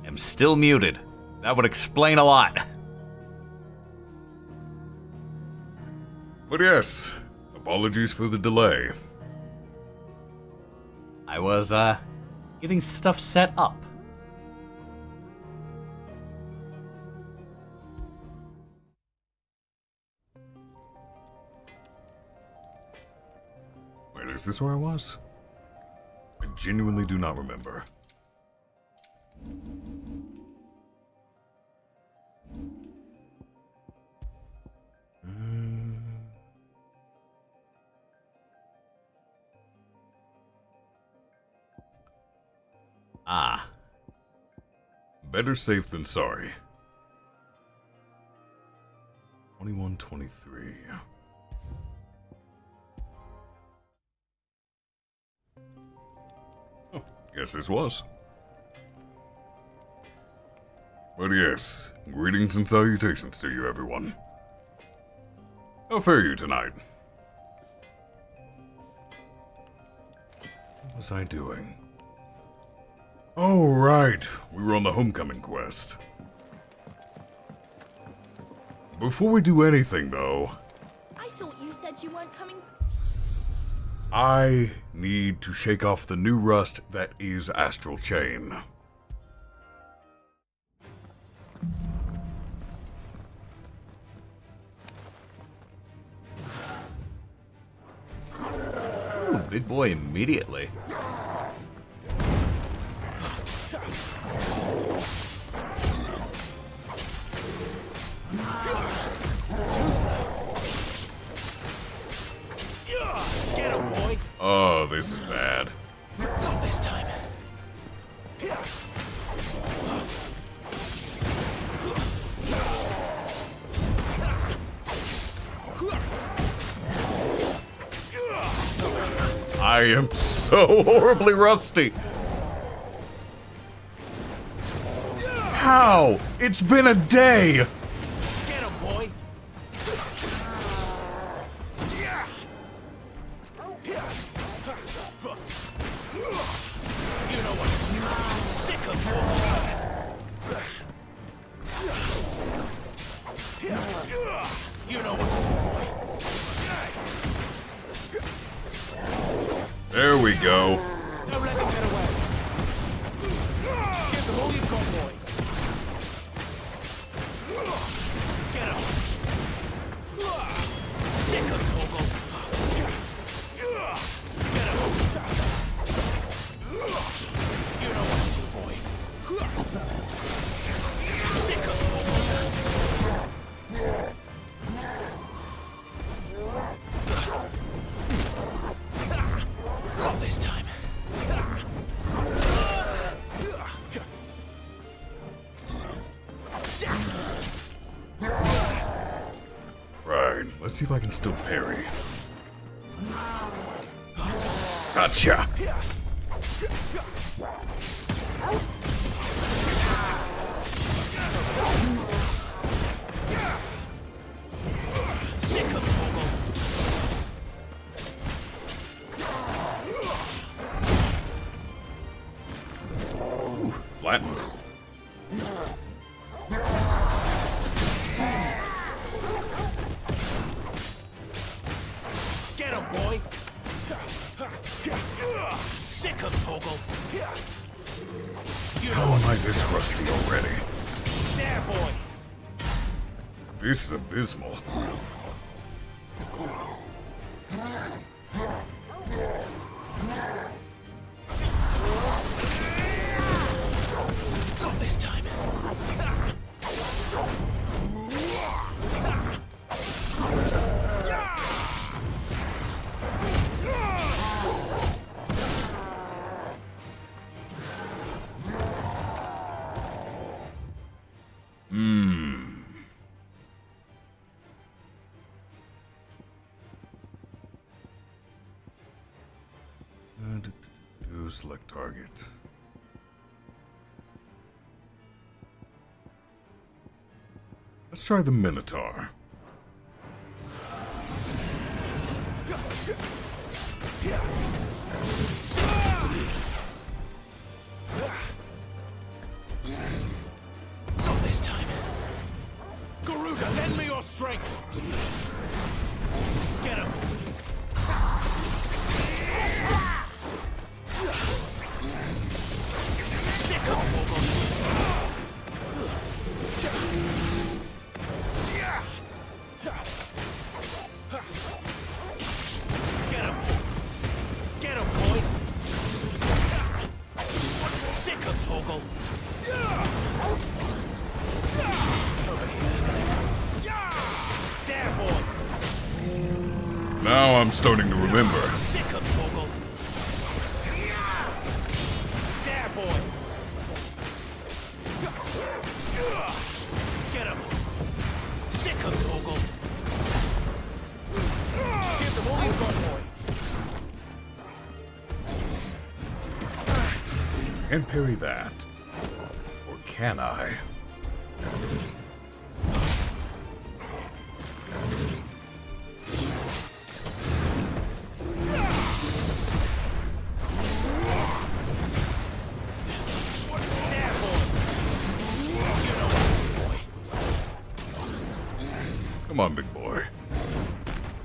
I'm still muted. That would explain a lot. But yes, apologies for the delay. I was, getting stuff set up. Wait, is this where I was? I genuinely do not remember. Ah. Better safe than sorry. 2123. Oh, guess this was. But yes, greetings and salutations to you, everyone. How fare you tonight? What was I doing? Oh, right. We were on the homecoming quest. Before we do anything, though... I thought you said you weren't coming... I need to shake off the new rust that is Astral Chain. Ooh, big boy immediately. Get him, boy! Oh, this is bad. Not this time. I am so horribly rusty. How? It's been a day! Get him, boy! You know what? Sick of You know what to do, boy. There we go. Don't let them get away. Give them all you've got, boy. Get him. Sick of Toggle. Get him. You know what to do, boy. Sick of Toggle. Not this time. Right, let's see if I can still parry. Gotcha! Sick of Toggle. Ooh, flattened. Get him, boy! Sick of Toggle! You How know am I this rusty already? there, boy! This is abysmal. Not this time. select target. Let's try the Minotaur. Not this time. Garuda, lend me your strength. Get him. Sick of Torgal. Get him. Get him, boy. Sick of Torgal. Over here. There, boy. Now I'm starting to remember. Sick of Torgal. There, boy. Get him. Sick of Torgal. Give them all you've got, boy. Can't parry that. Or can I? There, boy. You know what to do, boy. Come on, big boy.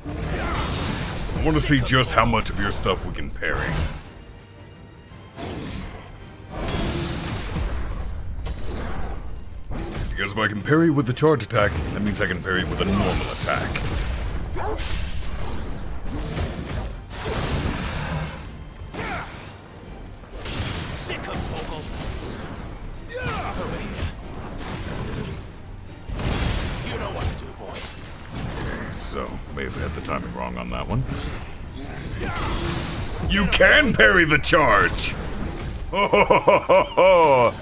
I want to see just how much of your stuff we can parry. Because if I can parry with the charge attack, that means I can parry with a normal attack. Sick of Torgal. Over here. You know what to do, boy. So, may have had the timing wrong on that one. You can parry the charge! Ho ho ho ho ho ho!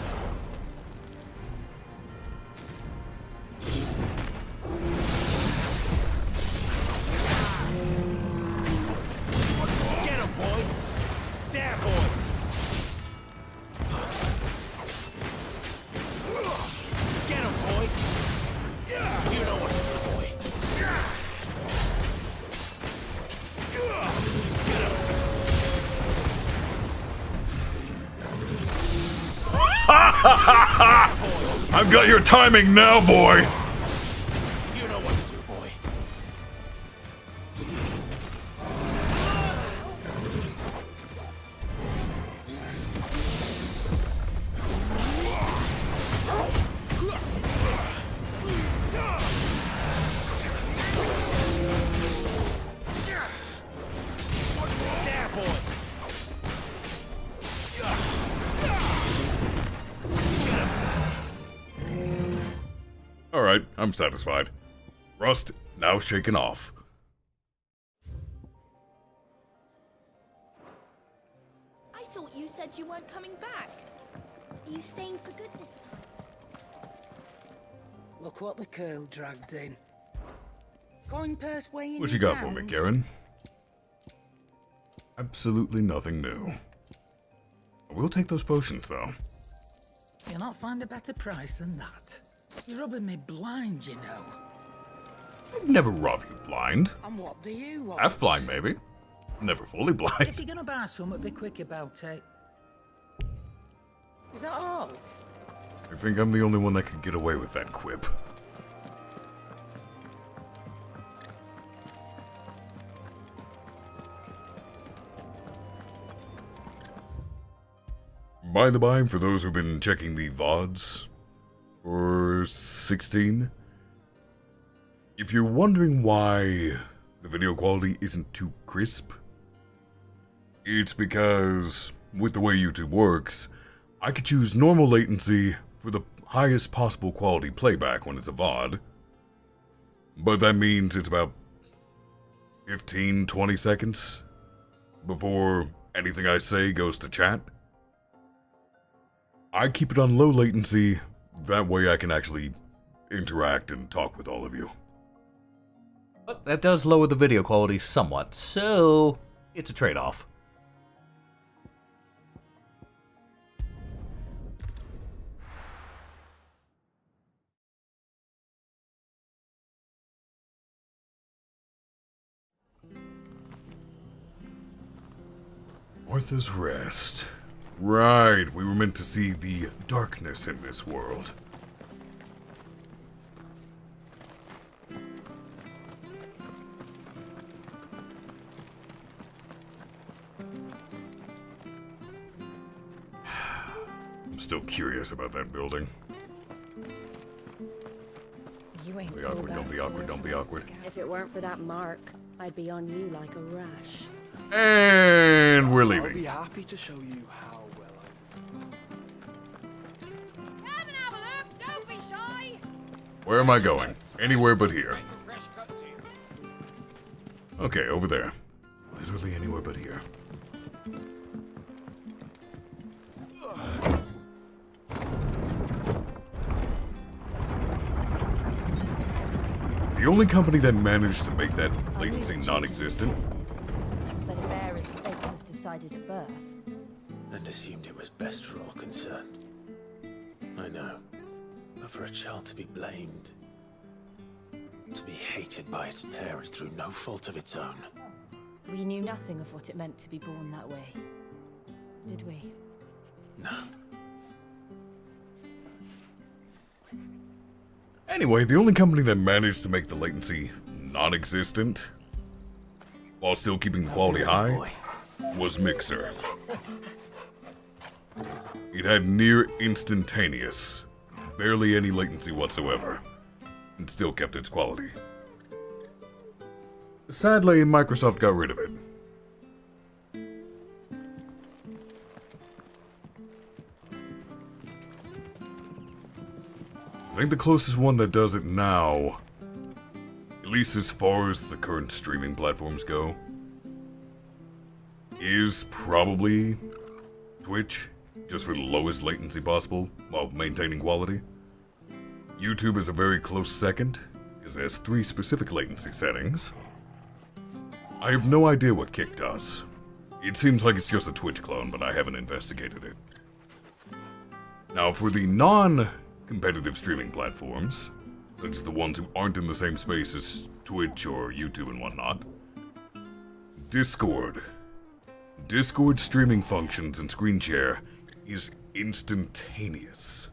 Get him, boy. There, boy. Get him, boy. You know what to do, boy. Get him. I've got your timing now, boy! You know what to do, boy. There, boy. Alright, I'm satisfied. Rust now shaken off. I thought you said you weren't coming back. Are you staying for good this time? Look what the curl dragged in. Coin purse weighing What you got for down. me, Karen? Absolutely nothing new. I will take those potions, though. You'll not find a better price than that. You're rubbing me blind, you know. I'd never rob you blind. And what do you want? Half blind, maybe. Never fully blind. If you're gonna buy something, be quick about it. Is that all? I think I'm the only one that could get away with that quip. By the by, for those who've been checking the VODs for 16, if you're wondering why the video quality isn't too crisp, it's because, with the way YouTube works, I could choose normal latency for the highest possible quality playback when it's a VOD, but that means it's about 15-20 seconds before anything I say goes to chat. I keep it on low latency, that way I can actually interact and talk with all of you. But that does lower the video quality somewhat, so it's a trade-off. Martha's Rest. Right, we were meant to see the darkness in this world. I'm still curious about that building. You ain't Be awkward, don't be awkward, don't be awkward. If it weren't for that mark, I'd be on you like a rash. And we're I'll be leaving. happy to show you how well Come and have a look. Don't be shy. Where am I going? Anywhere but here. Okay, over there. Literally anywhere but here. The only company that managed to make that latency non-existent. That a bearer's fate was decided at birth. And assumed it was best for all concerned. I know. But for a child to be blamed, to be hated by its parents through no fault of its own. We knew nothing of what it meant to be born that way. Did we? No. Anyway, the only company that managed to make the latency non-existent, while still keeping the quality high, was Mixer. It had near instantaneous, barely any latency whatsoever, and still kept its quality. Sadly, Microsoft got rid of it. I think the closest one that does it now, at least as far as the current streaming platforms go, is probably Twitch, just for the lowest latency possible while maintaining quality. YouTube is a very close second, because it has 3 specific latency settings. I have no idea what Kick does. It seems like it's just a Twitch clone, but I haven't investigated it. Now, for the non-competitive streaming platforms, such as the ones who aren't in the same space as Twitch or YouTube and whatnot, Discord. Discord streaming functions and screen share is instantaneous.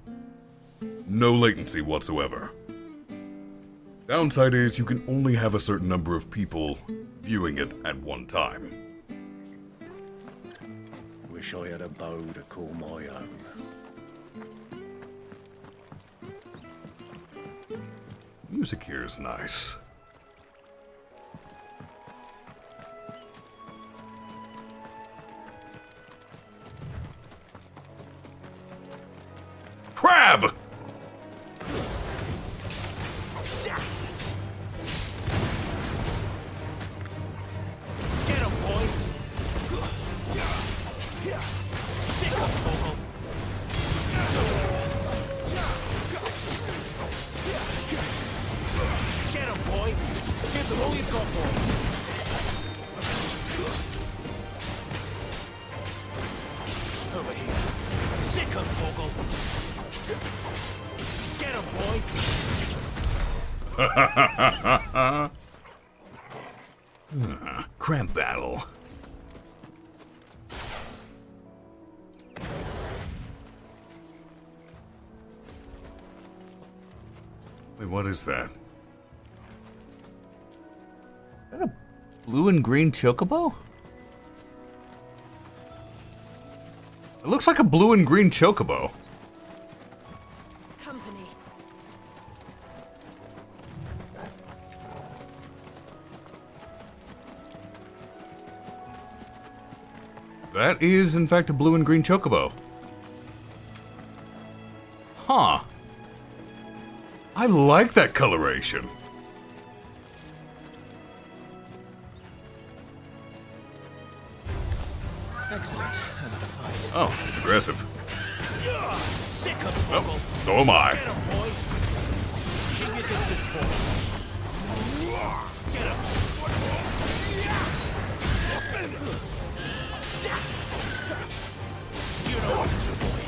No latency whatsoever. Downside is you can only have a certain number of people viewing it at one time. Wish I had a bow to call my own. Music here is nice. Crab! Get him, boy! Sick of Toggle! Get him, boy! Give them all you've got, boy! Over here. Sick of Toggle! Get him, boy! Cramp battle. Wait, what is that? Is that a blue and green chocobo? It looks like a blue and green chocobo. Company. That is, in fact, a blue and green chocobo. Huh. I like that coloration. Excellent. Another fight. Oh, it's aggressive. Sick of Toggle! So am I. Get him, boy! Keep your distance, boy! Get him! You know what to do, boy!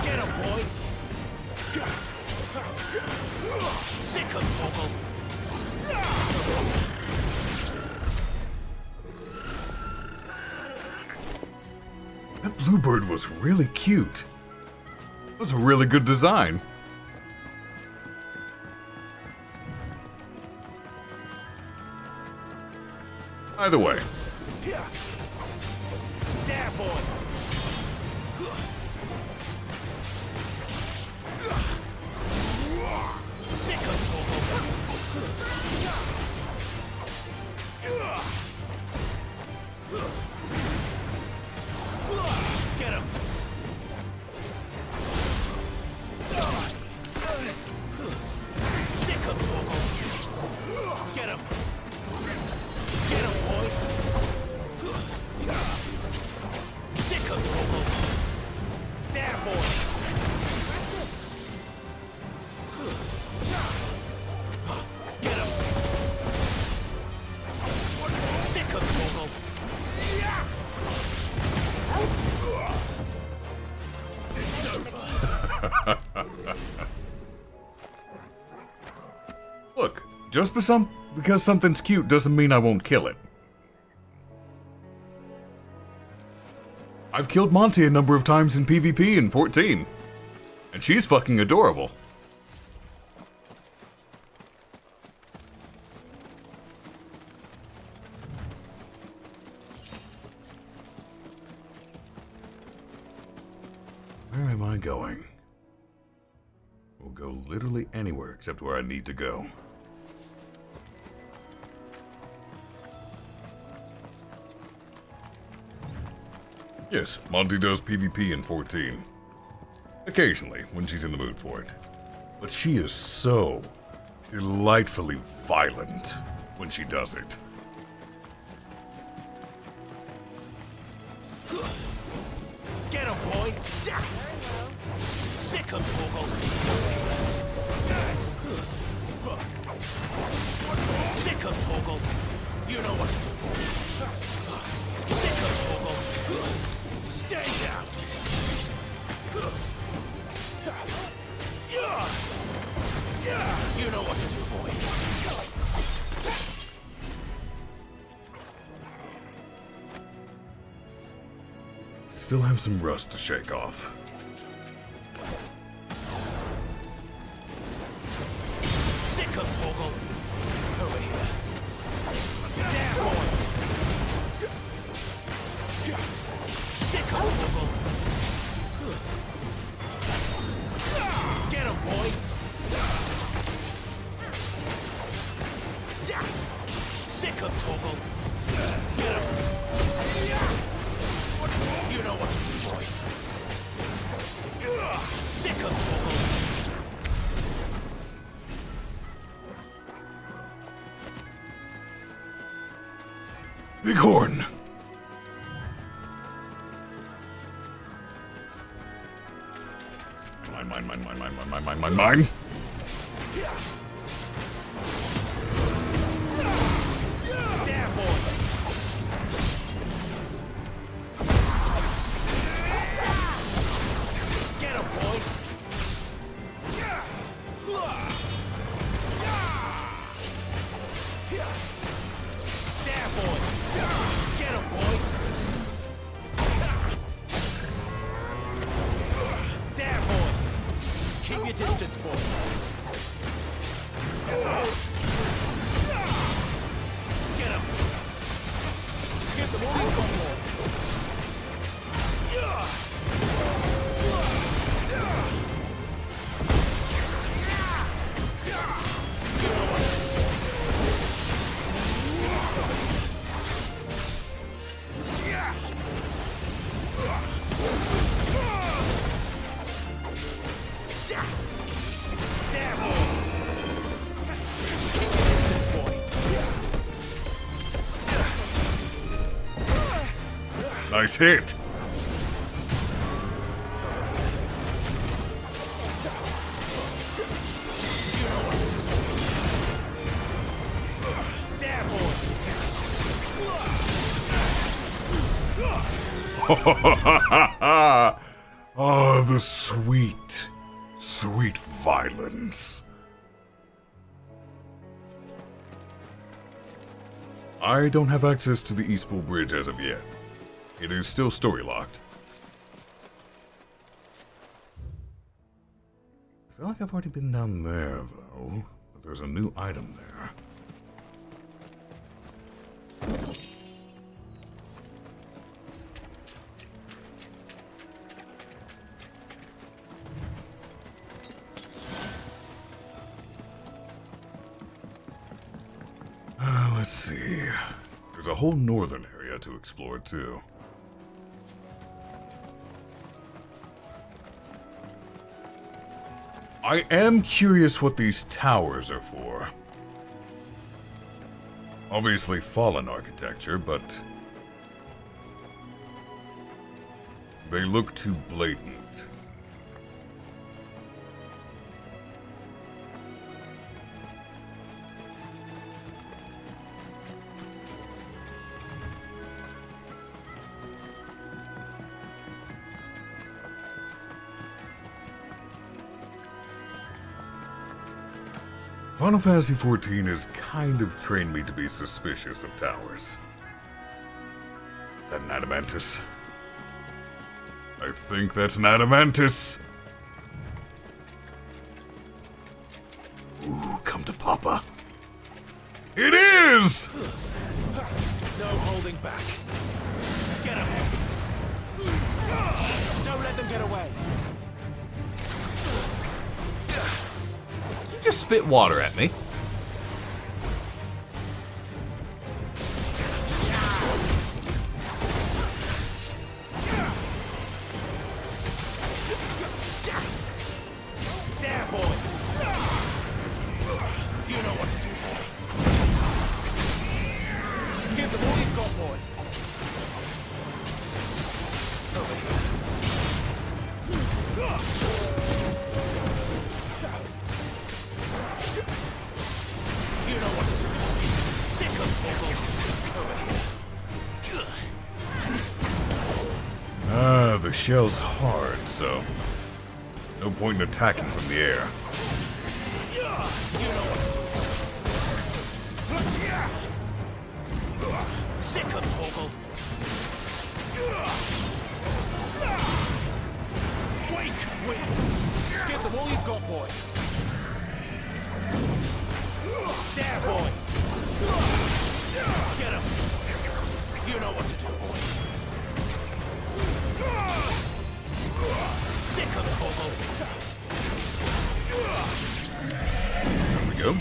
Get him, boy! Sick of Toggle! bluebird was really cute. It was a really good design. Either way. There, boy. Sick of Get him. Sick of Get him. Get him, boy. Sick of There, boy. Get him. Sick of It's over. Look, just because something's cute doesn't mean I won't kill it. I've killed Monty a number of times in PvP in 14. And she's fucking adorable. Where am I going? We'll go literally anywhere except where I need to go. Yes, Monty does PvP in 14. Occasionally, when she's in the mood for it. But she is so delightfully violent when she does it. Get him, boy. Sick of Sick of Toggle. You know what to do. Sick of Toggle. Stay down. You know what to do, boy. Still have some rust to shake off. Sick of Toggle. Over here. There, boy. Sick of Toggle. Get him, boy. Sick of Toggle. Get him. You know what to do, boy. Sick of Toggle. Bighorn! Mine. There, boy. Get him, boy. There, boy. Get him, boy. There, boy. Keep your distance, boy. Get him. Give them all one more. There, boy. Keep your distance, boy. Nice hit! There, boy. Oh, the sweet, sweet violence. I don't have access to the Eastpool Bridge as of yet. It is still story locked. feel like I've already been down there, though. But there's a new item there. Let's see. There's a whole northern area to explore, too. I am curious what these towers are for. Obviously fallen architecture, but they look too blatant. Final Fantasy XIV has kind of trained me to be suspicious of towers. Is that an Adamantus? I think that's an Adamantus! Ooh, come to Papa. It is! No holding back. Get him. Don't let them get away. You just spit water at me. There, boy. You know what to do, boy. Give them all you've got, boy. Over here. You know what to do. Sick of trouble. Over here. Ah, the shell's hard, so no point in attacking from the air. You know what to do. Sick of Torgal. Wake, win. Give them all you've got, boy. There, boy. Get him. You know what to do, boy. Sick of Torgal. There we go.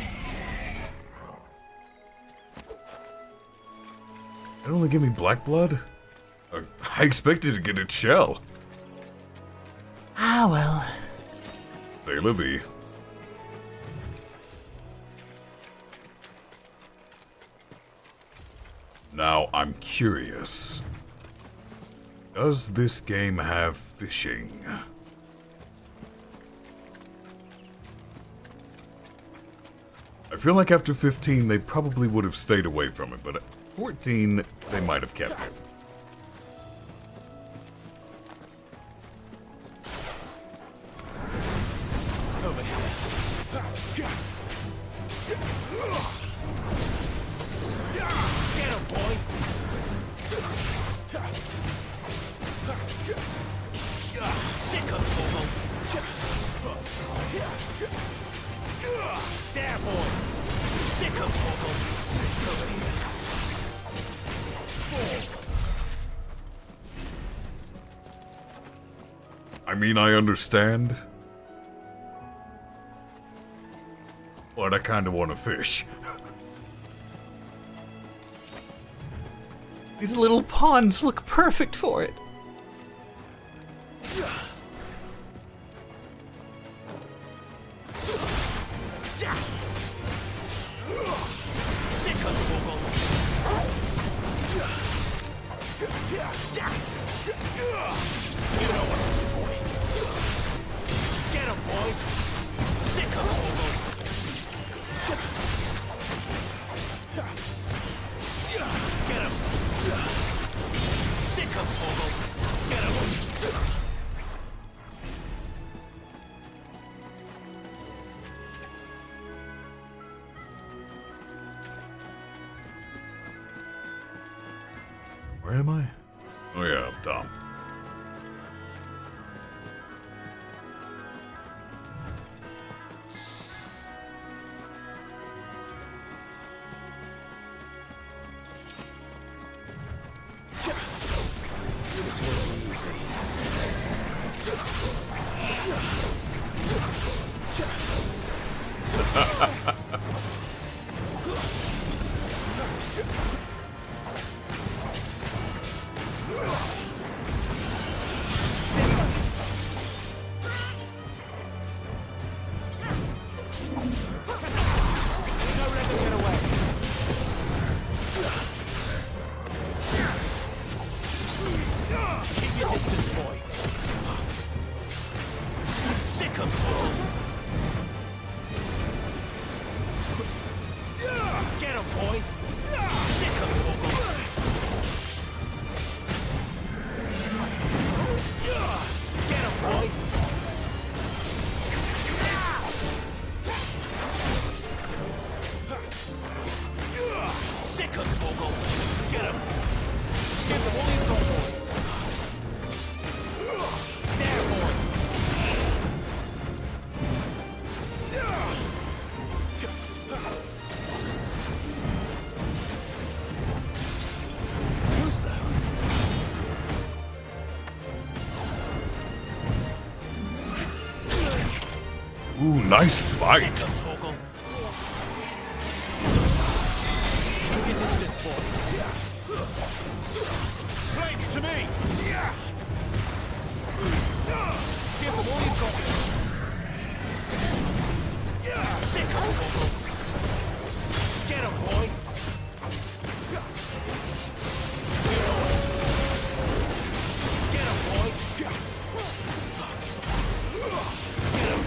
That only give me black blood? I expected to get its shell. Ah, well. Say la vie. Now, I'm curious. Does this game have fishing? I feel like after 15 they probably would have stayed away from it, but at 14 they might have kept it. Over here. Get him, boy. Sick of Torgal. There, boy. Sick of Torgal. Over here. I mean, I understand. But I kinda wanna fish. These little ponds look perfect for it. Sick of Torgal. You know what to do, boy. Get him, boy. Sick of Torgal. Get him. Sick of Torgal. Get him. Where am I? Oh yeah, up top. Keep your distance, boy. Sick of talk. Get him, boy. Sick of talk. Get him, boy. Sick of Toggle. Get him. Get the boy and go, boy. There, boy. Too slow. Ooh, nice Sick bite. of Toggle. Keep your distance, boy. Flames to me. Give them all you've got. Sick of Toggle. Get him, boy. You know what to do. Get him, boy. Get him.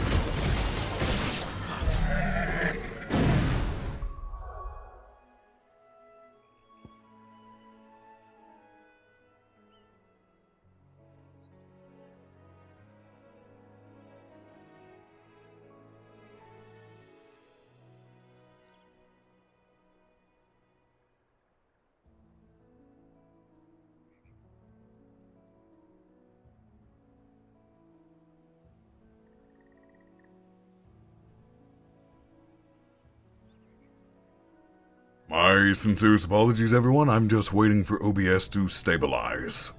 My sincerest apologies, everyone. I'm just waiting for OBS to stabilize.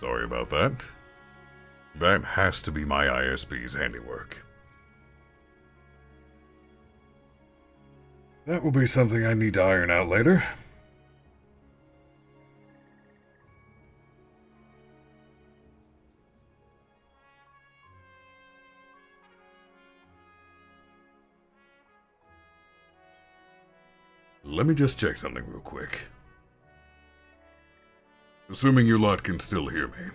Sorry about that. That has to be my ISP's handiwork. That will be something I need to iron out later. Let me just check something real quick. Assuming you lot can still hear me.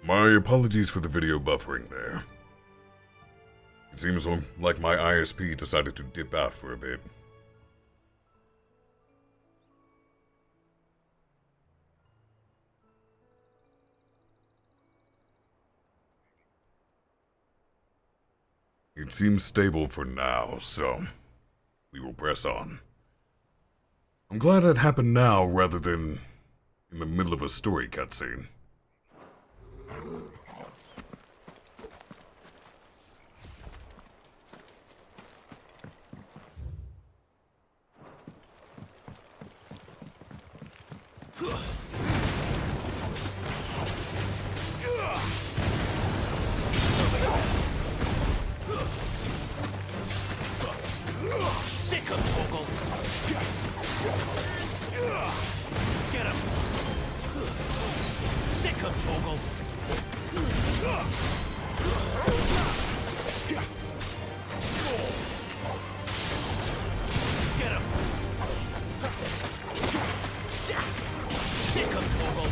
My apologies for the video buffering there. It seems like my ISP decided to dip out for a bit. It seems stable for now, so we will press on. I'm glad it happened now rather than in the middle of a story cutscene. Sick of Torgal. Get him. Sick of Torgal. Get him. Sick of Torgal.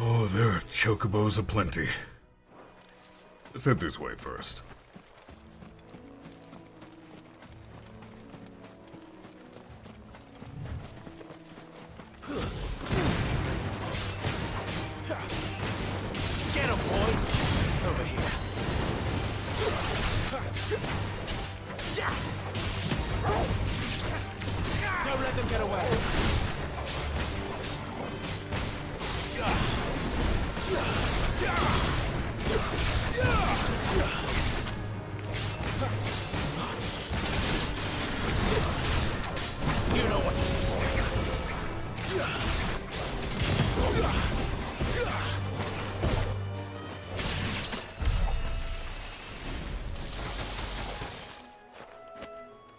Oh, there are chocobos aplenty. Let's head this way first. Get him, boy. Over here. Don't let them get away. You know what to do.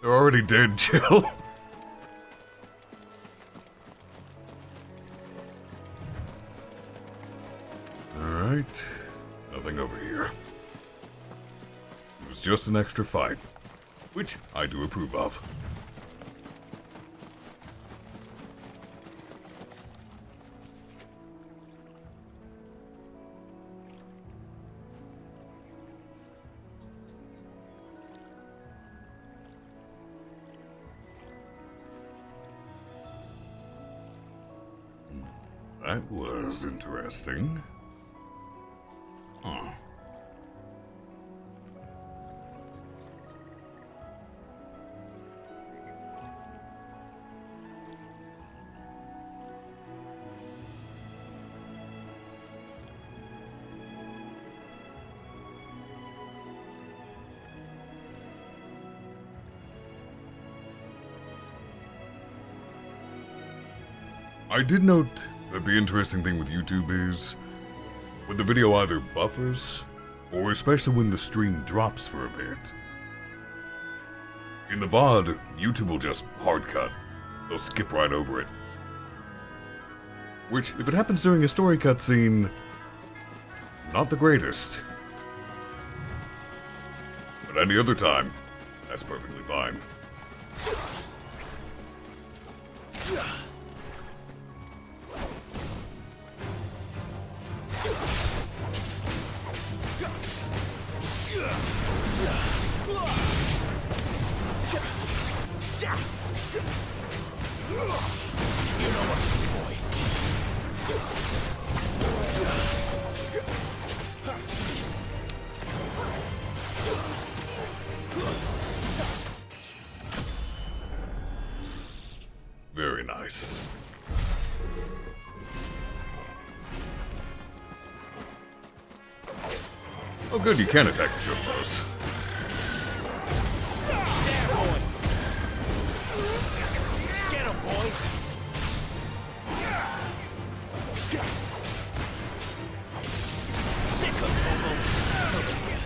They're already dead, Jill. Alright. Nothing over here. It was just an extra fight, which I do approve of. That was interesting. Huh. I did note that the interesting thing with YouTube is when the video either buffers, or especially when the stream drops for a bit. In the VOD, YouTube will just hard cut. They'll skip right over it. Which, if it happens during a story cutscene, not the greatest. But any other time, that's perfectly fine. Very nice. Oh good, you can attack the chocobos. There, boy. Get him, boy. Sick of Torgal. Over here.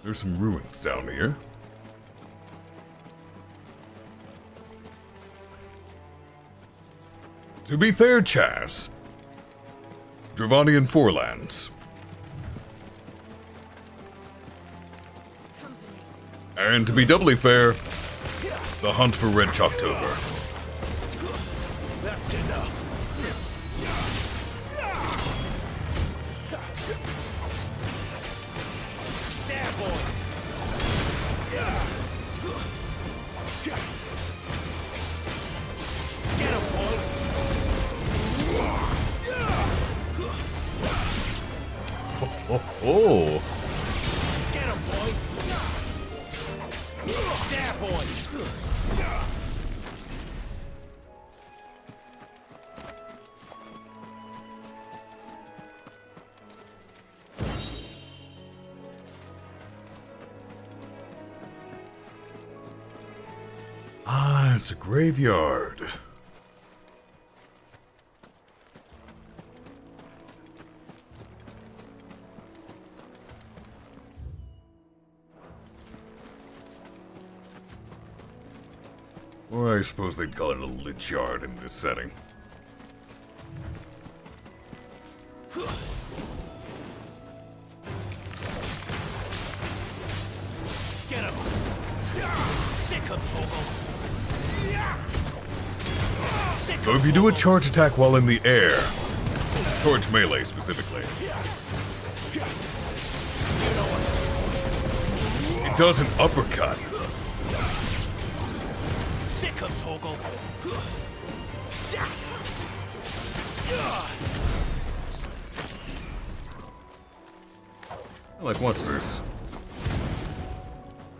There's some ruins down here. To be fair, Chaz, Dravanian Forelands. And to be doubly fair, the hunt for Red Chalktober. That's enough. There, boy. Get him, boy. Oh. Get him, boy. There, boy. Ah, it's a graveyard. Or I suppose they'd call it a lich yard in this setting. Get him. Sick him, Torgal. Sick So him, if you do a Torgal. charge attack while in the air, charge melee specifically, it does an uppercut. Sick him, Torgal. Like, what's this?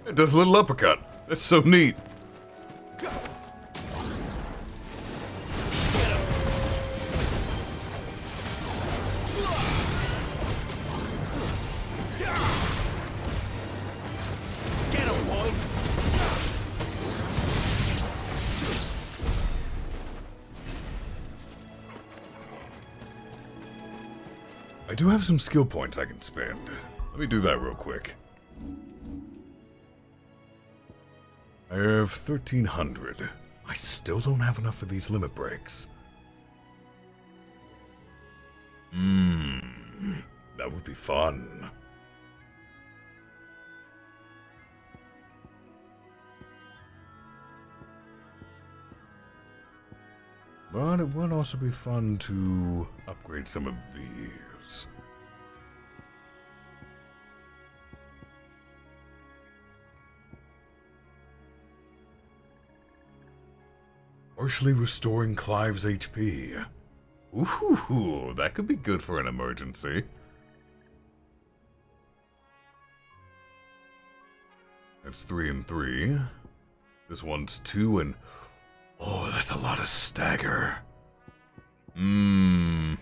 It does a little uppercut. That's so neat. Get him, boy. I do have some skill points I can spend. Let me do that real quick. I have 1,300. I still don't have enough for these limit breaks. That would be fun. But it would also be fun to upgrade some of these. Partially restoring Clive's HP. Ooh, that could be good for an emergency. That's 3 and 3. This one's 2 and... Oh, that's a lot of stagger. I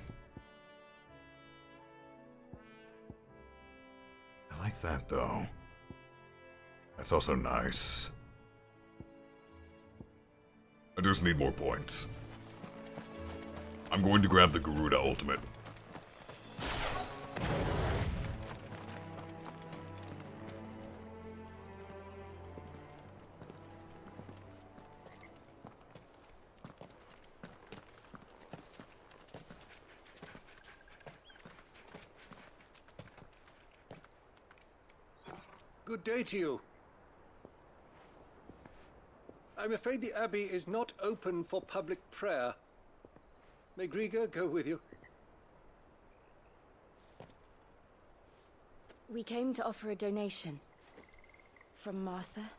like that, though. That's also nice. I just need more points. I'm going to grab the Garuda Ultimate. Good day to you. I'm afraid the Abbey is not open for public prayer. May Griga go with you? We came to offer a donation. From Martha.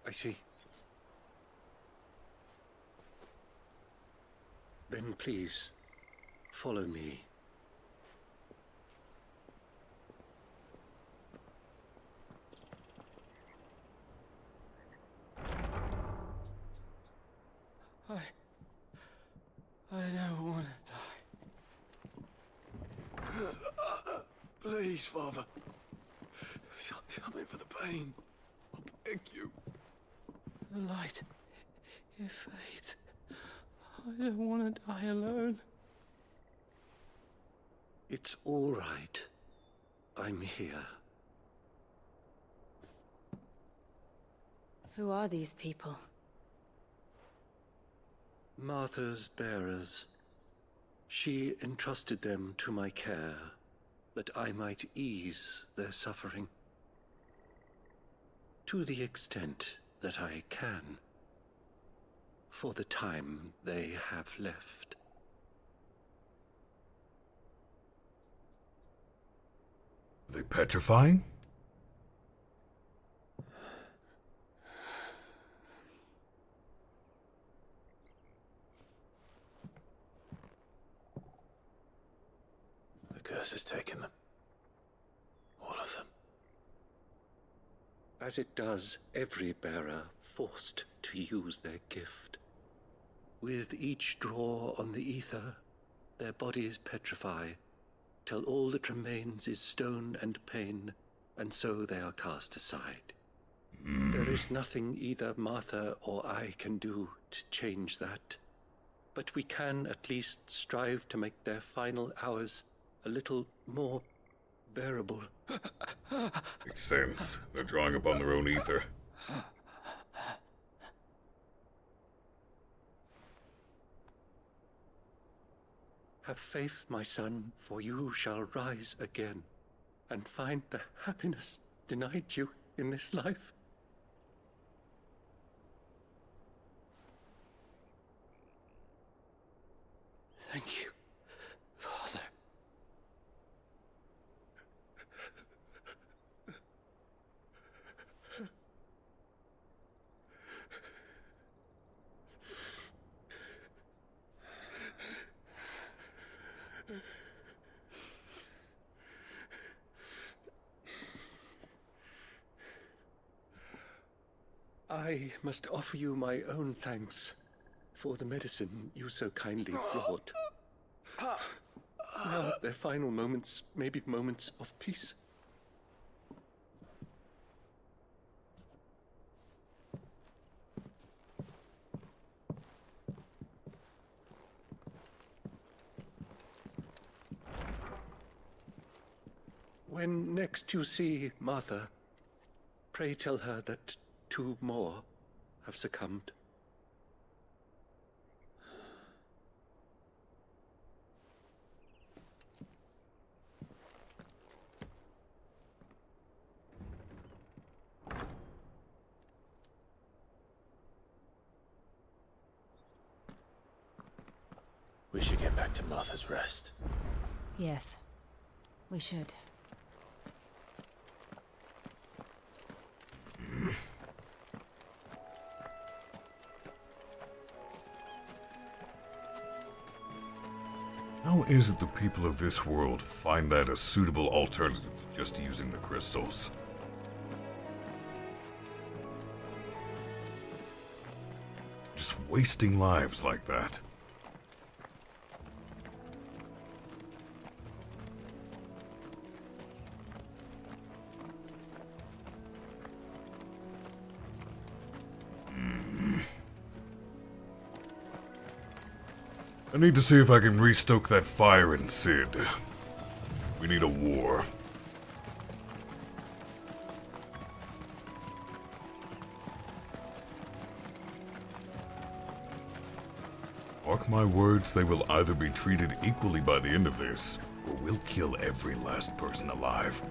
I see. Then please, follow me. I don't want to die. Please, Father. Help me for the pain. I beg you. The light, it fades. I don't want to die alone. It's all right. I'm here. Who are these people? Martha's bearers. She entrusted them to my care, that I might ease their suffering. To the extent that I can, for the time they have left. Are they petrifying? The curse has taken them. All of them. As it does every bearer forced to use their gift. With each draw on the ether, their bodies petrify, till all that remains is stone and pain, and so they are cast aside. There is nothing either Martha or I can do to change that, but we can at least strive to make their final hours a little more bearable. Makes sense. They're drawing upon their own ether. Have faith, my son, for you shall rise again, and find the happiness denied you in this life. Thank you, Father. I must offer you my own thanks for the medicine you so kindly brought. Now their final moments may be moments of peace. When next you see Martha, pray tell her that 2 more have succumbed. We should get back to Martha's Rest. Yes, we should. How is it the people of this world find that a suitable alternative to just using the crystals? Just wasting lives like that. I need to see if I can restoke that fire in Sid. We need a war. Mark my words, they will either be treated equally by the end of this, or we'll kill every last person alive.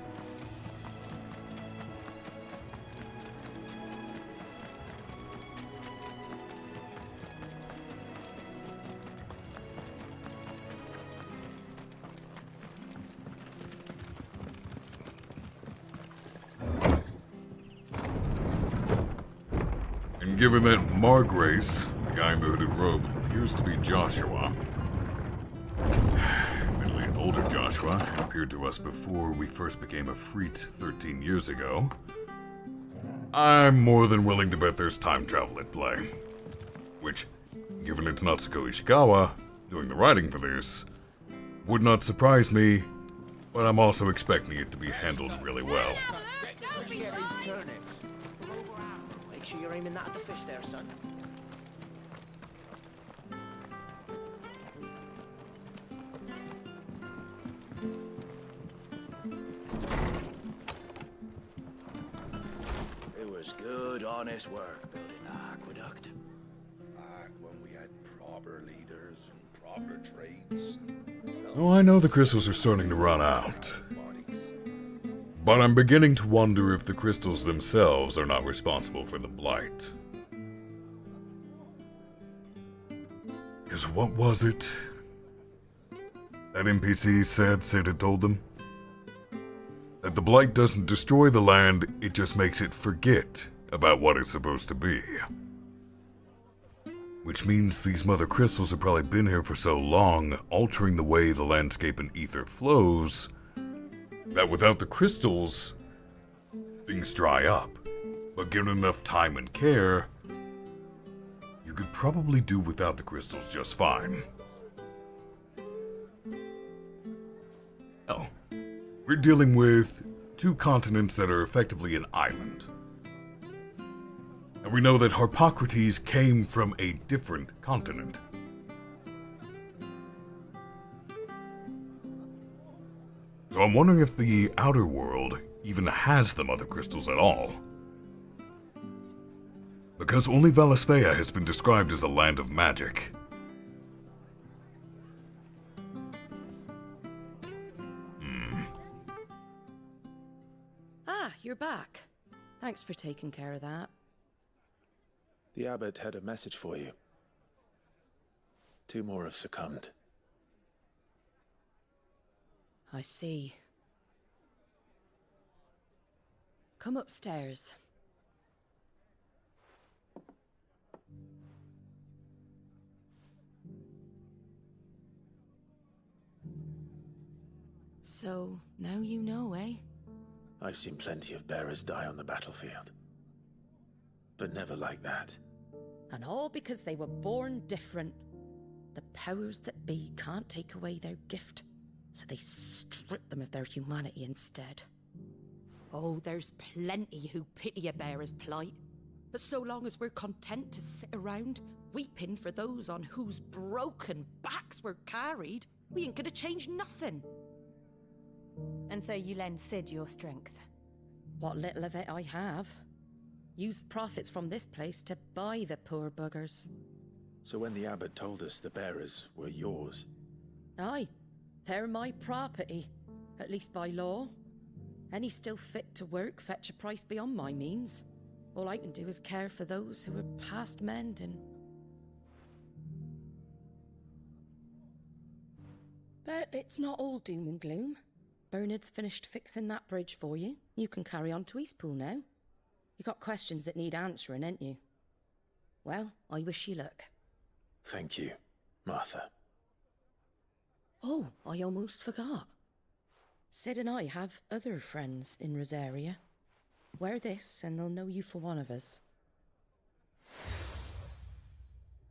Given that Margrace, the guy in the hooded robe, appears to be Joshua, admittedly an older Joshua, and appeared to us before we first became a Freet 13 years ago, I'm more than willing to bet there's time travel at play. Which, given it's Natsuko Ishikawa doing the writing for this, would not surprise me, but I'm also expecting it to be handled really well. Don't be shy. Turnips. Make sure you're aiming that at the fish there, son. was good, honest work building the aqueduct. Back when we had proper leaders and proper trades. Oh, I know the crystals are starting to run out. But I'm beginning to wonder if the crystals themselves are not responsible for the blight. Because what was it that NPC said Sid had told them? That the blight doesn't destroy the land, it just makes it forget about what it's supposed to be. Which means these mother crystals have probably been here for so long, altering the way the landscape and ether flows, that without the crystals, things dry up. But given enough time and care, you could probably do without the crystals just fine. Oh, we're dealing with two continents that are effectively an island. And we know that Harpocrates came from a different continent. So I'm wondering if the outer world even has the mother crystals at all. Because only Valisthea has been described as a land of magic. Ah, you're back. Thanks for taking care of that. The abbot had a message for you. 2 more have succumbed. I see. Come upstairs. So, now you know, eh? I've seen plenty of bearers die on the battlefield. But never like that. And all because they were born different. The powers that be can't take away their gift, so they strip them of their humanity instead. Oh, there's plenty who pity a bearer's plight. But so long as we're content to sit around, weeping for those on whose broken backs we're carried, we ain't gonna change nothing. And so you lend Sid your strength? What little of it I have. Used profits from this place to buy the poor buggers. So when the abbot told us the bearers were yours... Aye, they're my property, at least by law. Any still fit to work fetch a price beyond my means. All I can do is care for those who are past mending. But it's not all doom and gloom. Bernard's finished fixing that bridge for you. You can carry on to Eastpool now. You got questions that need answering, ain't you? Well, I wish you luck. Thank you, Martha. Oh, I almost forgot. Sid and I have other friends in Rosaria. Wear this and they'll know you for one of us.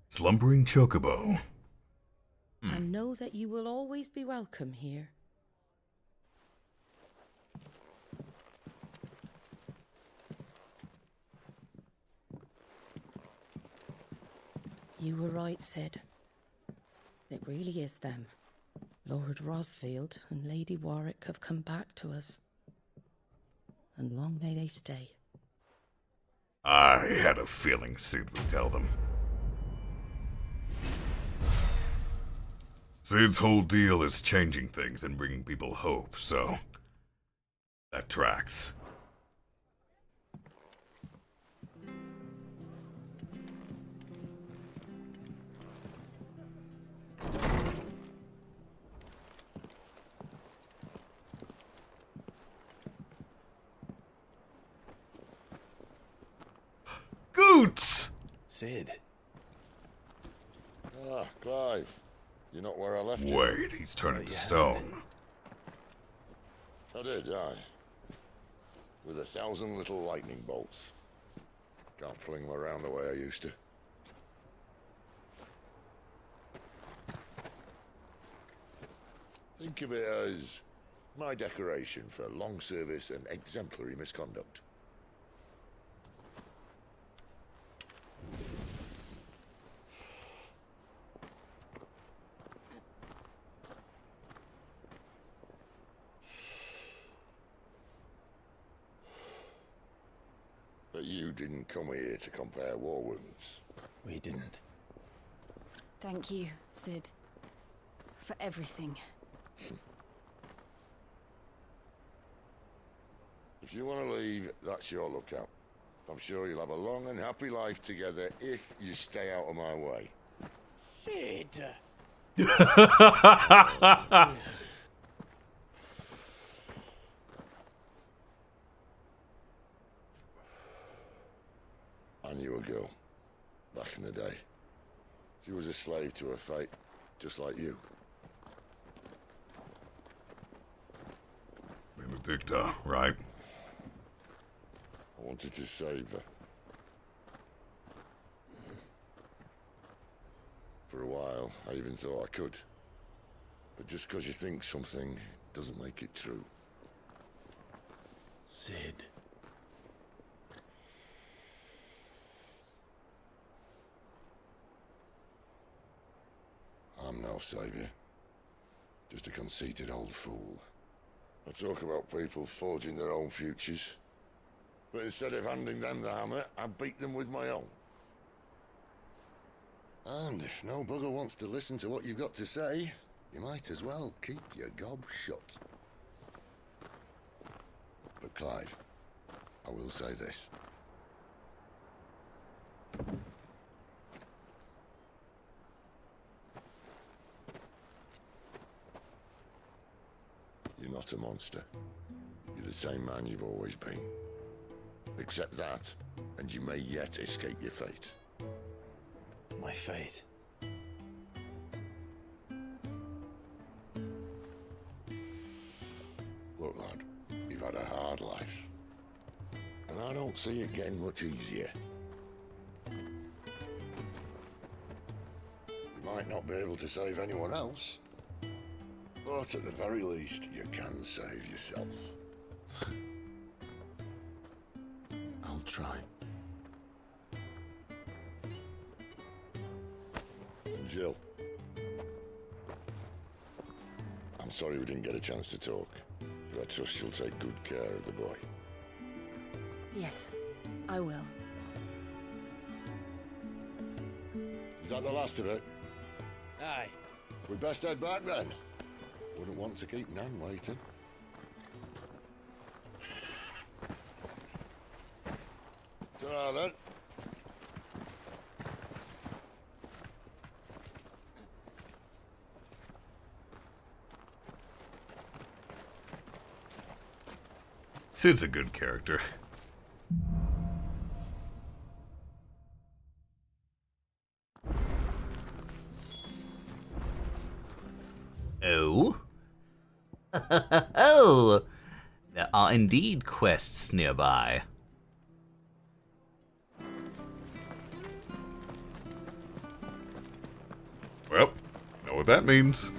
Slumbering Chocobo. And know that you will always be welcome here. You were right, Sid. It really is them. Lord Rosfield and Lady Warwick have come back to us. And long may they stay. I had a feeling Sid would tell them. Sid's whole deal is changing things and bringing people hope, so that tracks. Goots! Sid. Ah, Clive. You're not where I left you. Wait, he's turning to stone. I did, aye. With 1,000 little lightning bolts. Can't fling them around the way I used to. Think of it as my decoration for long service and exemplary misconduct. But you didn't come here to compare war wounds. We didn't. Thank you, Sid. For everything. If you want to leave, that's your lookout. I'm sure you'll have a long and happy life together if you stay out of my way. Sid! I knew a girl, back in the day. She was a slave to her fate, just like you. Benedicta, right? I wanted to save her. For a while, I even thought I could. But just because you think something doesn't make it true. Sid. I'm no savior. Just a conceited old fool. I talk about people forging their own futures. But instead of handing them the hammer, I beat them with my own. And if no bugger wants to listen to what you've got to say, you might as well keep your gob shut. But Clive, I will say this. You're not a monster. You're the same man you've always been. Accept that, and you may yet escape your fate. My fate. Look, lad, you've had a hard life. And I don't see it getting much easier. You might not be able to save anyone else, but at the very least, you can save yourself. I'll try. And Jill, I'm sorry we didn't get a chance to talk, but I trust she'll take good care of the boy. Yes, I will. Is that the last of it? Aye. We best head back then. Wouldn't want to keep Nan waiting. Ta-ra then. Sid's a good character. Oh? Oh! There are indeed quests nearby. Well, know what that means.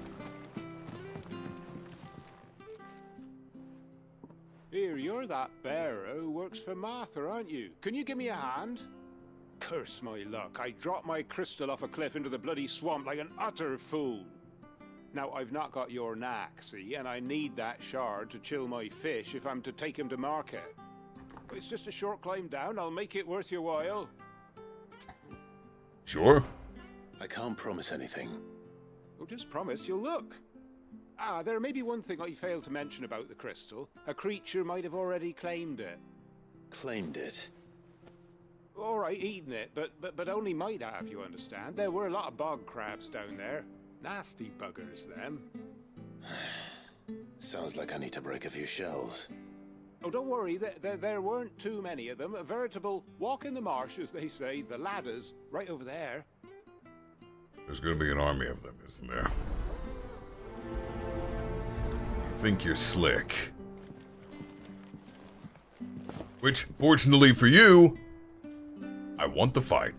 Here, you're that bearer who works for Martha, aren't you? Can you give me a hand? Curse my luck, I dropped my crystal off a cliff into the bloody swamp like an utter fool. Now, I've not got your knack, see, and I need that shard to chill my fish if I'm to take him to market. It's just a short climb down, I'll make it worth your while. Sure. I can't promise anything. Oh, just promise you'll look. Ah, there may be one thing I failed to mention about the crystal. A creature might have already claimed it. Claimed it? All right, eaten it, but only might have, you understand. There were a lot of bog crabs down there. Nasty buggers, them. Sounds like I need to break a few shells. Oh, don't worry, there weren't too many of them. A veritable walk in the marsh, as they say, the ladders, right over there. There's gonna be an army of them, isn't there? You think you're slick. Which, fortunately for you, I want the fight.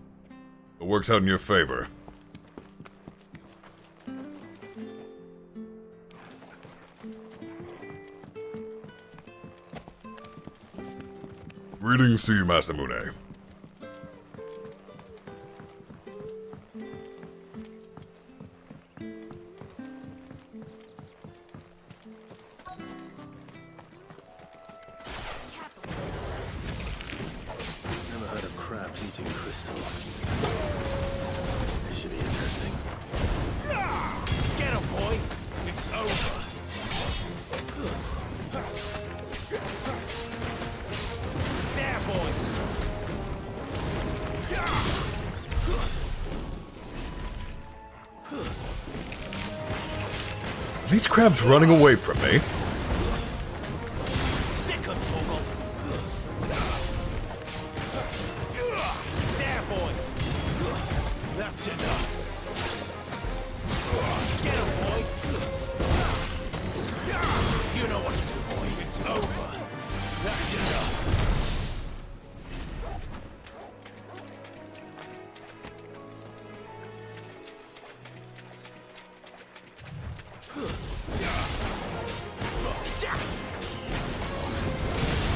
It works out in your favor. Greetings to you, Masamune. Floating crystal. This should be interesting. Get him, boy! It's over! There, boy! These crabs running away from me. Sick of Torgal! There, boy! That's enough! Get him, boy! You know what to do, boy. It's over. That's enough.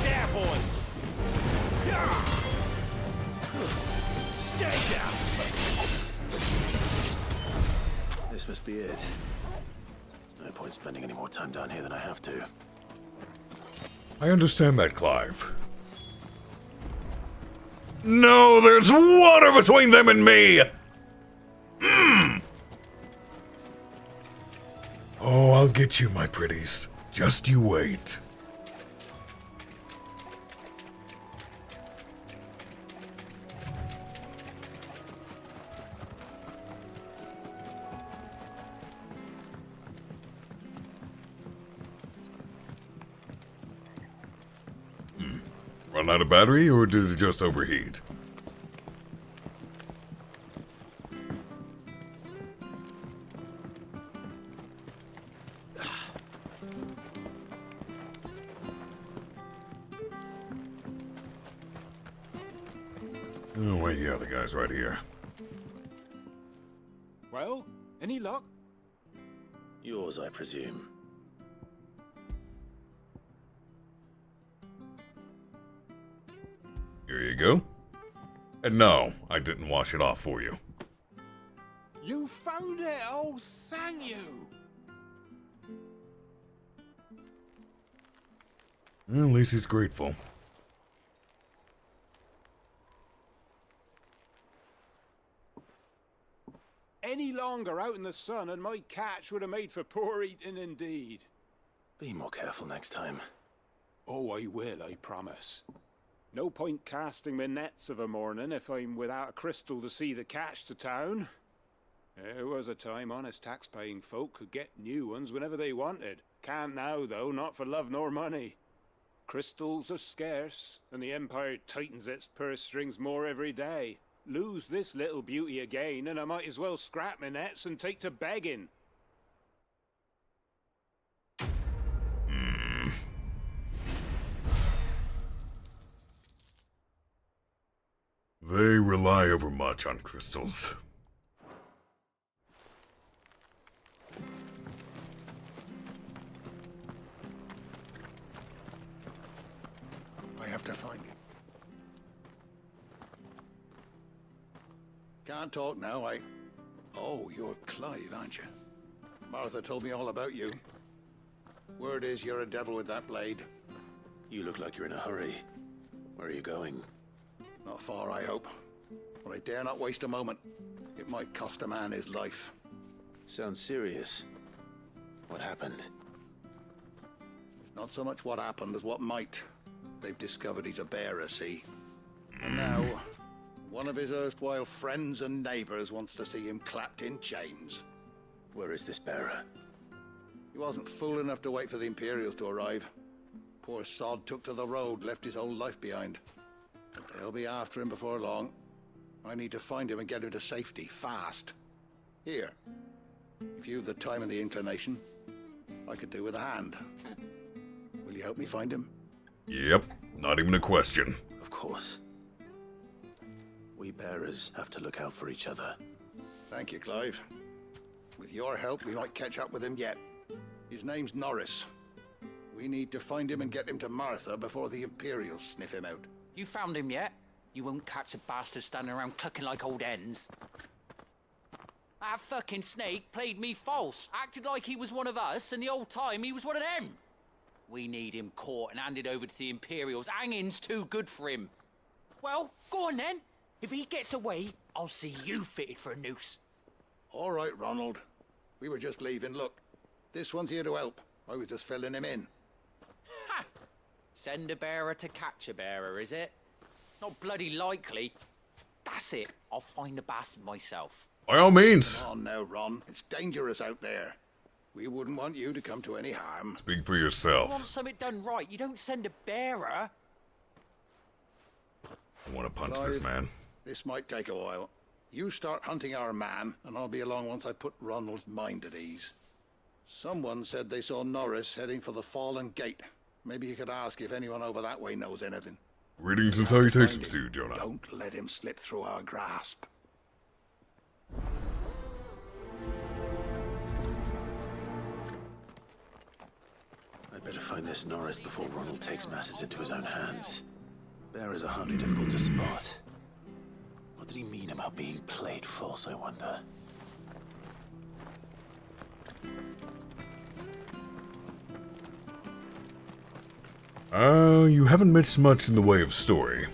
There, boy! Stay down! This must be it. No point spending any more time down here than I have to. I understand that, Clive. No, there's water between them and me! Oh, I'll get you, my pretties. Just you wait. Run out of battery, or did it just overheat? Oh, wait, yeah, the guy's right here. Well, any luck? Yours, I presume. Here you go. And no, I didn't wash it off for you. You found it! Oh, thank you! Well, at least he's grateful. Any longer out in the sun and my catch would have made for poor eating indeed. Be more careful next time. Oh, I will, I promise. No point casting my nets of a morning if I'm without a crystal to see the catch to town. There was a time honest tax-paying folk could get new ones whenever they wanted. Can't now, though, not for love nor money. Crystals are scarce, and the Empire tightens its purse strings more every day. Lose this little beauty again, and I might as well scrap my nets and take to begging. They rely overmuch on crystals. I have to find it. Can't talk now, Oh, you're Clive, aren't you? Martha told me all about you. Word is you're a devil with that blade. You look like you're in a hurry. Where are you going? Not far, I hope. But I dare not waste a moment. It might cost a man his life. Sounds serious. What happened? It's not so much what happened as what might. They've discovered he's a bearer, see? And now, one of his erstwhile friends and neighbors wants to see him clapped in chains. Where is this bearer? He wasn't fool enough to wait for the Imperials to arrive. Poor sod took to the road, left his whole life behind. But they'll be after him before long. I need to find him and get him to safety, fast. Here, if you've the time and the inclination, I could do with a hand. Will you help me find him? Yep, not even a question. Of course. We bearers have to look out for each other. Thank you, Clive. With your help, we might catch up with him yet. His name's Norris. We need to find him and get him to Martha before the Imperials sniff him out. You found him yet? You won't catch a bastard standing around clucking like old hens. That fucking snake played me false, acted like he was one of us, and the whole time he was one of them. We need him caught and handed over to the Imperials. Hanging's too good for him. Well, go on then. If he gets away, I'll see you fitted for a noose. All right, Ronald. We were just leaving. Look, this one's here to help. I was just filling him in. Ha! Send a bearer to catch a bearer, is it? Not bloody likely. That's it. I'll find the bastard myself. By all means. Come on now, Ron. It's dangerous out there. We wouldn't want you to come to any harm. Speak for You yourself. want something done right, you don't send a bearer. I want to punch this Clive, man. This might take a while. You start hunting our man, and I'll be along once I put Ronald's mind at ease. Someone said they saw Norris heading for the Fallen Gate. Maybe you could ask if anyone over that way knows anything. Greetings and salutations to you, Jonah. Don't let him slip through our grasp. I'd better find this Norris before Ronald takes matters into his own hands. Bearers are hardly difficult to spot. What did he mean about being played false, I wonder? You haven't missed much in the way of story.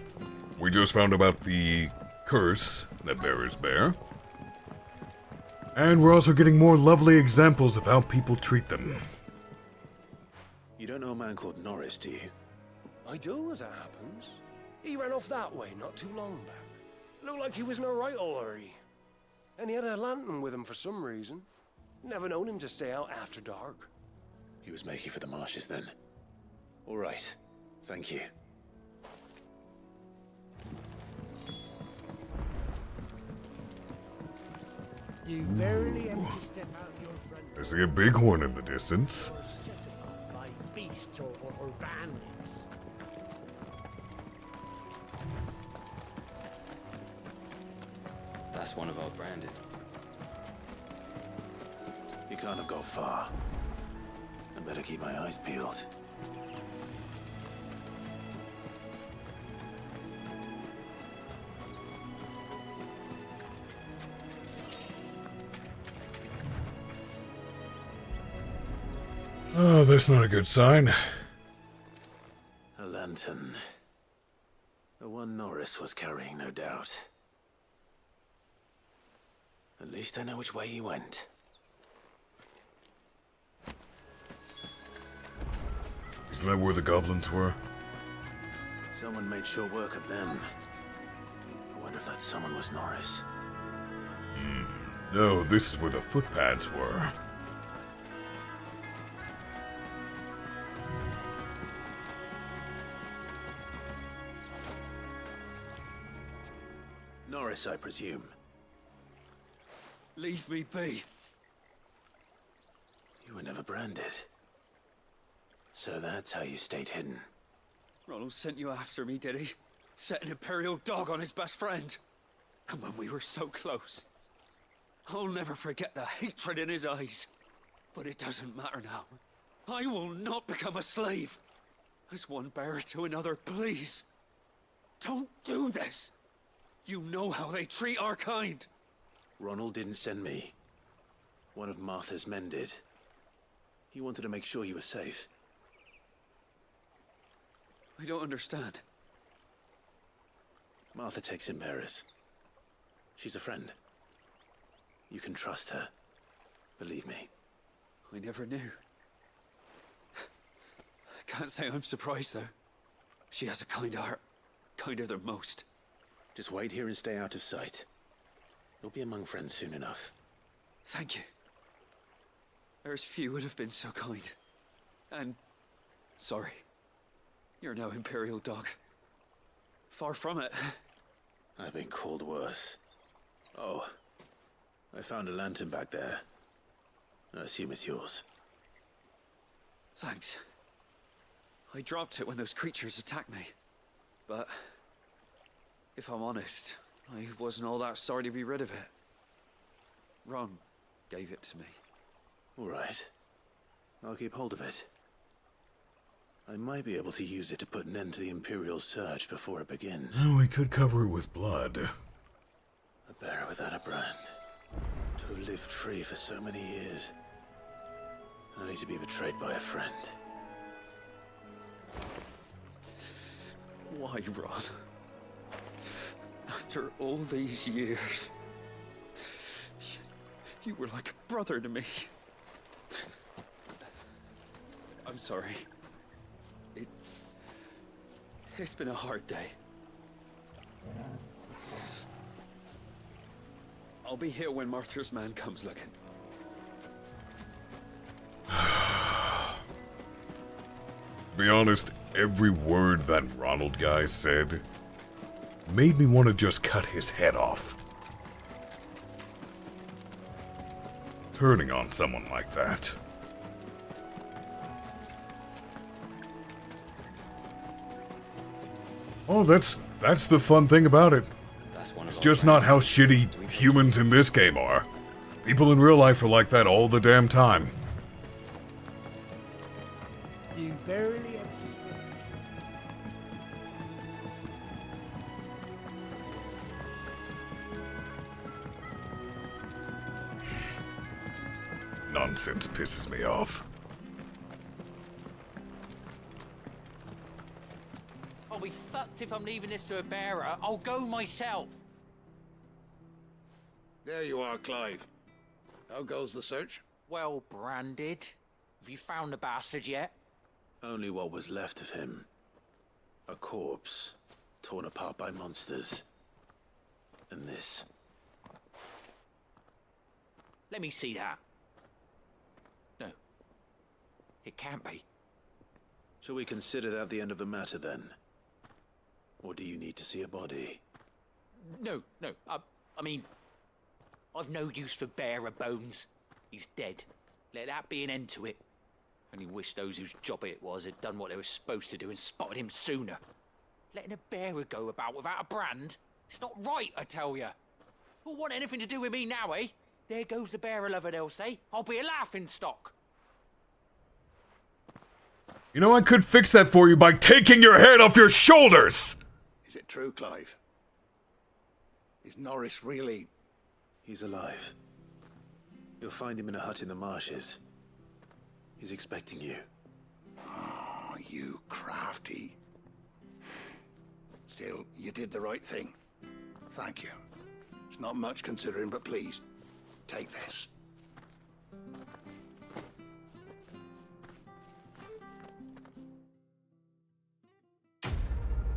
We just found about the curse that bearers bear. And we're also getting more lovely examples of how people treat them. You don't know a man called Norris, do you? I do, as it happens. He ran off that way not too long back. Looked like he was in a right old hurry. And he had a lantern with him for some reason. Never known him to stay out after dark. He was making for the marshes then. All right. Thank you. You barely have to step out your front I see a bighorn in the distance. door set upon by beasts or bandits. That's one of our branded. You can't have got far. I better keep my eyes peeled. Oh, that's not a good sign. A lantern. The one Norris was carrying, no doubt. At least I know which way he went. Isn't that where the goblins were? Someone made short work of them. I wonder if that someone was Norris. No, this is where the footpads were. Norris, I presume. Leave me be. You were never branded. So that's how you stayed hidden. Ronald sent you after me, did he? Set an Imperial dog on his best friend. And when we were so close. I'll never forget the hatred in his eyes. But it doesn't matter now. I will not become a slave. As one bearer to another, please. Don't do this. You know how they treat our kind. Ronald didn't send me. One of Martha's men did. He wanted to make sure you were safe. I don't understand. Martha takes in bearers. She's a friend. You can trust her. Believe me. I never knew. I can't say I'm surprised, though. She has a kind heart. Kinder than most. Just wait here and stay out of sight. You'll be among friends soon enough. Thank you. There's few would have been so kind. And sorry. You're no Imperial dog. Far from it. I've been called worse. Oh, I found a lantern back there. I assume it's yours. Thanks. I dropped it when those creatures attacked me. But if I'm honest, I wasn't all that sorry to be rid of it. Ron gave it to me. All right. I'll keep hold of it. I might be able to use it to put an end to the Imperial surge before it begins. Oh, we could cover it with blood. A bearer without a brand. To have lived free for so many years. Only to be betrayed by a friend. Why, Ron? After all these years, you were like a brother to me. I'm sorry. It's been a hard day. I'll be here when Martha's man comes looking. To be honest, every word that Ronald guy said made me want to just cut his head off. Turning on someone like that. Oh, that's the fun thing about it. It's just not how shitty humans in this game are. People in real life are like that all the damn time. You barely empty. Nonsense pisses me off. I'll be fucked if I'm leaving this to a bearer. I'll go myself. There you are, Clive. How goes the search? Well branded. Have you found the bastard yet? Only what was left of him. A corpse, torn apart by monsters. And this. Let me see that. No. It can't be. Shall we consider that the end of the matter, then? Or do you need to see a body? No. I mean, I've no use for bearer bones. He's dead. Let that be an end to it. Only wish those whose job it was had done what they were supposed to do and spotted him sooner. Letting a bearer go about without a brand? It's not right, I tell ya. Who'll want anything to do with me now, eh? There goes the bearer lover, they'll say. I'll be a laughingstock. You know, I could fix that for you by taking your head off your shoulders! Is it true, Clive? Is Norris really... He's alive. You'll find him in a hut in the marshes. He's expecting you. Oh, you crafty. Still, you did the right thing. Thank you. It's not much considering, but please, take this.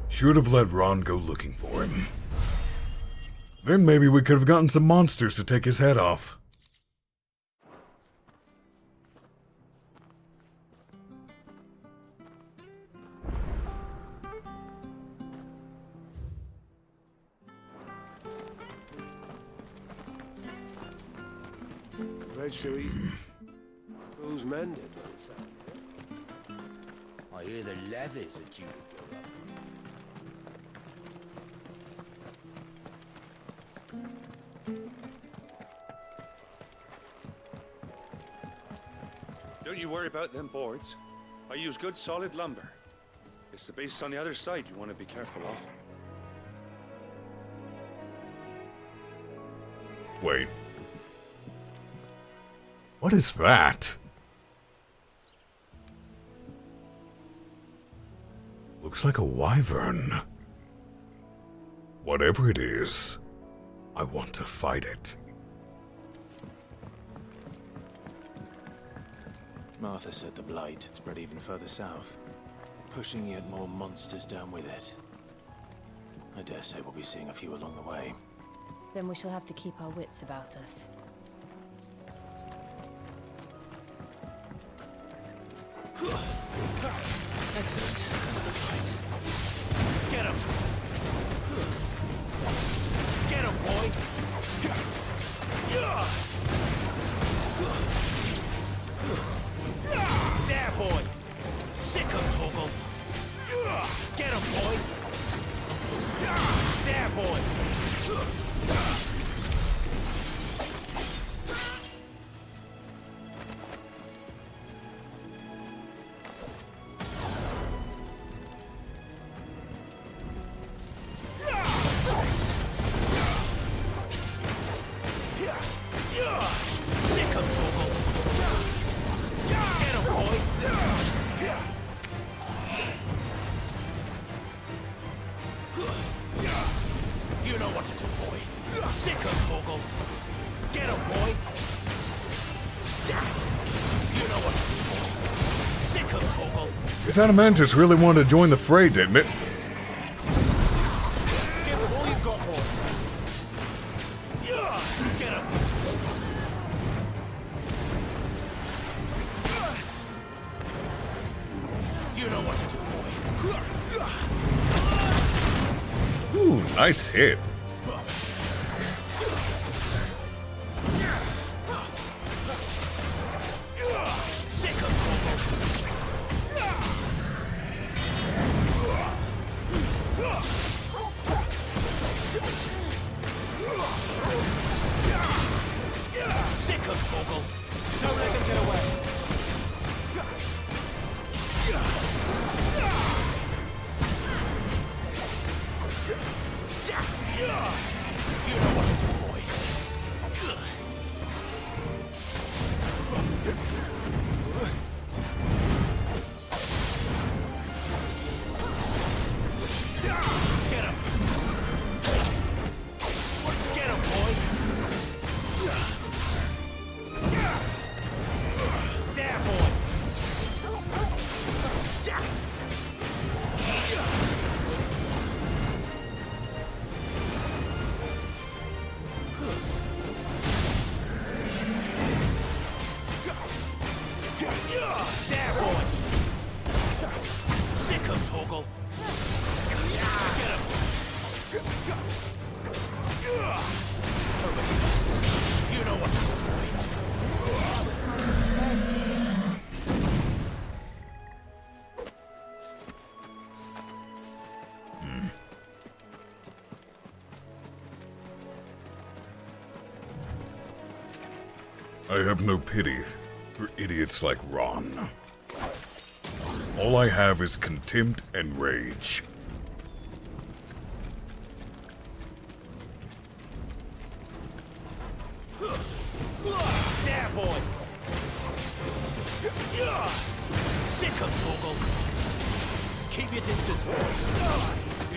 Should have let Ron go looking for him. Then maybe we could have gotten some monsters to take his head off. Registries. Who's mended? I hear the levies are due to go up. Don't you worry about them boards. I use good solid lumber. It's the base on the other side you want to be careful of. Wait. What is that? Looks like a wyvern. Whatever it is, I want to fight it. Martha said the blight had spread even further south, pushing yet more monsters down with it. I dare say we'll be seeing a few along the way. Then we shall have to keep our wits about us. Excellent. Another fight. Get him! Get him, boy! There, boy! Sick him, Torgal! Get him, boy! There, boy! You know what to This Adamantis really wanted to join the fray, didn't it? Give him all you've got, boy. Get him. You know what to do, boy. Ooh, nice hit. I have no pity for idiots like Ron. All I have is contempt and rage. There, boy. Sick of Torgal. Keep your distance, boy.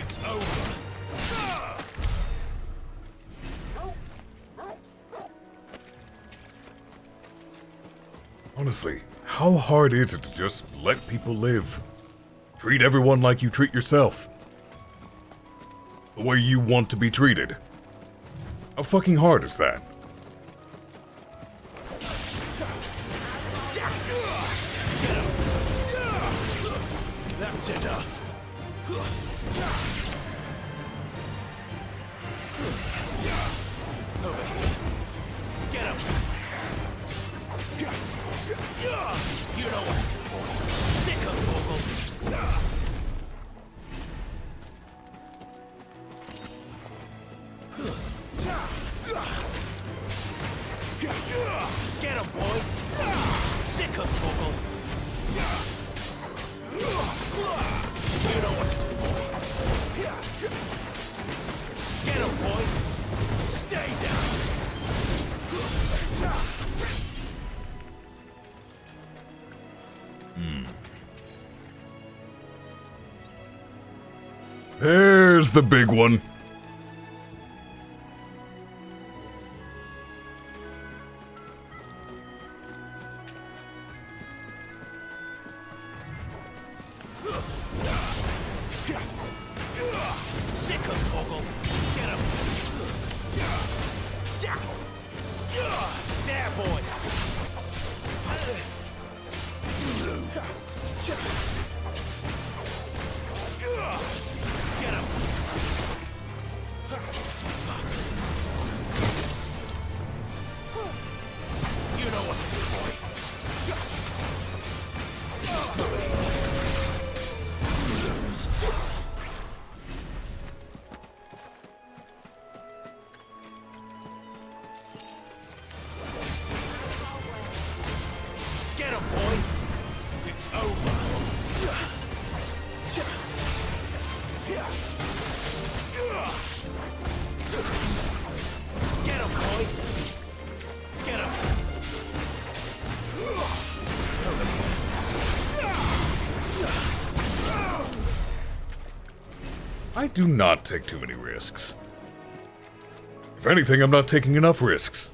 It's over. Honestly, how hard is it to just let people live? Treat everyone like you treat yourself. The way you want to be treated. How fucking hard is that? That's enough. Over here. Get him. You know what to do, boy. Sick of Torgal. Get him, boy. Sick of Torgal. You know what to do, boy. Get him, boy. Stay down. There's the big one. Sick of Torgal. Get him. There, boy. Get him. You know what to do, boy. Get him, boy. It's over. Get him, boy. Get him. I do not take too many risks. If anything, I'm not taking enough risks.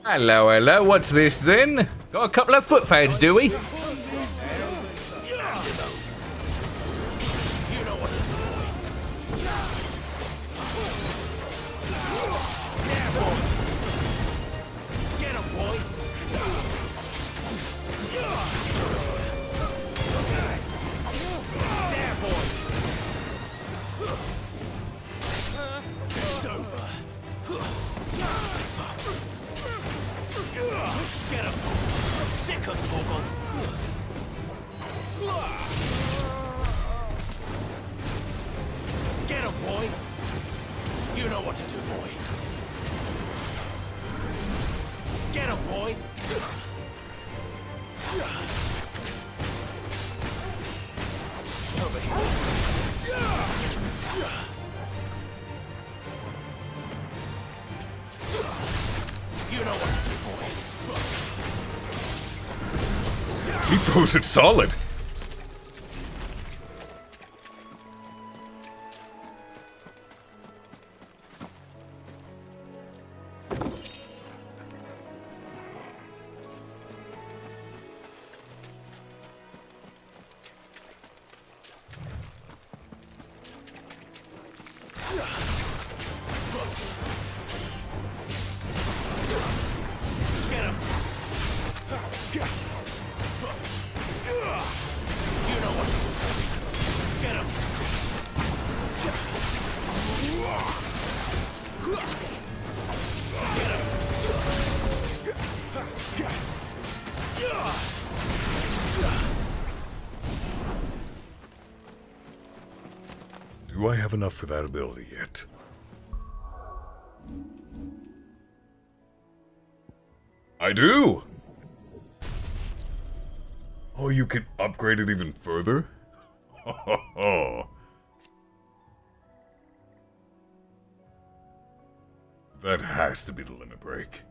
Hello, hello, what's this then? Got a couple of footpads, do we? He throws it solid. Do I have enough for that ability yet? I do! Oh, you can upgrade it even further? That has to be the limit break.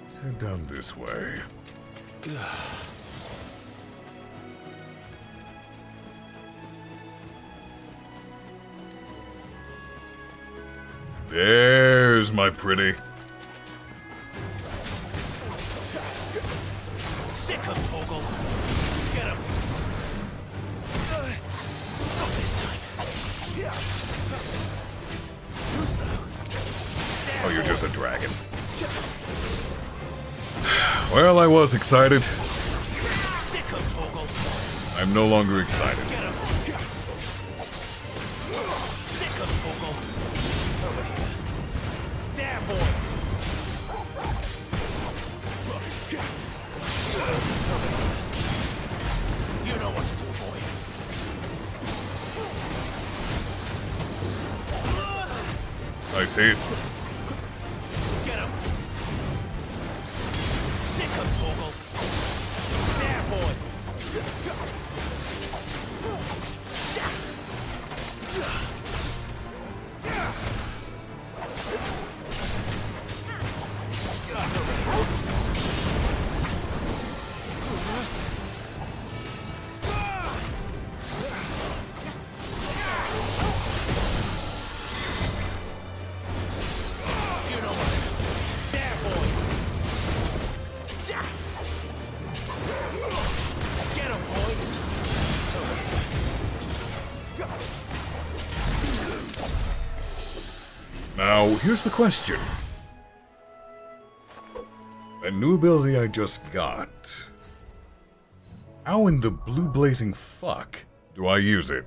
Let's head down this way. There's my pretty. Sick of Torgal. Get him. Not this time. Too slow. Oh, you're just a dragon. Well, I was excited. Sick of Torgal. I'm no longer excited. Get him. Sick of Torgal. Over here. There, boy. You know what to do, boy. I see it. Get him. Sick of Torgal. There, boy. Now, here's the question. That new ability I just got. How in the blue blazing fuck do I use it?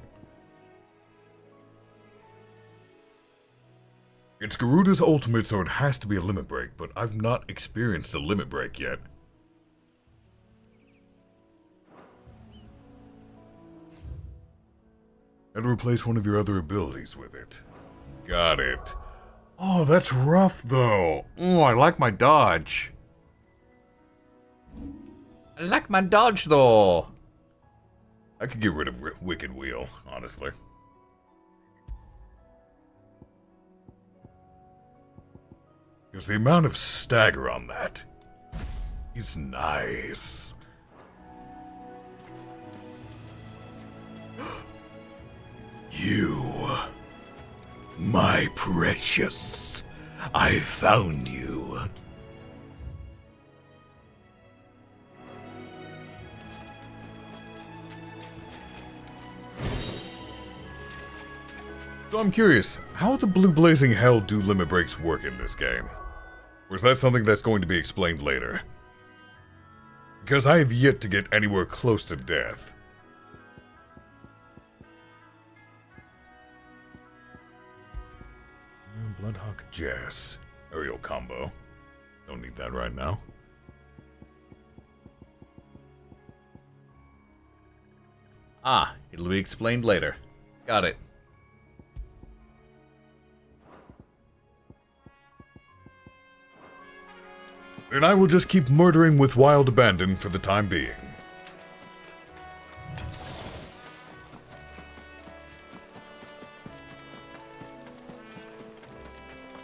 It's Garuda's ultimate, so it has to be a limit break, but I've not experienced a limit break yet. And replace one of your other abilities with it. Got it. Oh, that's rough, though. Oh, I like my dodge. I like my dodge, though. I could get rid of Wicked Wheel, honestly. Because the amount of stagger on that He's nice. You, my precious, I found you. So I'm curious, how the blue blazing hell do limit breaks work in this game? Or is that something that's going to be explained later? Because I have yet to get anywhere close to death. Bloodhawk Jazz. Aerial combo. Don't need that right now. Ah, it'll be explained later. Got it. Then I will just keep murdering with wild abandon for the time being.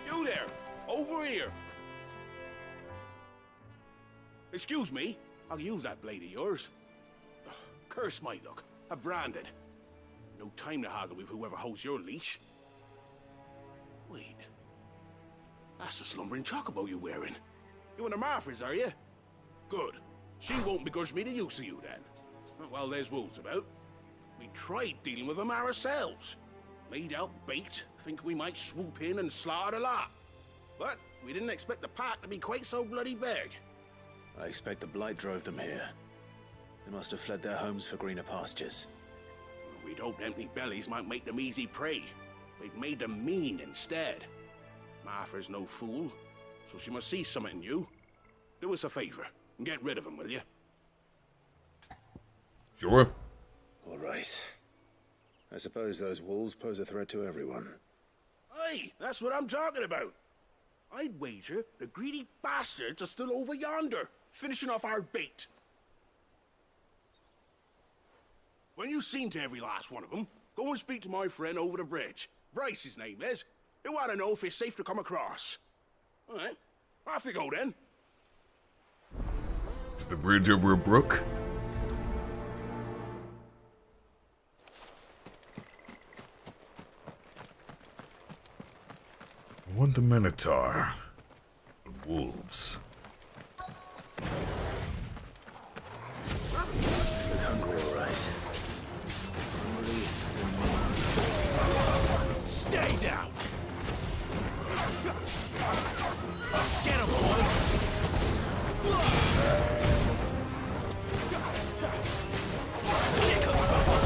You there! Over here! Excuse me, I'll use that blade of yours. Ugh, curse my luck, I'm branded. No time to haggle with whoever holds your leash. Wait, that's the slumbering chocobo you're wearing. You and the Marthas, are you? Good. She won't begrudge me the use of you, then. Well, there's wolves about. We tried dealing with them ourselves. Made out baked, think we might swoop in and slaughter the lot. But we didn't expect the pack to be quite so bloody big. I expect the blight drove them here. They must have fled their homes for greener pastures. We'd hoped empty bellies might make them easy prey. They'd made them mean instead. Martha's no fool. So she must see something in you. Do us a favor and get rid of him, will you? Sure. All right. I suppose those wolves pose a threat to everyone. Hey, that's what I'm talking about. I'd wager the greedy bastards are still over yonder, finishing off our bait. When you've seen to every last one of them, go and speak to my friend over the bridge. Bryce, his name is. He want to know if it's safe to come across. All right, off you go then. Is the bridge over a brook? I want the Minotaur. The wolves. Look hungry, all right. Hungry. Stay down! Get him, boy! Sick of trouble!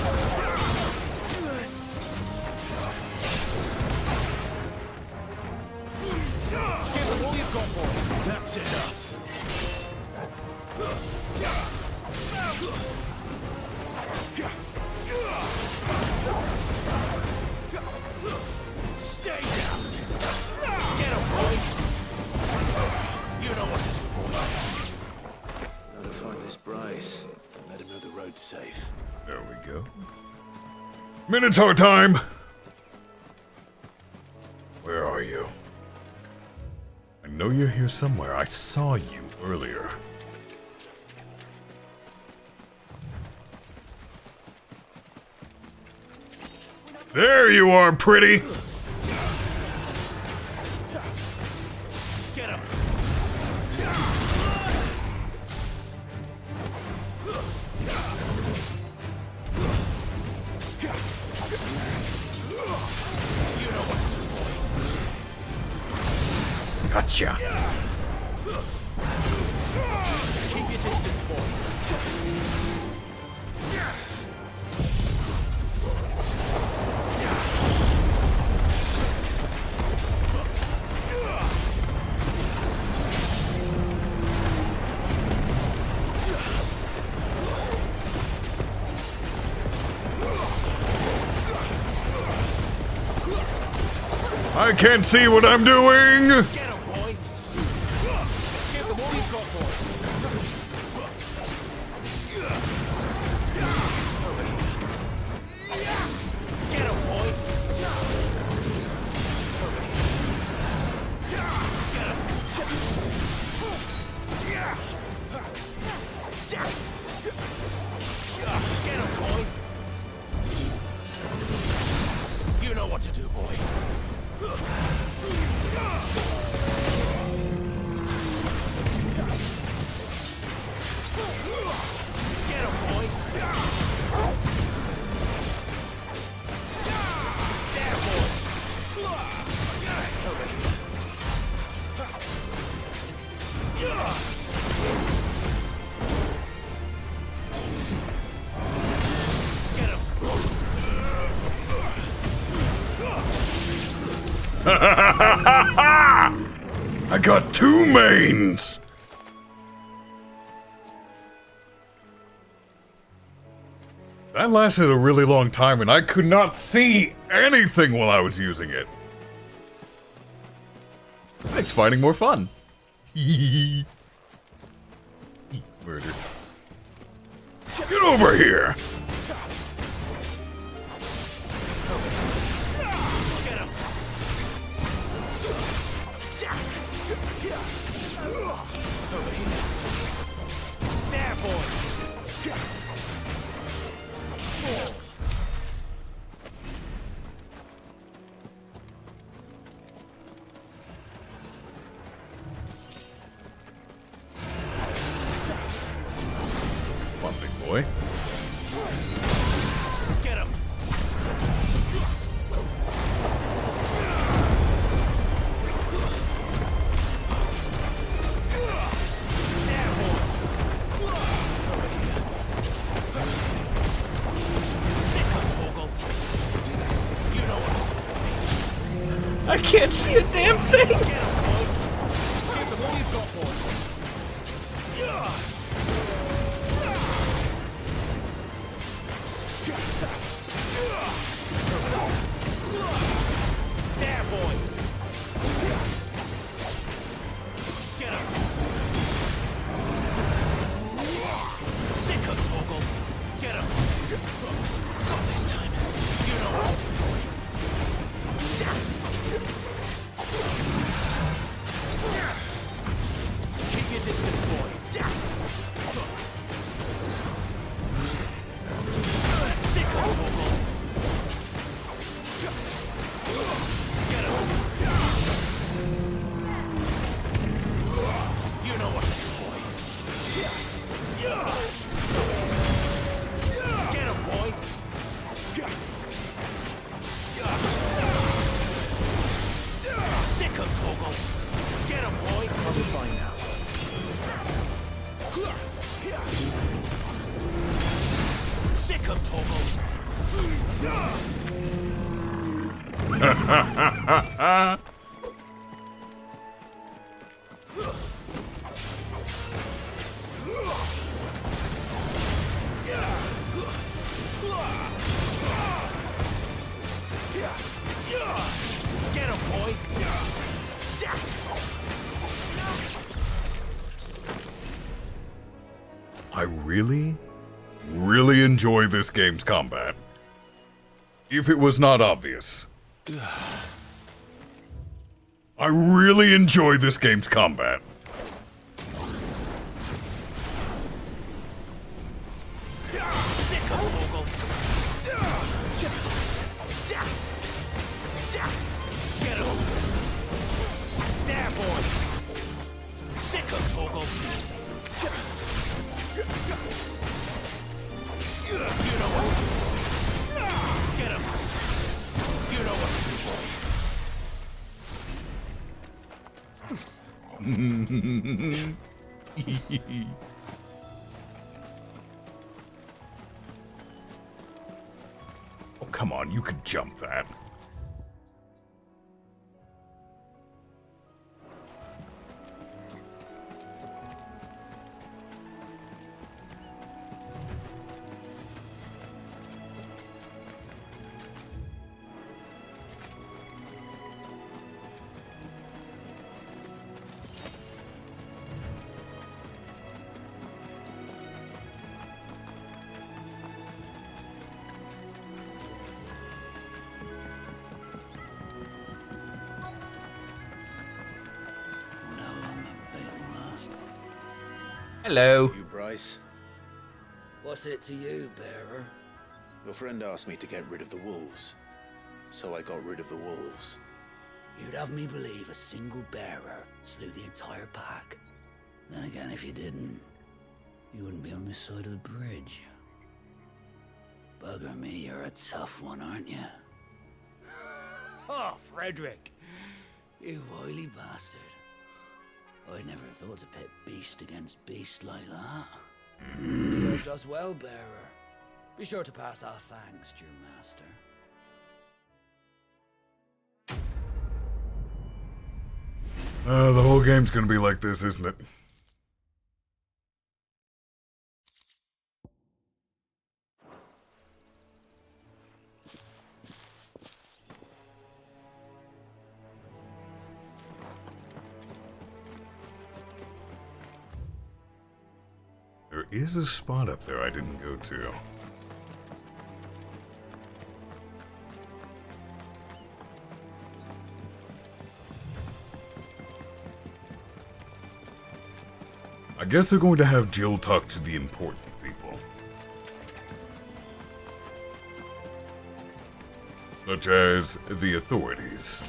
Give him all you've got for him. That's enough. Stay down! Get him, boy! You know what to do, boy. Gotta find this Bryce and let him know the road's safe. There we go. Minotaur time! Where are you? I know you're here somewhere. I saw you earlier. There you are, pretty! Get him! You know what to do, boy. Gotcha. Keep your distance, boy. I can't see what I'm doing! Get him, boy! Give them all you've got, boy! Get him, boy! Get him! I got 2 mains! That lasted a really long time, and I could not see anything while I was using it. Makes fighting more fun. Murder. Get over here! There, boy. Come on, big boy. Get him. I can't see a damn thing! There, boy. Get him. Sick of Toggle. Get him. Not this time. You know what to do, boy. Keep your distance, boy. Sick of Toggle. Get him. You know what to do, boy. Get him, boy. Sick of Toggle. Get him, boy. I'll be fine now. Sick of Toggle. Get him, boy. I really enjoy this game's combat. If it was not obvious. I really enjoy this game's combat. Sick of Toggle. Get him. There, boy. Sick of Toggle. You know what to do. Get him. You know what to do, boy. Oh, come on, you could jump that. Hello. You, Bryce? What's it to you, bearer? Your friend asked me to get rid of the wolves, so I got rid of the wolves. You'd have me believe a single bearer slew the entire pack. Then again, if you didn't, you wouldn't be on this side of the bridge. Bugger me, you're a tough one, aren't you? Oh, Frederick! You wily bastard. I never thought to pit beast against beast like that. Served us well, bearer. Be sure to pass our thanks to your master. The whole game's gonna be like this, isn't it? There is a spot up there I didn't go to. I guess they're going to have Jill talk to the important people. Such as the authorities.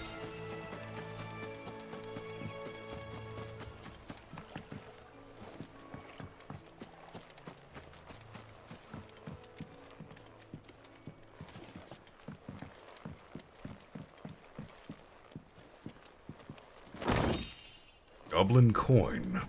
Goblin coin.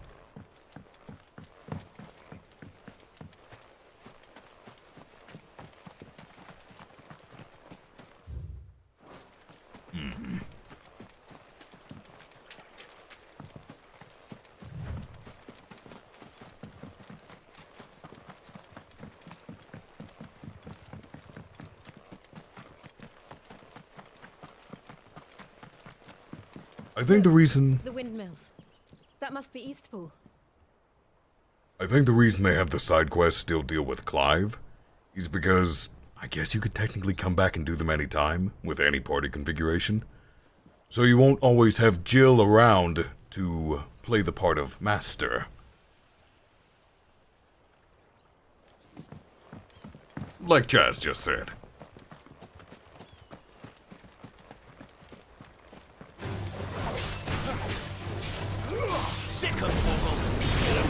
I think the reason... The windmills. That must be Eastpool. I think the reason they have the side quests still deal with Clive is because I guess you could technically come back and do them anytime with any party configuration. So you won't always have Jill around to play the part of Master. Like Jazz just said. Sick of trouble. Get him.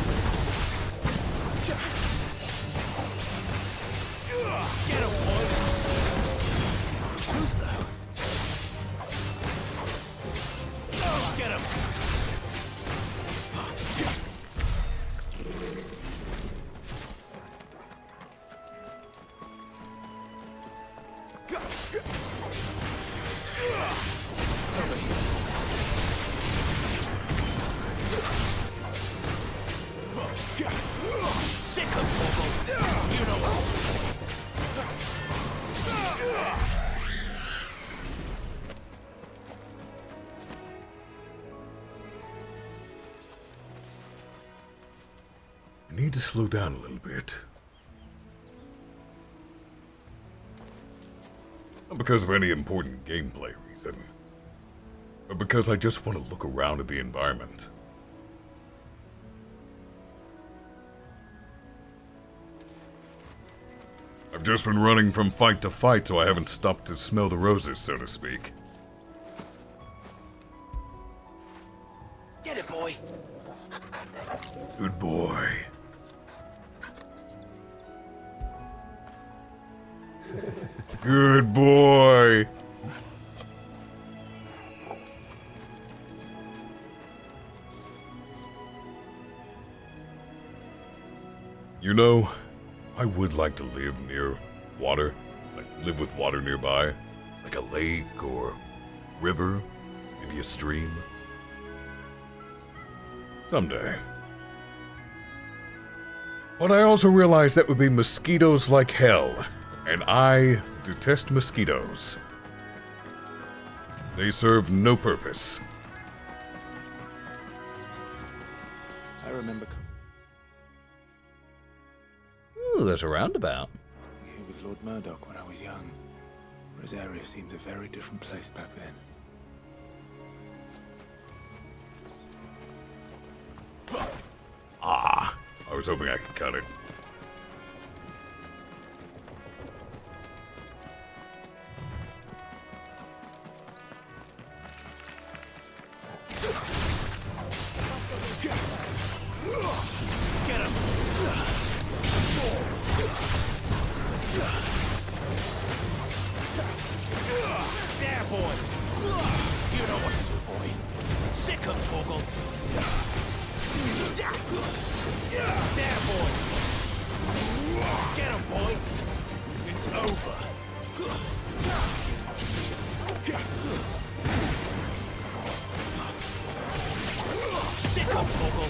Get him, boy. Too slow. Get him. Sick of trouble. You know what to do. I need to slow down a little bit. Not because of any important gameplay reason, but because I just want to look around at the environment. I've just been running from fight to fight, so I haven't stopped to smell the roses, so to speak. Get it, boy. Good boy. Good boy. You know, I would like to live near water, like live with water nearby, like a lake or river, maybe a stream. Someday. But I also realize that would be mosquitoes like hell, and I detest mosquitoes. They serve no purpose. I remember. Ooh, there's a roundabout. Here with Lord Murdoch when I was young. Rosaria seemed a very different place back then. Ah, I was hoping I could cut it. Get him. There, boy. You know what to do, boy. Sick of Torgal. There, boy. Get him, boy. It's over. Hiccup, Torgal.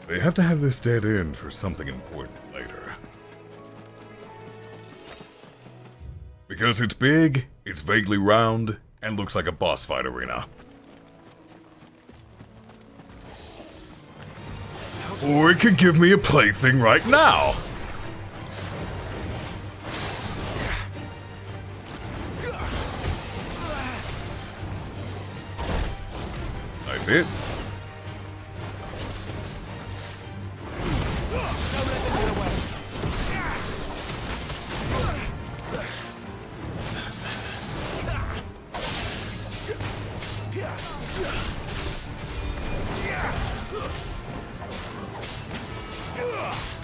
They have to have this dead end for something important later. Because it's big, it's vaguely round, and looks like a boss fight arena. Or it could give me a plaything right now! Nice hit.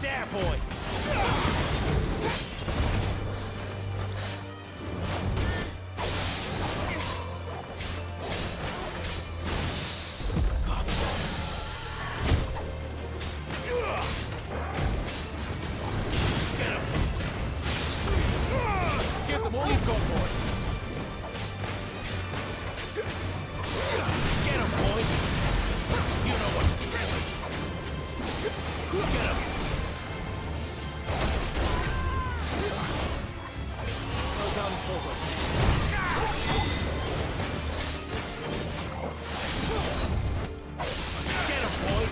There, boy. Give them all you've got, boy. Get him, boy. You know what to do. Get him. Well done, Torgal. Get him, boy.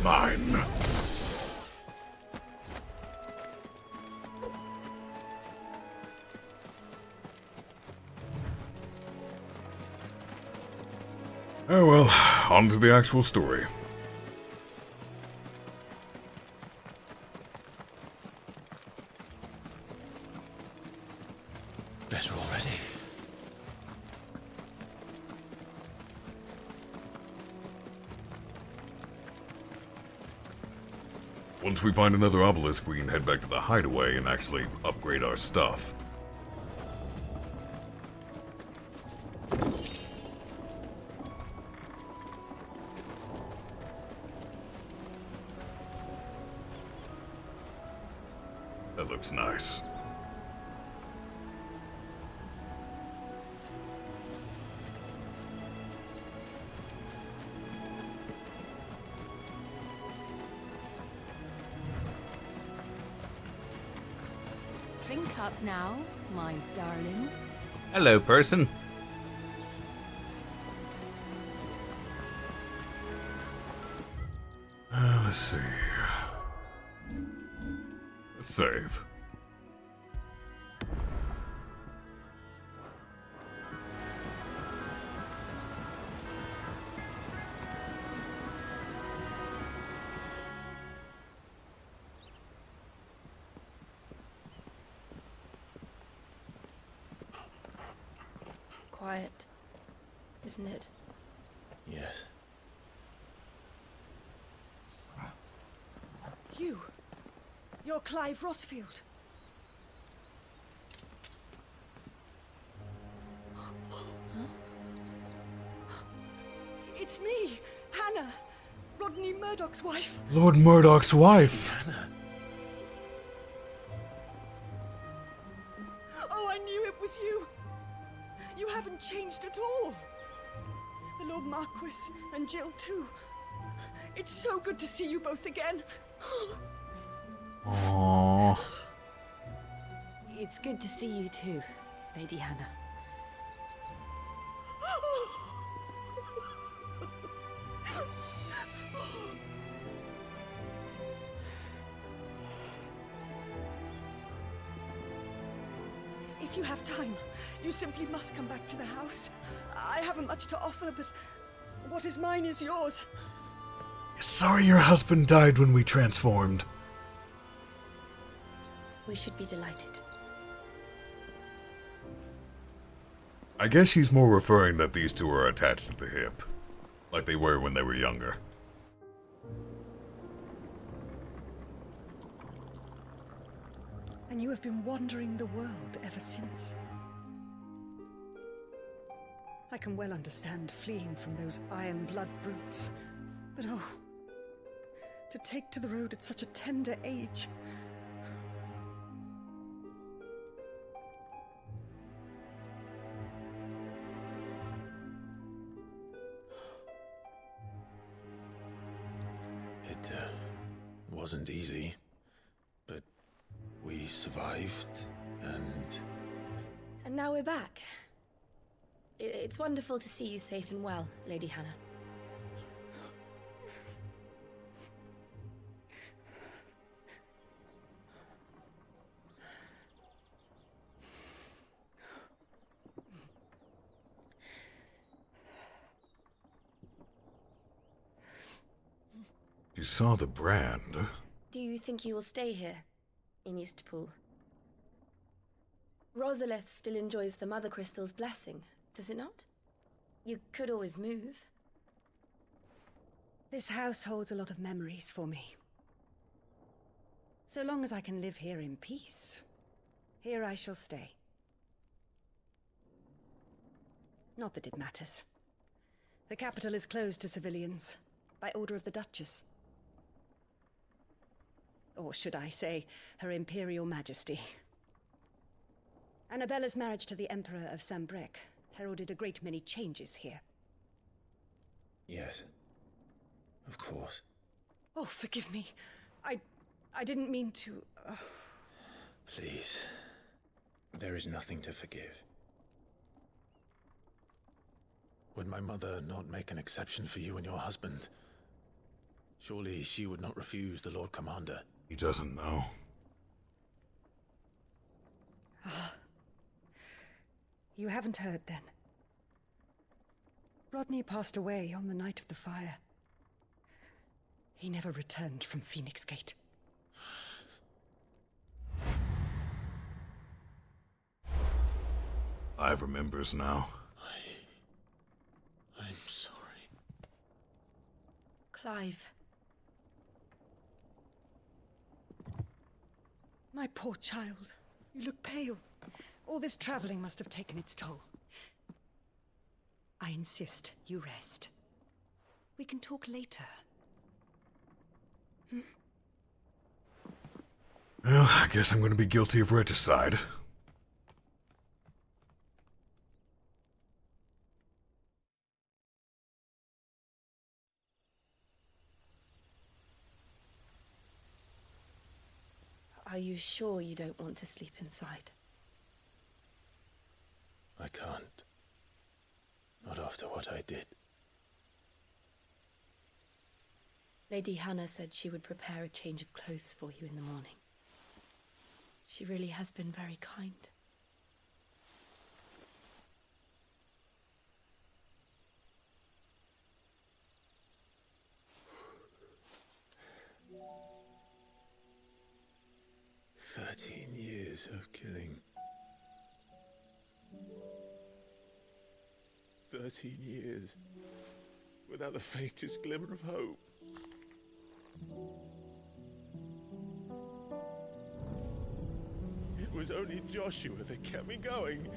Mine. Oh well, on to the actual story. Better already. Once we find another obelisk, we can head back to the hideaway and actually upgrade our stuff. That looks nice. Drink up now, my darling. Hello, person. Let's see. Let's save. Quiet, isn't it? Yes. You're Clive Rosfield. It's me, Hannah, Rodney Murdoch's wife. Lord Murdoch's wife. Oh, I knew it was you. You haven't changed at all. The Lord Marquis and Jill too. It's so good to see you both again. Aww. It's good to see you too, Lady Hannah. If you have time, you simply must come back to the house. I haven't much to offer, but what is mine is yours. Sorry your husband died when we transformed. We should be delighted. I guess she's more referring that these two are attached to the hip, like they were when they were younger. And you have been wandering the world ever since. I can well understand fleeing from those iron blood brutes, but oh, to take to the road at such a tender age. It wasn't easy, but we survived, and... And now we're back. It's wonderful to see you safe and well, Lady Hannah. You saw the brand. Do you think you will stay here, in Eastpool? Rosalith still enjoys the Mother Crystal's blessing, does it not? You could always move. This house holds a lot of memories for me. So long as I can live here in peace, here I shall stay. Not that it matters. The capital is closed to civilians, by order of the Duchess. Or should I say, Her Imperial Majesty. Annabella's marriage to the Emperor of Sambrec heralded a great many changes here. Yes. Of course. Oh, forgive me. I didn't mean to... Please. There is nothing to forgive. Would my mother not make an exception for you and your husband? Surely she would not refuse the Lord Commander. He doesn't know. You haven't heard, then. Rodney passed away on the night of the fire. He never returned from Phoenix Gate. Clive remembers now. I'm sorry. Clive. My poor child. You look pale. All this traveling must have taken its toll. I insist you rest. We can talk later. Well, I guess I'm going to be guilty of regicide. Are you sure you don't want to sleep inside? I can't. Not after what I did. Lady Hannah said she would prepare a change of clothes for you in the morning. She really has been very kind. Years of killing. 13 years without the faintest glimmer of hope. It was only Joshua that kept me going.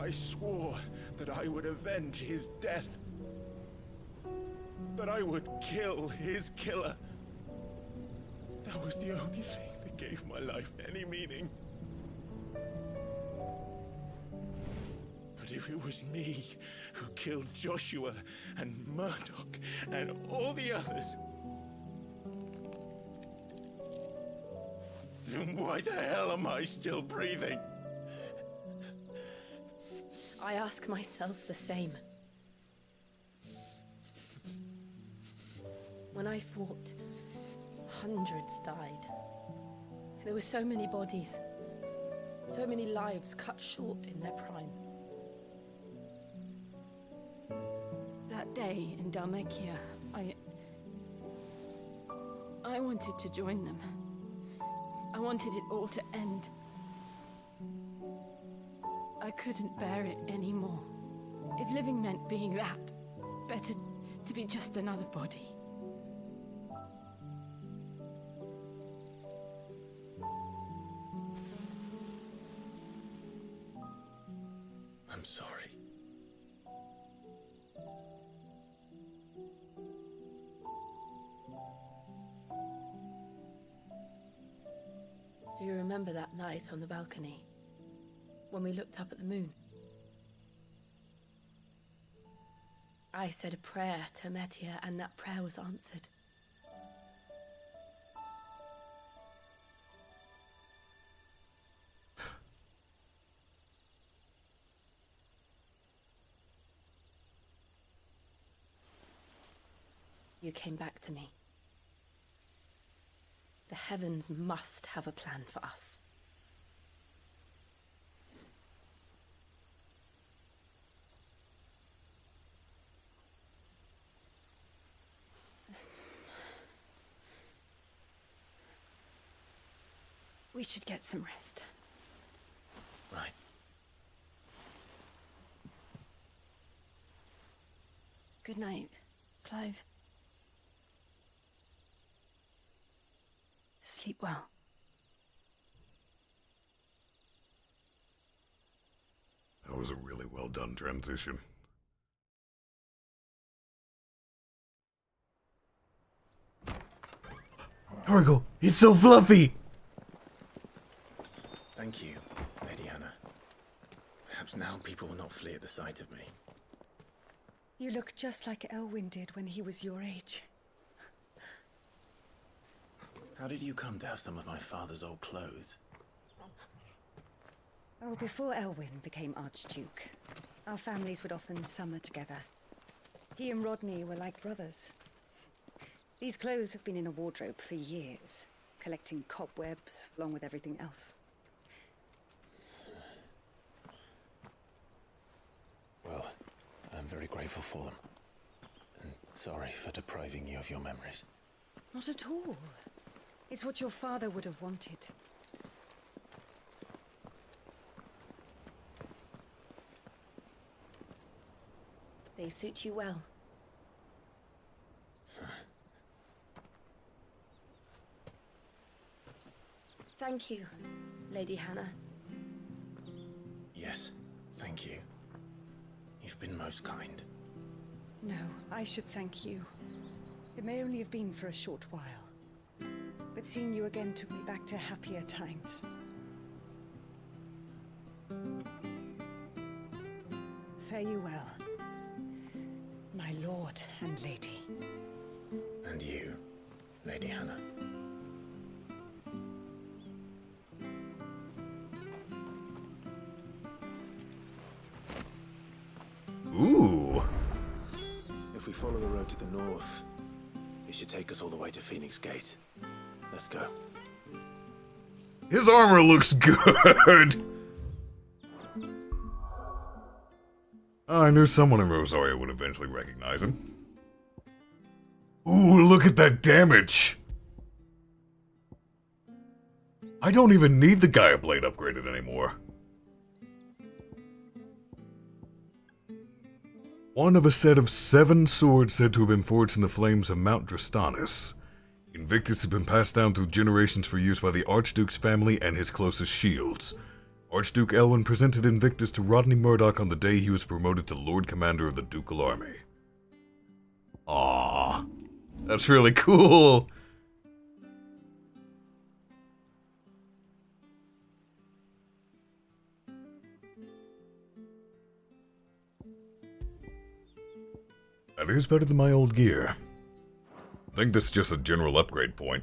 I swore that I would avenge his death. That I would kill his killer. That was the only thing that gave my life any meaning. But if it was me who killed Joshua and Murdoch and all the others, then why the hell am I still breathing? I ask myself the same. When I fought, hundreds died. There were so many bodies, so many lives cut short in their prime. That day in Dalmekia, I wanted to join them. wanted it all to end. I couldn't bear it anymore. If living meant being that, better to be just another body. I'm sorry. Do you remember that night on the balcony? When we looked up at the moon? I said a prayer to Metia, and that prayer was answered. You came back to me. The heavens must have a plan for us. We should get some rest. Right. Good night, Clive. Sleep well. That was a really well done transition. Arcolf, it's so fluffy! Thank you, Lady Hannah. Perhaps now people will not flee at the sight of me. You look just like Elwyn did when he was your age. How did you come to have some of my father's old clothes? Oh, before Elwyn became Archduke, our families would often summer together. He and Rodney were like brothers. These clothes have been in a wardrobe for years, collecting cobwebs along with everything else. Well, I'm very grateful for them. And sorry for depriving you of your memories. Not at all. It's what your father would have wanted. They suit you well. Thank you, Lady Hannah. Yes, thank you. You've been most kind. No, I should thank you. It may only have been for a short while, but seeing you again took me back to happier times. Fare you well, my lord and lady. And you, Lady Hannah. Ooh. If we follow the road to the north, it should take us all the way to Phoenix Gate. Let's go. His armor looks good! I knew someone in Rosaria would eventually recognize him. Ooh, look at that damage! I don't even need the Gaia Blade upgraded anymore. One of a set of 7 swords said to have been forged in the flames of Mount Drastanis. Invictus has been passed down through generations for use by the Archduke's family and his closest shields. Archduke Elwyn presented Invictus to Rodney Murdoch on the day he was promoted to Lord Commander of the Ducal Army. Aww, that's really cool. That is better than my old gear. I think this is just a general upgrade point.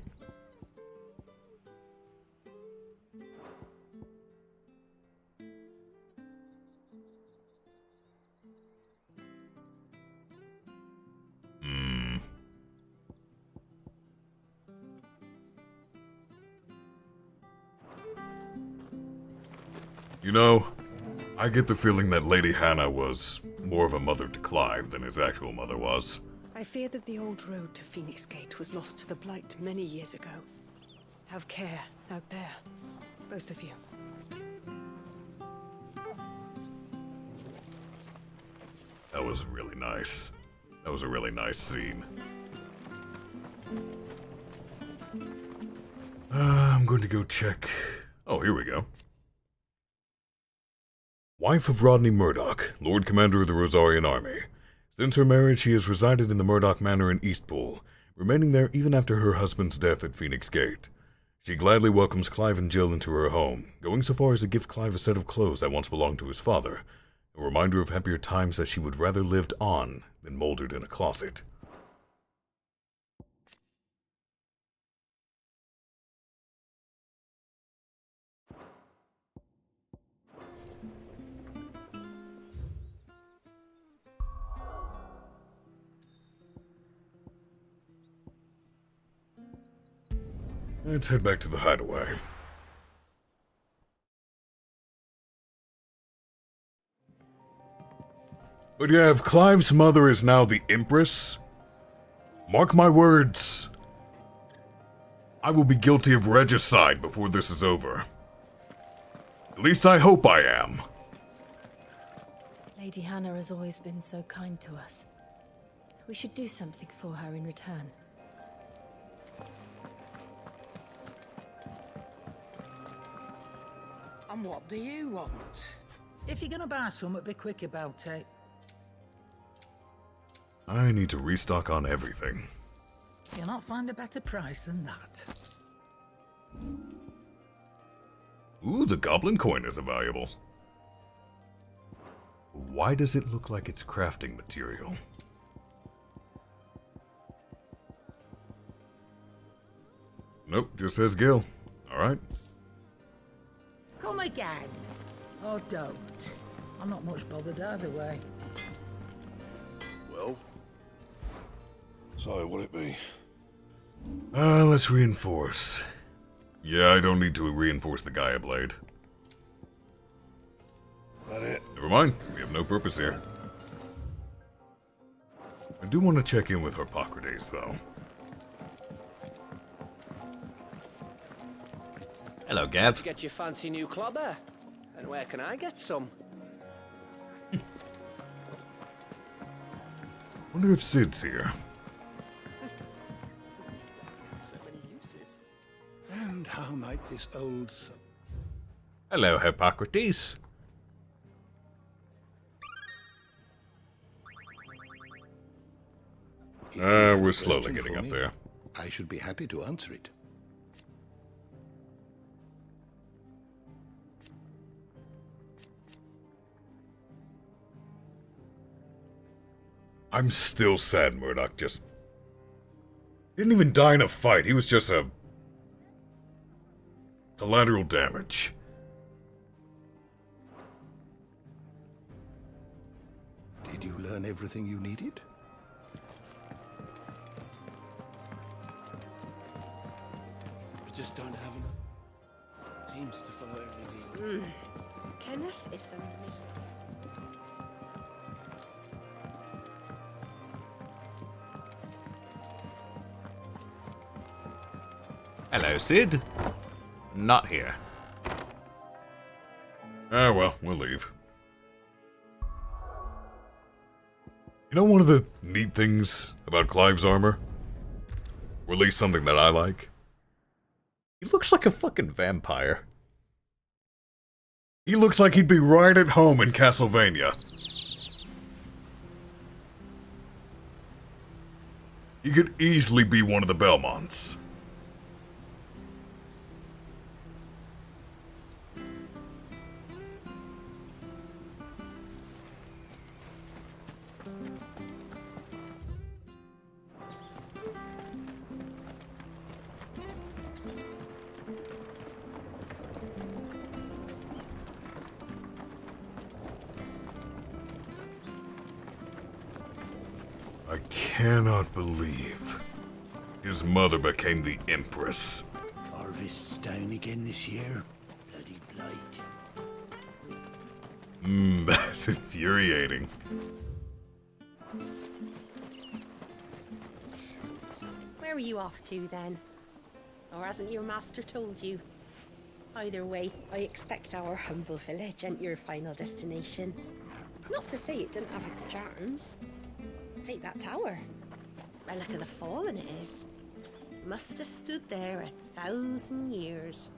You know, I get the feeling that Lady Hannah was more of a mother to Clive than his actual mother was. I fear that the old road to Phoenix Gate was lost to the Blight many years ago. Have care out there, both of you. That was really nice. That was a really nice scene. I'm going to go check. Oh, here we go. Wife of Rodney Murdoch, Lord Commander of the Rosarian Army. Since her marriage, she has resided in the Murdoch Manor in Eastpool, remaining there even after her husband's death at Phoenix Gate. She gladly welcomes Clive and Jill into her home, going so far as to give Clive a set of clothes that once belonged to his father, a reminder of happier times that she would rather lived on than mouldered in a closet. Let's head back to the hideaway. But yeah, if Clive's mother is now the Empress, mark my words, I will be guilty of regicide before this is over. At least I hope I am. Lady Hannah has always been so kind to us. We should do something for her in return. And what do you want? If you're gonna buy something, be quick about it. I need to restock on everything. You'll not find a better price than that. Ooh, the goblin coin is valuable. Why does it look like it's crafting material? Nope, just says Gil. Alright. Come again. Or don't. I'm not much bothered either way. Well, so what'll it be? Let's reinforce. Yeah, I don't need to reinforce the Gaia blade. That it? Never mind, we have no purpose here. I do want to check in with Harpocrates, though. Hello, Gav. Did you get your fancy new clobber? And where can I get some? Wonder if Sid's here. So many uses. And how might this old Hello, Hippocrates. We're slowly getting up there. I should be happy to answer it. I'm still sad Murdoch just didn't even die in a fight. He was just a collateral damage. Did you learn everything you needed? We just don't have enough teams to follow every lead. Kenneth is only... Hello, Sid. Not here. Ah, well, we'll leave. You know one of the neat things about Clive's armor? Or at least something that I like? He looks like a fucking vampire. He looks like he'd be right at home in Castlevania. He could easily be one of the Belmonts. I cannot believe his mother became the Empress. Harvest's down again this year. Bloody blight. That's infuriating. Where are you off to, then? Or hasn't your master told you? Either way, I expect our humble village ain't your final destination. Not to say it didn't have its charms. Take that tower. Relic of the Fallen it is. Must have stood there 1,000 years.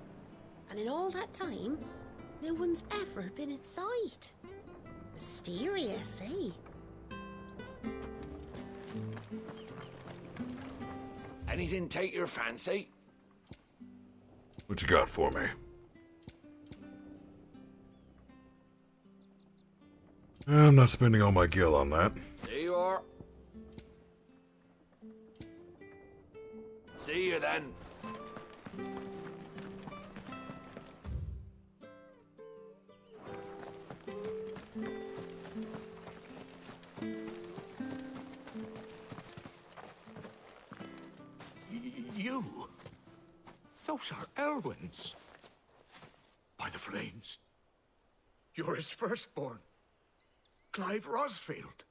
And in all that time, no one's ever been inside. Mysterious, eh? Anything take your fancy? What you got for me? I'm not spending all my gil on that. There you are. See you then. You? Those are Elwyn's. By the flames. You're his firstborn. Clive Rosfield.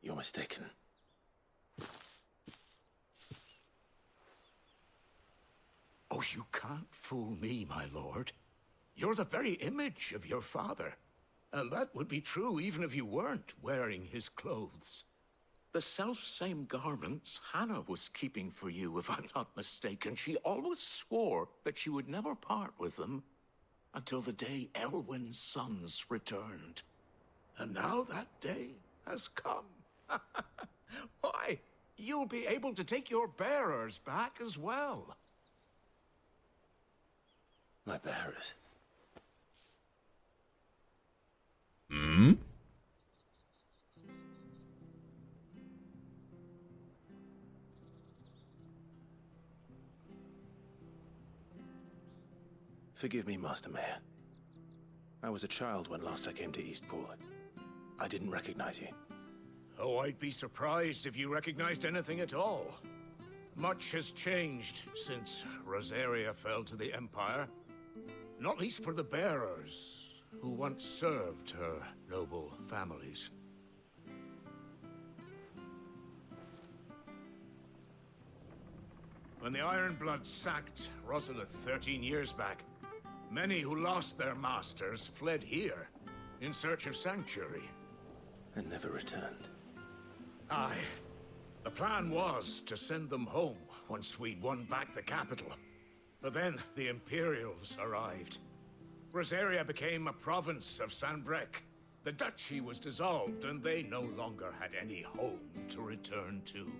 You're mistaken. Oh, you can't fool me, my lord. You're the very image of your father. And that would be true even if you weren't wearing his clothes. The self-same garments Hannah was keeping for you, if I'm not mistaken. She always swore that she would never part with them until the day Elwyn's sons returned. And now that day has come. Why, you'll be able to take your bearers back as well. My bearers? Hmm? Forgive me, Master Mayor. I was a child when last I came to Eastpool. I didn't recognize you. Oh, I'd be surprised if you recognized anything at all. Much has changed since Rosaria fell to the Empire. Not least for the bearers, who once served her noble families. When the Ironbloods sacked Rosalith 13 years back, many who lost their masters fled here in search of sanctuary. And never returned. Aye. The plan was to send them home once we'd won back the capital. But then the Imperials arrived. Rosaria became a province of Sanbreque. The duchy was dissolved, and they no longer had any home to return to.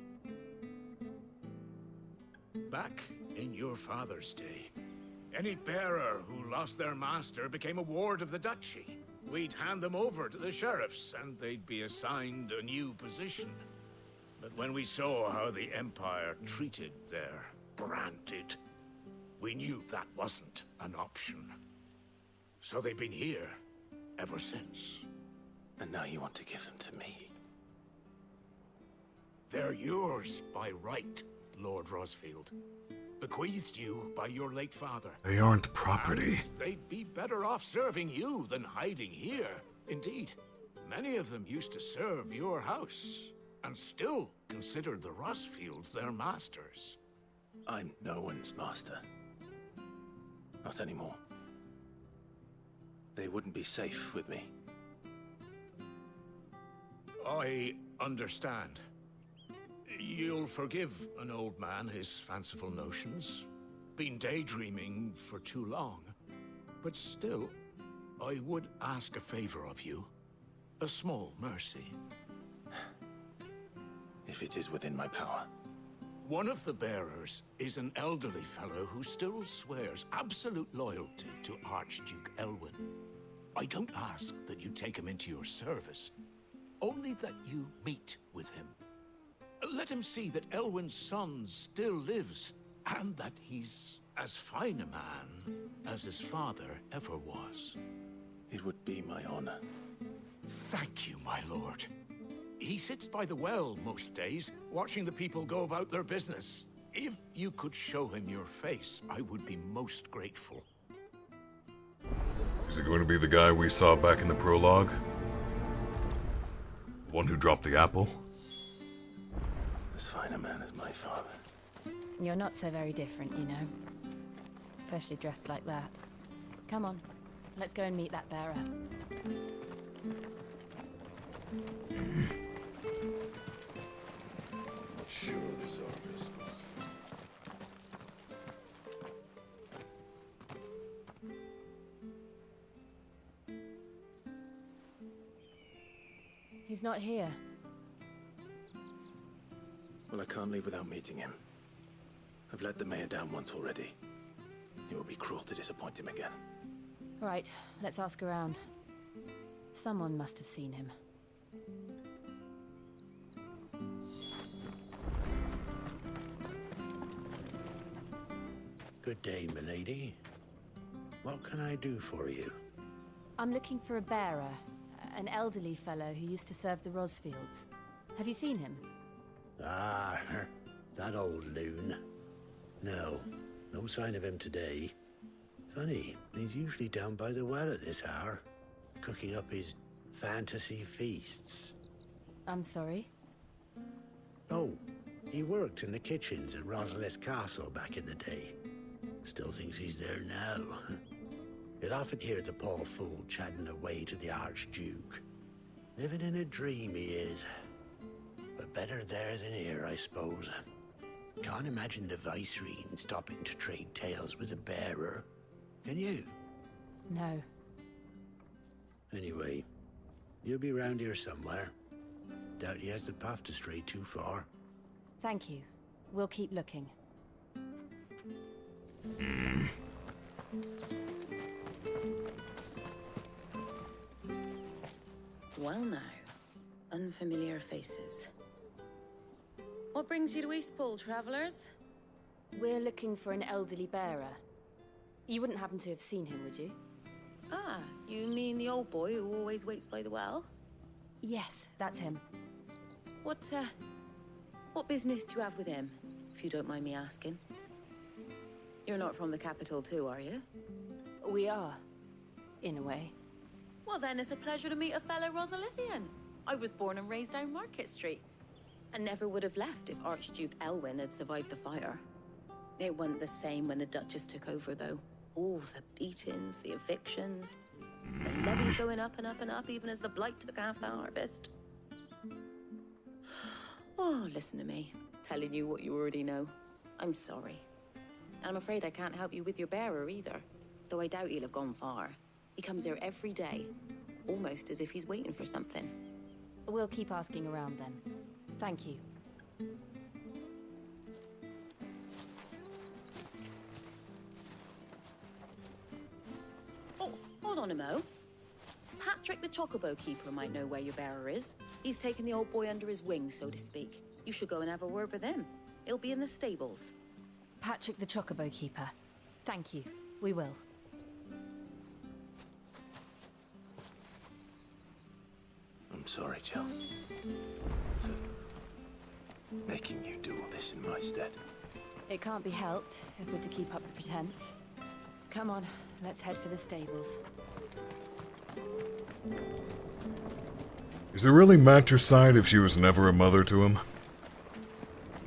Back in your father's day, any bearer who lost their master became a ward of the duchy. We'd hand them over to the sheriffs, and they'd be assigned a new position. But when we saw how the Empire treated their branded, we knew that wasn't an option. So they've been here ever since. And now you want to give them to me? They're yours by right, Lord Rosfield. Bequeathed you by your late father. They aren't property. And they'd be better off serving you than hiding here. Indeed, many of them used to serve your house, and still considered the Rosfields their masters. I'm no one's master. Not anymore. They wouldn't be safe with me. I understand. You'll forgive an old man his fanciful notions. Been daydreaming for too long. But still, I would ask a favor of you. A small mercy. If it is within my power. One of the bearers is an elderly fellow who still swears absolute loyalty to Archduke Elwyn. I don't ask that you take him into your service, only that you meet with him. Let him see that Elwyn's son still lives, and that he's as fine a man as his father ever was. It would be my honor. Thank you, my lord. He sits by the well most days, watching the people go about their business. If you could show him your face, I would be most grateful. Is it going to be the guy we saw back in the prologue? The one who dropped the apple? As fine a man as my father. You're not so very different, you know. Especially dressed like that. Come on, let's go and meet that bearer. Sure, this office was He's not here. Well, I can't leave without meeting him. I've let the mayor down once already. It would be cruel to disappoint him again. Right, let's ask around. Someone must have seen him. Good day, milady. What can I do for you? I'm looking for a bearer, an elderly fellow who used to serve the Rosfields. Have you seen him? Ah, that old loon. No sign of him today. Funny, he's usually down by the well at this hour, cooking up his fantasy feasts. I'm sorry? Oh, he worked in the kitchens at Rosalith Castle back in the day. Still thinks he's there now. You'd often hear the poor fool chatting away to the Archduke. Living in a dream he is. But better there than here, I suppose. Can't imagine the Viceroy stopping to trade tales with a bearer. Can you? No. Anyway, he'll be round here somewhere. Doubt he has the path to stray too far. Thank you. We'll keep looking. Well now, unfamiliar faces. What brings you to Eastpool, travelers? We're looking for an elderly bearer. You wouldn't happen to have seen him, would you? Ah, you mean the old boy who always waits by the well? Yes, that's him. What business do you have with him, if you don't mind me asking? You're not from the capital too, are you? We are, in a way. Well then, it's a pleasure to meet a fellow Rosalithian. I was born and raised down Market Street. And never would have left if Archduke Elwyn had survived the fire. It wasn't the same when the Duchess took over, though. All the beatings, the evictions, the levies going up and up and up, even as the blight took half the harvest. Oh, listen to me, telling you what you already know. I'm sorry. And I'm afraid I can't help you with your bearer either, though I doubt he'll have gone far. He comes here every day, almost as if he's waiting for something. We'll keep asking around then. Thank you. Oh, hold on a mo. Patrick the Chocobo Keeper might know where your bearer is. He's taken the old boy under his wing, so to speak. You should go and have a word with him. He'll be in the stables. Patrick the Chocobo Keeper. Thank you. We will. I'm sorry, Jill. For making you do all this in my stead. It can't be helped if we're to keep up the pretense. Come on, let's head for the stables. Is it really matricide if she was never a mother to him?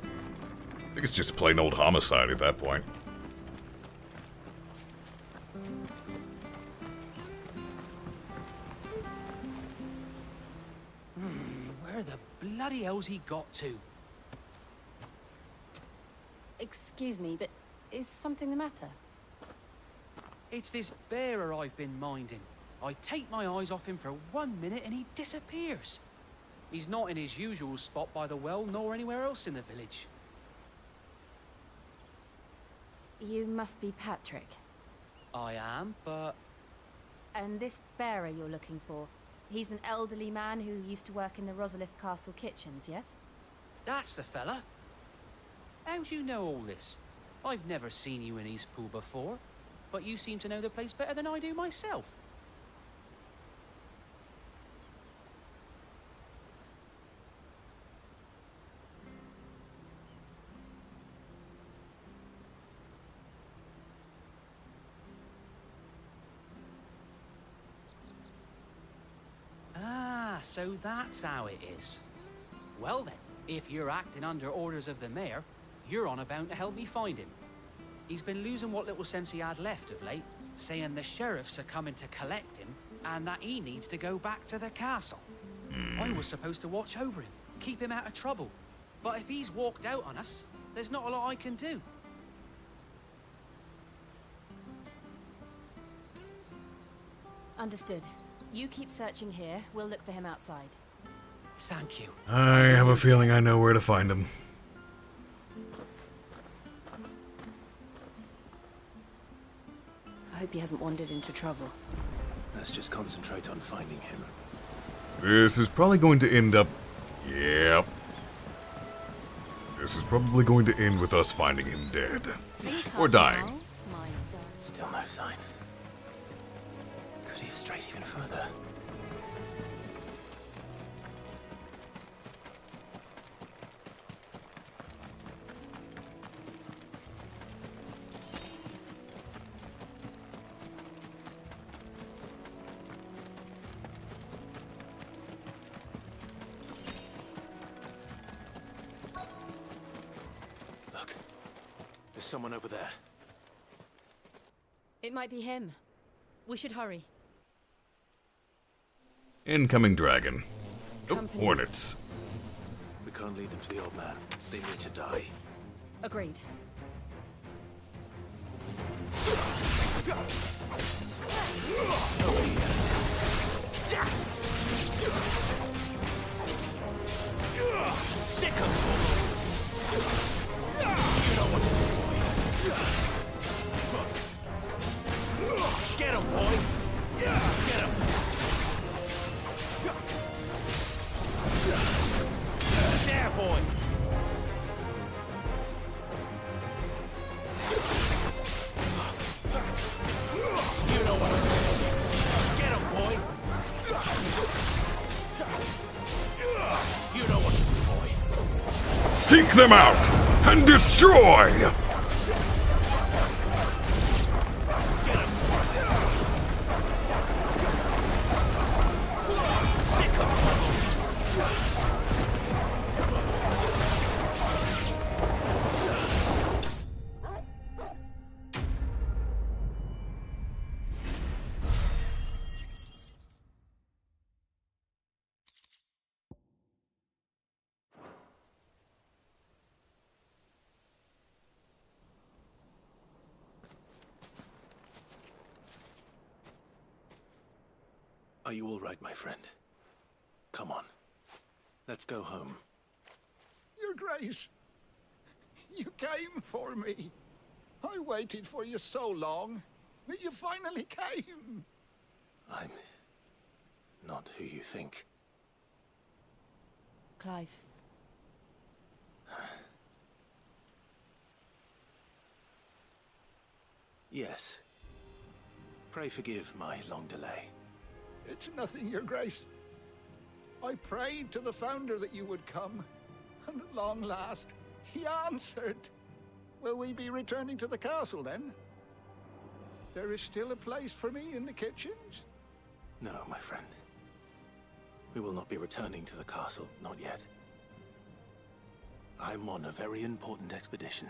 I think it's just plain old homicide at that point. Where the bloody hell's he got to? Excuse me, but is something the matter? It's this bearer I've been minding. I take my eyes off him for 1 minute and he disappears. He's not in his usual spot by the well, nor anywhere else in the village. You must be Patrick. I am, but... And this bearer you're looking for, he's an elderly man who used to work in the Rosalith Castle kitchens, yes? That's the fella. How do you know all this? I've never seen you in Eastpool before, but you seem to know the place better than I do myself. So that's how it is. Well then, if you're acting under orders of the mayor, you're on about to help me find him. He's been losing what little sense he had left of late, saying the sheriffs are coming to collect him and that he needs to go back to the castle. I was supposed to watch over him, keep him out of trouble. But if he's walked out on us, there's not a lot I can do. Understood. You keep searching here. We'll look for him outside. Thank you. I have a feeling I know where to find him. I hope he hasn't wandered into trouble. Let's just concentrate on finding him. This is probably going to end up... Yep. This is probably going to end with us finding him dead. Or dying. Still no sign. Could he have strayed even further? Someone over there. It might be him. We should hurry. Incoming dragon. Oh, Company. hornets. We can't lead them to the old man. They need to die. Agreed. Sick of you know what to do. Get him, boy! Get him! There, boy! You know what to do. Get him, boy! You know what to do, boy. Seek them out and destroy! Are you all right, my friend? Come on. Let's go home. Your Grace, you came for me. I waited for you so long, but you finally came. I'm not who you think. Clive. Yes. Pray forgive my long delay. It's nothing, Your Grace. I prayed to the Founder that you would come, and at long last, he answered. Will we be returning to the castle, then? There is still a place for me in the kitchens? No, my friend. We will not be returning to the castle, not yet. I'm on a very important expedition,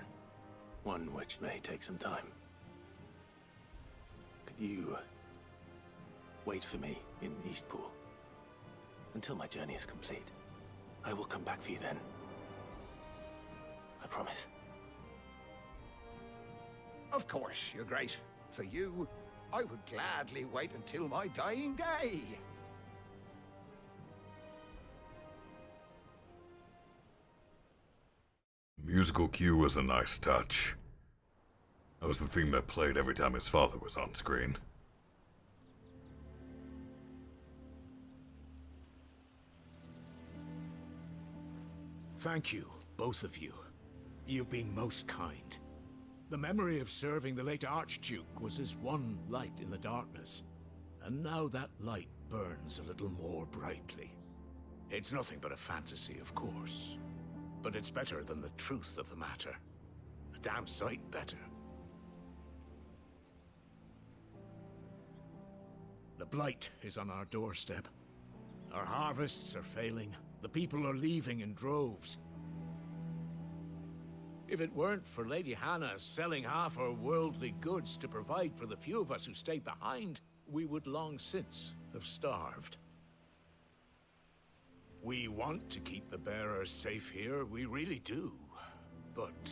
one which may take some time. Could you wait for me in Eastpool until my journey is complete? I will come back for you then. I promise. Of course, Your Grace. For you, I would gladly wait until my dying day. Musical cue was a nice touch. That was the theme that played every time his father was on screen. Thank you, both of you. You've been most kind. The memory of serving the late Archduke was as one light in the darkness, and now that light burns a little more brightly. It's nothing but a fantasy, of course, but it's better than the truth of the matter. A damn sight better. The blight is on our doorstep. Our harvests are failing. The people are leaving in droves. If it weren't for Lady Hannah selling half her worldly goods to provide for the few of us who stay behind, we would long since have starved. We want to keep the bearers safe here, we really do. But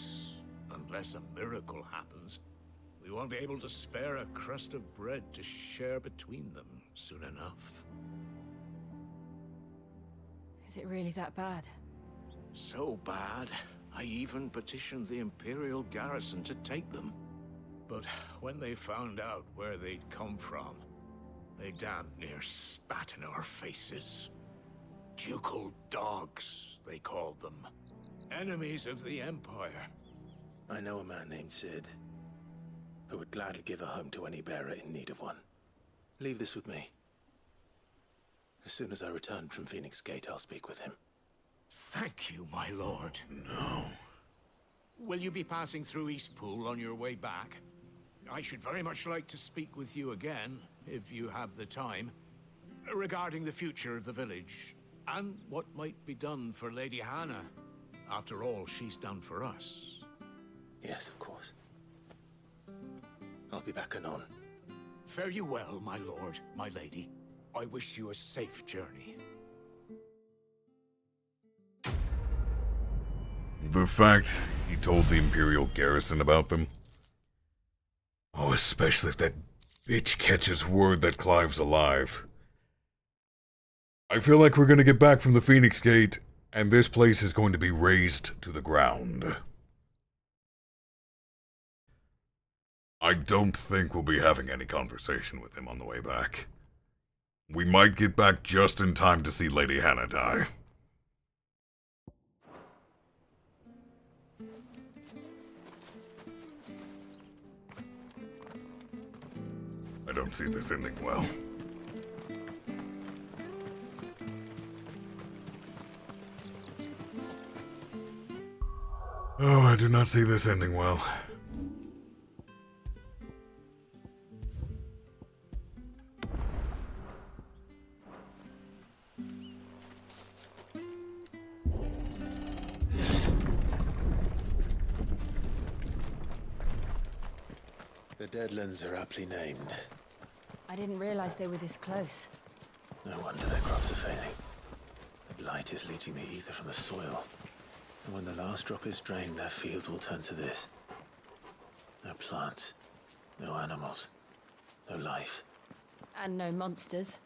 unless a miracle happens, we won't be able to spare a crust of bread to share between them soon enough. Is it really that bad? So bad, I even petitioned the Imperial garrison to take them. But when they found out where they'd come from, they damn near spat in our faces. Ducal dogs, they called them. Enemies of the Empire. I know a man named Sid, who would gladly give a home to any bearer in need of one. Leave this with me. As soon as I return from Phoenix Gate, I'll speak with him. Thank you, my lord. No. Will you be passing through Eastpool on your way back? I should very much like to speak with you again, if you have the time, regarding the future of the village, and what might be done for Lady Hannah. After all, she's done for us. Yes, of course. I'll be back anon. Fare you well, my lord, my lady. I wish you a safe journey. The fact he told the Imperial garrison about them. Oh, especially if that bitch catches word that Clive's alive. I feel like we're gonna get back from the Phoenix Gate, and this place is going to be razed to the ground. I don't think we'll be having any conversation with him on the way back. We might get back just in time to see Lady Hannah die. I don't see this ending well. Oh, I do not see this ending well. The Deadlands are aptly named. I didn't realize they were this close. No wonder their crops are failing. The blight is leaching the ether from the soil. And when the last drop is drained, their fields will turn to this. No plants, no animals, no life. And no monsters.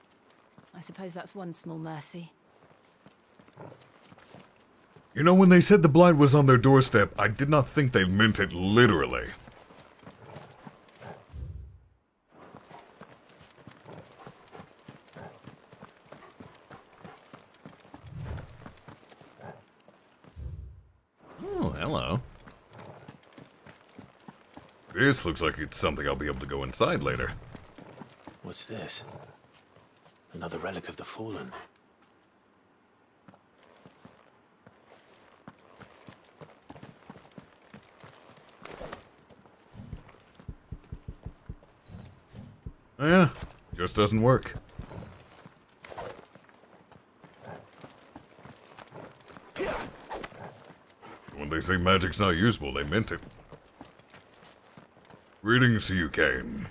I suppose that's one small mercy. You know, when they said the blight was on their doorstep, I did not think they meant it literally. Oh, hello. This looks like it's something I'll be able to go inside later. What's this? Another relic of the fallen. Yeah, just doesn't work. When they say magic's not useful, they meant it. Greetings to you, Kane.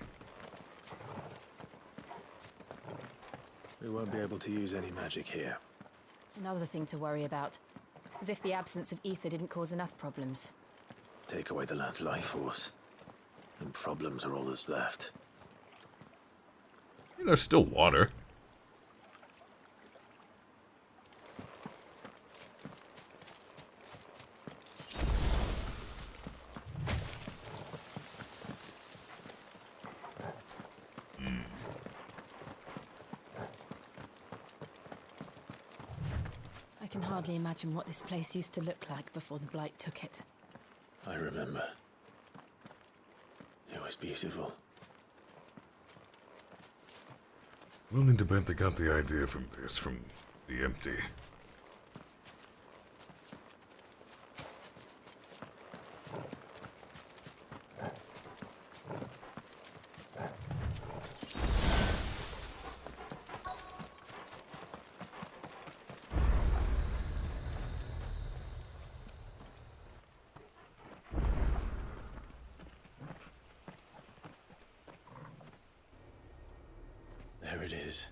We won't be able to use any magic here. Another thing to worry about. As if the absence of ether didn't cause enough problems. Take away the lad's life force, and problems are all that's left. There's still water. I can hardly imagine what this place used to look like before the blight took it. I remember. It was beautiful. Willing to bet they got the idea from this, from the empty. There it is.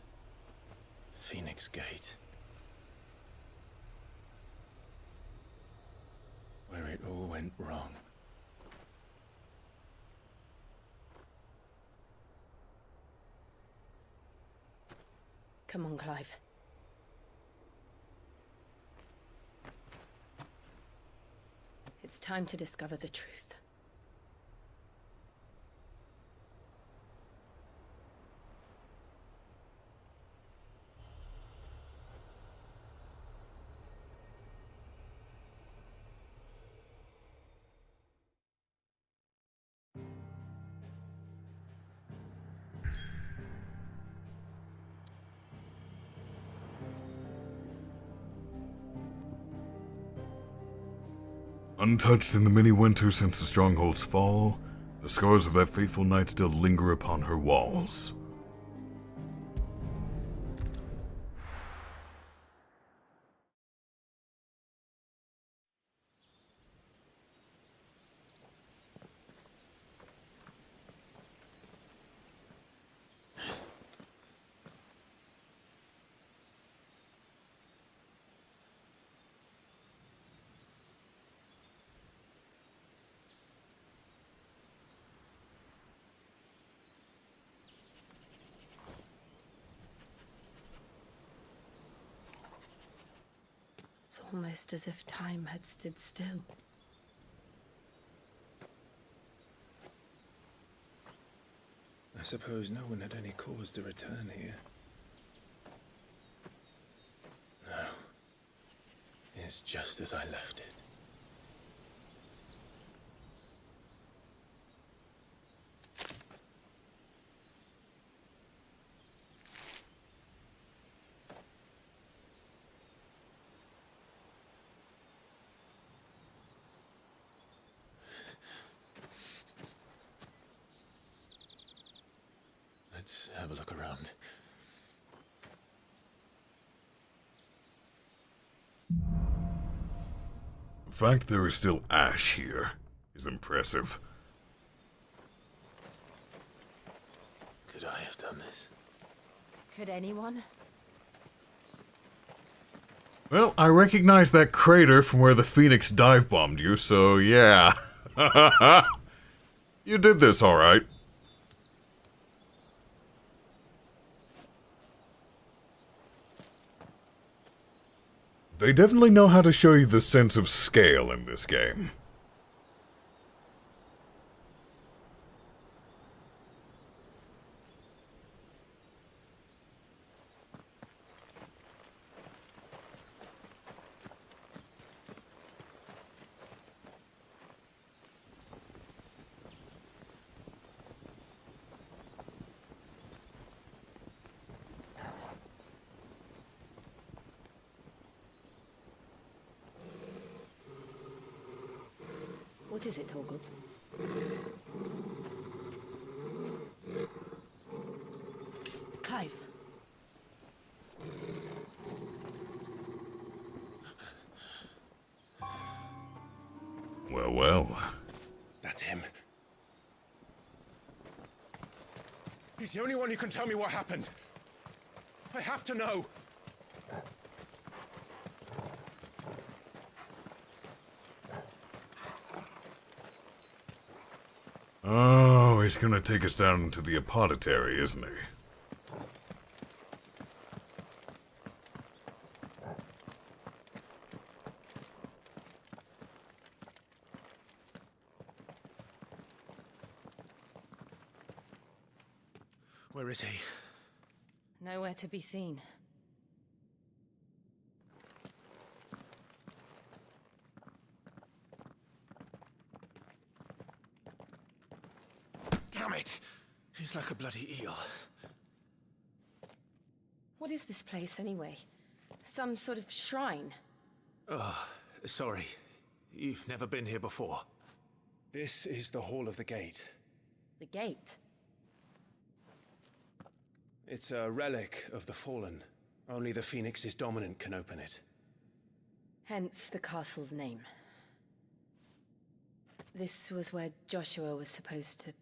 Phoenix Gate. Where it all went wrong. Come on, Clive. It's time to discover the truth. Untouched in the many winters since the stronghold's fall, the scars of that fateful night still linger upon her walls. It's almost as if time had stood still. I suppose no one had any cause to return here. No. It's just as I left it. Let's have a look around. The fact there is still ash here is impressive. Could I have done this? Could anyone? Well, I recognize that crater from where the Phoenix dive-bombed you, so yeah. You did this alright. They definitely know how to show you the sense of scale in this game. What is it, Torgal? Clive. Well, well. That's him. He's the only one who can tell me what happened. I have to know. Oh, he's gonna take us down to the apothecary, isn't he? Where is he? Nowhere to be seen. Damn it! He's like a bloody eel. What is this place, anyway? Some sort of shrine? Oh, sorry. You've never been here before. This is the Hall of the Gate. The gate? It's a relic of the Fallen. Only the Phoenix's dominant can open it. Hence the castle's name. This was where Joshua was supposed to...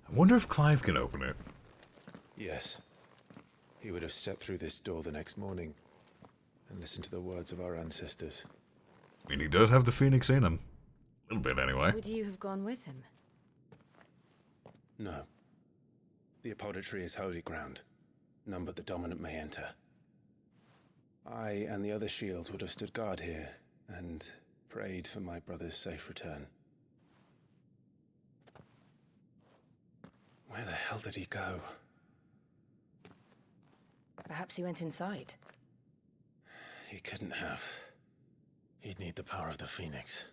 I Wonder if Clive can open it. Yes. He would have stepped through this door the next morning and listened to the words of our ancestors. I mean, he does have the Phoenix in him. A little bit, anyway. Would you have gone with him? No. The apodatory is holy ground. None but the dominant may enter. I and the other shields would have stood guard here and prayed for my brother's safe return. Where the hell did he go? Perhaps he went inside. He couldn't have. He'd need the power of the Phoenix.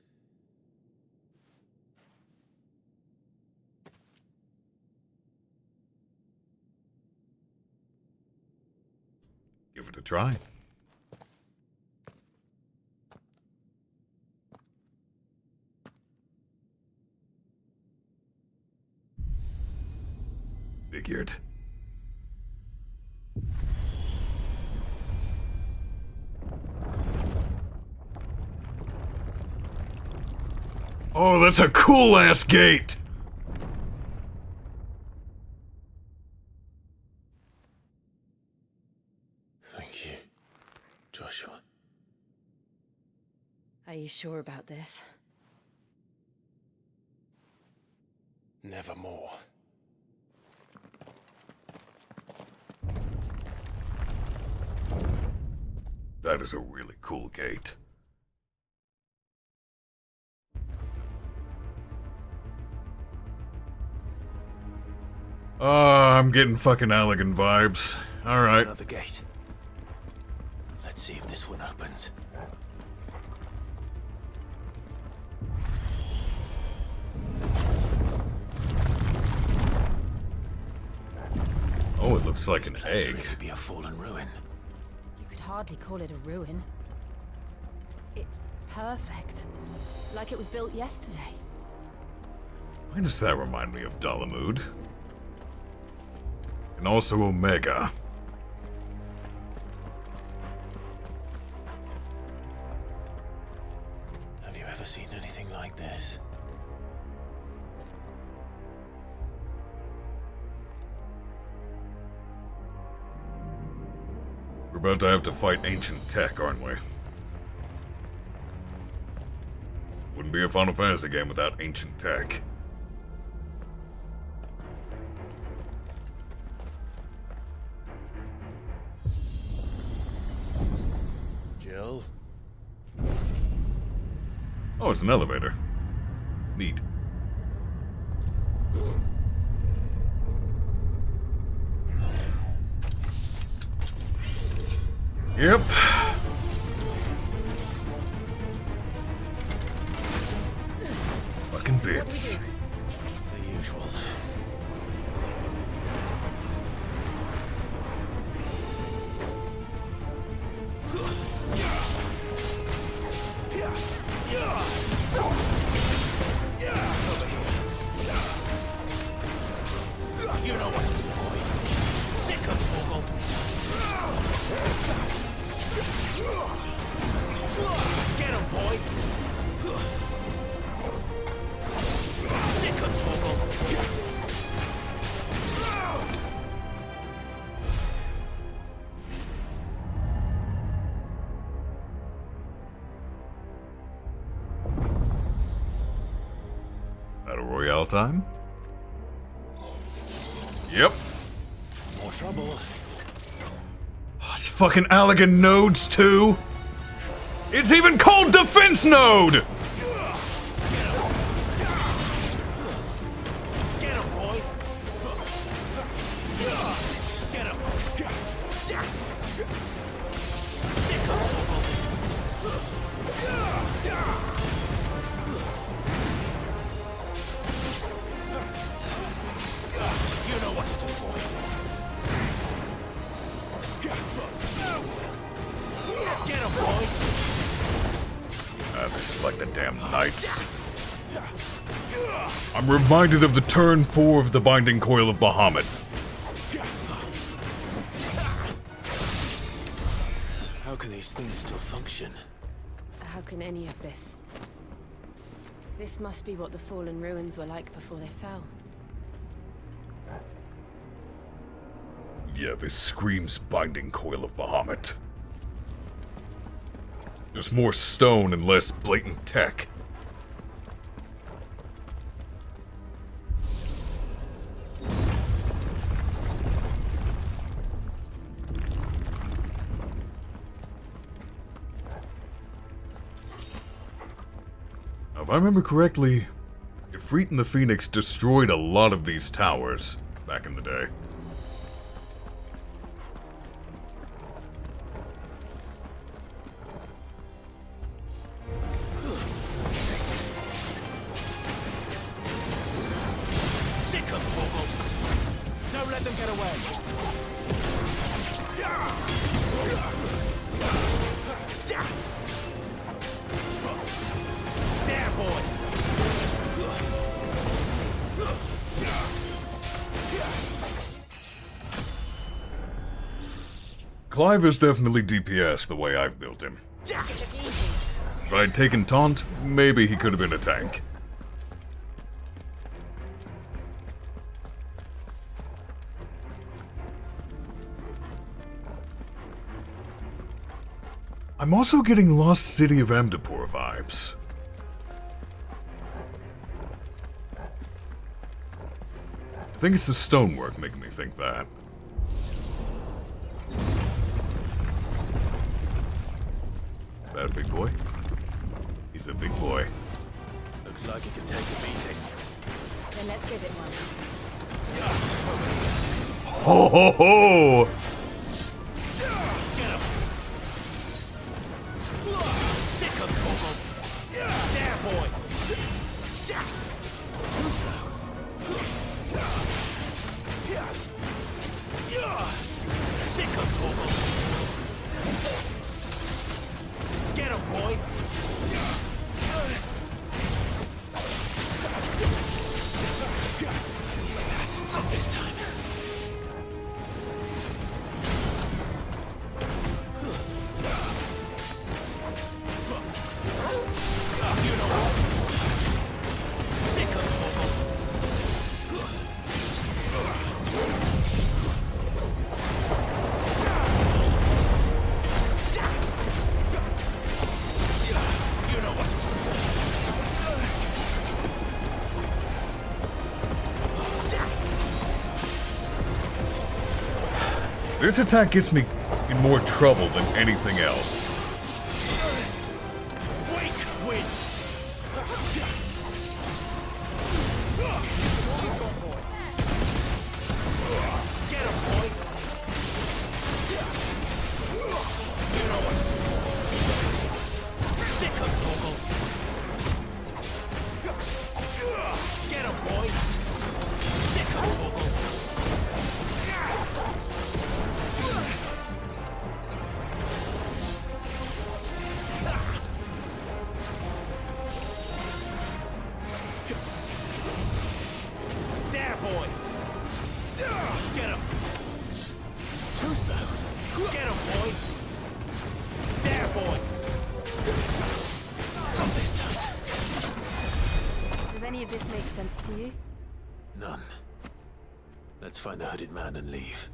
Give it a try. Figured. Oh, that's a cool-ass gate! Thank you, Joshua. Are you sure about this? Nevermore. That is a really cool gate. I'm getting fucking Allegan vibes. Alright. Another gate. Let's see if this one opens. Oh, it looks like an egg. It could be a fallen ruin. You could hardly call it a ruin. It's perfect. Like it was built yesterday. Why does that remind me of Dalamud? And also Omega. Have you ever seen anything like this? We're about to have to fight ancient tech, aren't we? Wouldn't be a Final Fantasy game without ancient tech. Jill? Oh, it's an elevator. Neat. Yep. Fucking bits. The usual. You know what to do, boy. Sick of Toggle. Get him, boy. Sick of Toggle. Battle Royale time? Yep. More trouble. Oh, it's fucking Allegan nodes too. It's even called Defense Node! Get him, boy. Get him. Sick of You know what to do, boy. Get him, boy. This is like the damn Knights. I'm reminded of the turn 4 of the Binding Coil of Bahamut. How can these things still function? How can any of this? This must be what the fallen ruins were like before they fell. Yeah, this screams binding coil of Bahamut. There's more stone and less blatant tech. Now, if I remember correctly, Ifrit and the Phoenix destroyed a lot of these towers back in the day. Sick of trouble. Don't let them get away. There, boy. Clive is definitely DPS the way I've built him. If I'd taken Taunt, maybe he could have been a tank. I'm also getting Lost City of Amdapur vibes. I think it's the stonework making me think that. Is that a big boy? He's a big boy. Looks like he can take a beating. Then let's give it one. Ho ho ho! Sick of trouble. There, boy. Too slow. Sick of trouble. Get him, boy. Not this time. This attack gets me in more trouble than anything else. Wake wins. Get him, boy. You know what to do. Sick of trouble. Get him, boy. Sick of trouble. There, boy. Get him. Too slow. Get him, boy. There, boy. Not this time. Does any of this make sense to you? None. Let's find the hooded man and leave.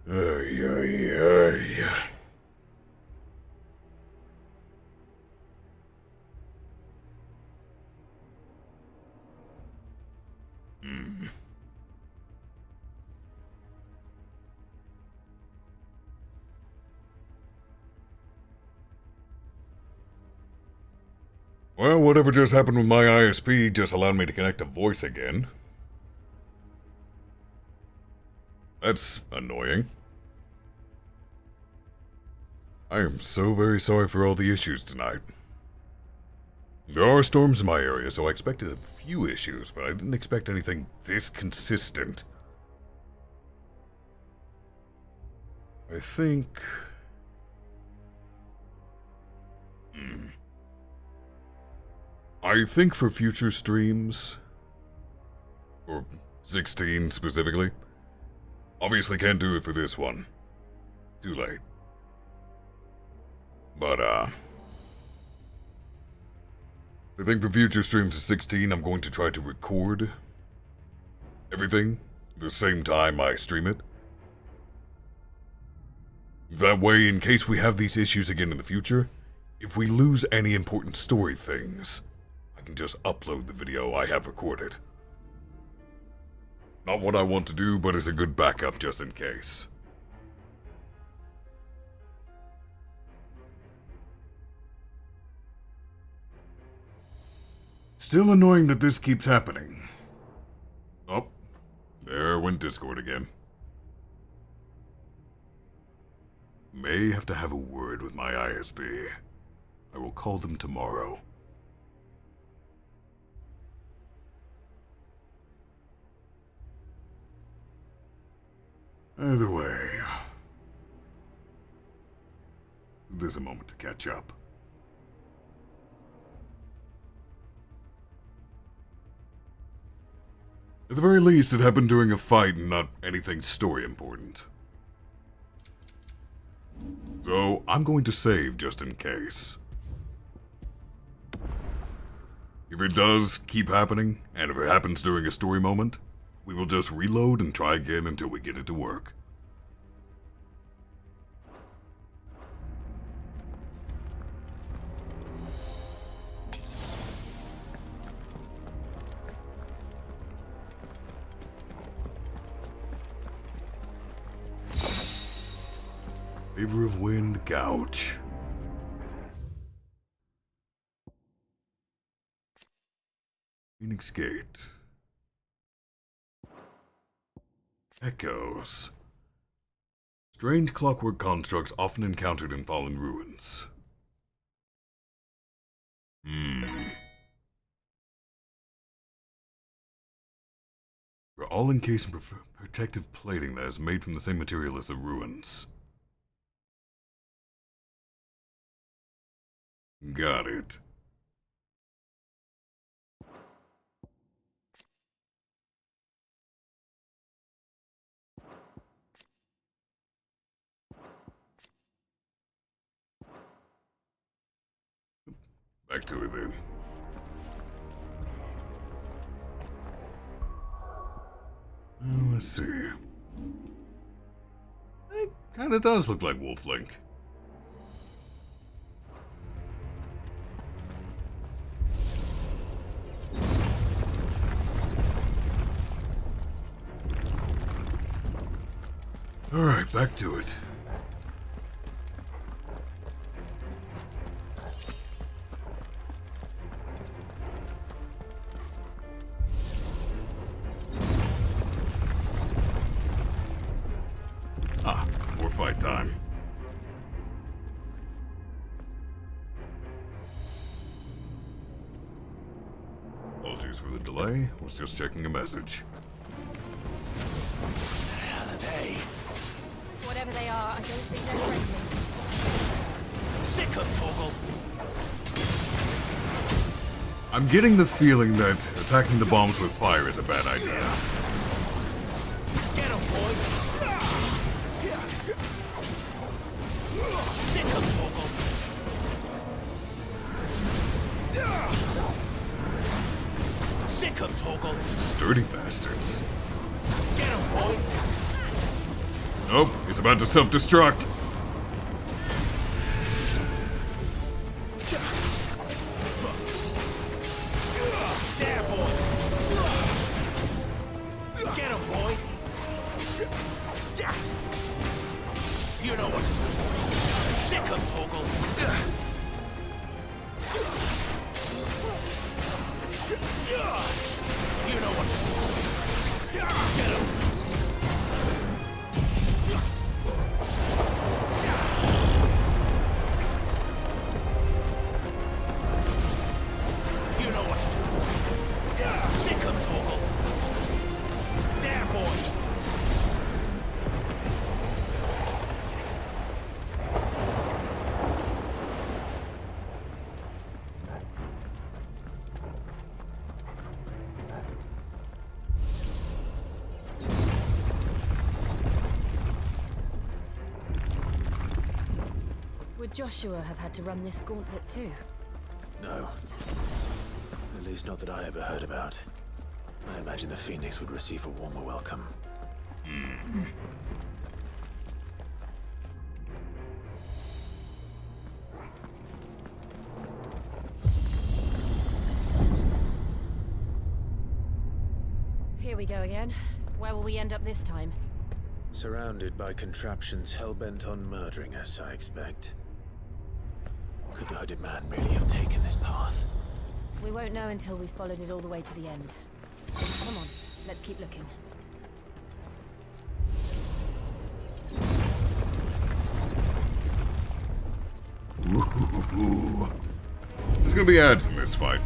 Ay, ay, ay. Well, whatever just happened with my ISP just allowed me to connect to voice again. That's annoying. I am so very sorry for all the issues tonight. There are storms in my area, so I expected a few issues, but I didn't expect anything this consistent. I think... I think for future streams, or 16 specifically, obviously can't do it for this one. Too late. But, I think for future streams of 16, I'm going to try to record everything the same time I stream it. That way, in case we have these issues again in the future, if we lose any important story things, I can just upload the video I have recorded. Not what I want to do, but it's a good backup just in case. Still annoying that this keeps happening. Oh, there went Discord again. May have to have a word with my ISP. I will call them tomorrow. Either way, there's a moment to catch up. At the very least, it happened during a fight and not anything story important. So, I'm going to save just in case. If it does keep happening, and if it happens during a story moment, we will just reload and try again until we get it to work. Favor of wind, gouge. Phoenix Gate. Echoes. Strange clockwork constructs often encountered in fallen ruins. We're all encased in protective plating that is made from the same material as the ruins. Got it. Back to it then. Let's see. It kinda does look like Wolflink. Alright, back to it. Ah, more fight time. Apologies for the delay, was just checking a message. Hell are they? Whatever they are, I don't think they're friendly. Sick of Toggle. I'm getting the feeling that attacking the bombs with fire is a bad idea. Get 'em, boys. Sick of Toggle. Sick of Toggle. Sturdy bastards. Get 'em, boy. Oh, he's about to self-destruct. There, boy. Get him, boy. You know what to do, boy. Sick him, Torgal. You know what to do. Get him. You know what to do. Sick him, Torgal. There, boys. Would Joshua have had to run this gauntlet too? No. At least not that I ever heard about. I imagine the Phoenix would receive a warmer welcome. Here we go again. Where will we end up this time? Surrounded by contraptions hell-bent on murdering us, I expect. Could the hooded man really have taken this path? We won't know until we've followed it all the way to the end. Come on, let's keep looking. Ooh. There's gonna be ads in this fight.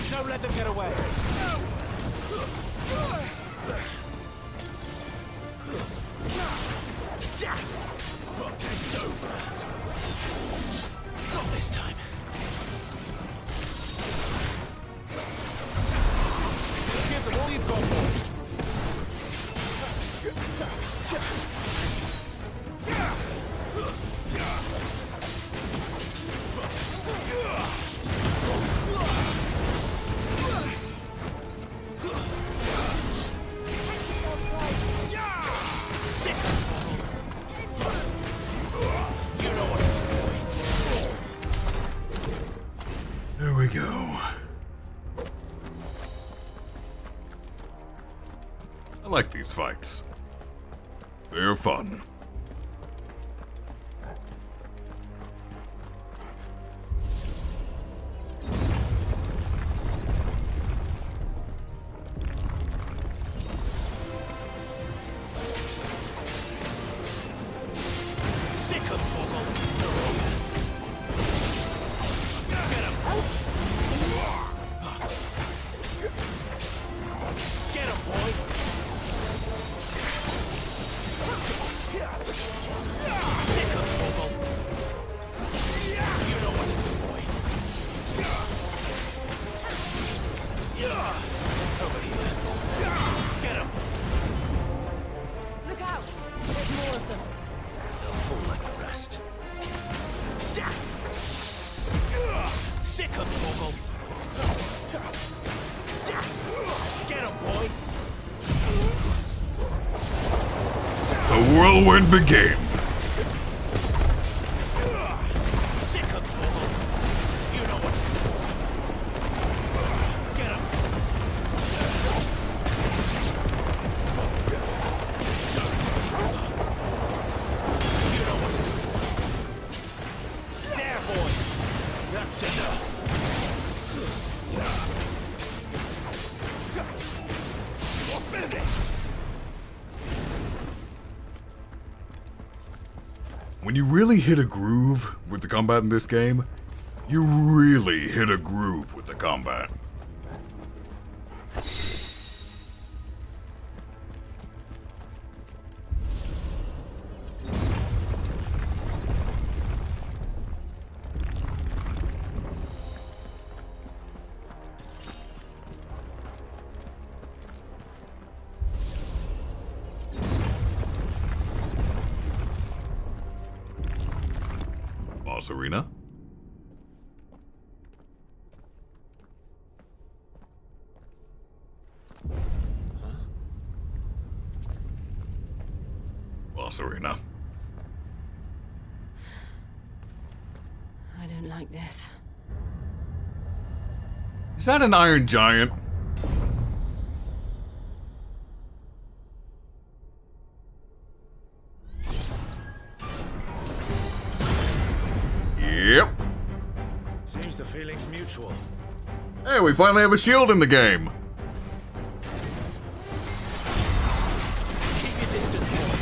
Don't let them get away. It's over. Not this time. Give them all you've got, boy. There we go. I like these fights. They're fun. Get him, boy! the whirlwind begin. Sick of trouble. You know what to do. Get him. You know what to do. There, boy. That's enough. You're finished. When you really hit a groove with the combat in this game, you really hit a groove with the combat. Boss Arena? Boss Arena. I don't like this. Is that an Iron Giant? Yep. Seems the feeling's mutual. Hey, we finally have a shield in the game. Keep your distance, boy.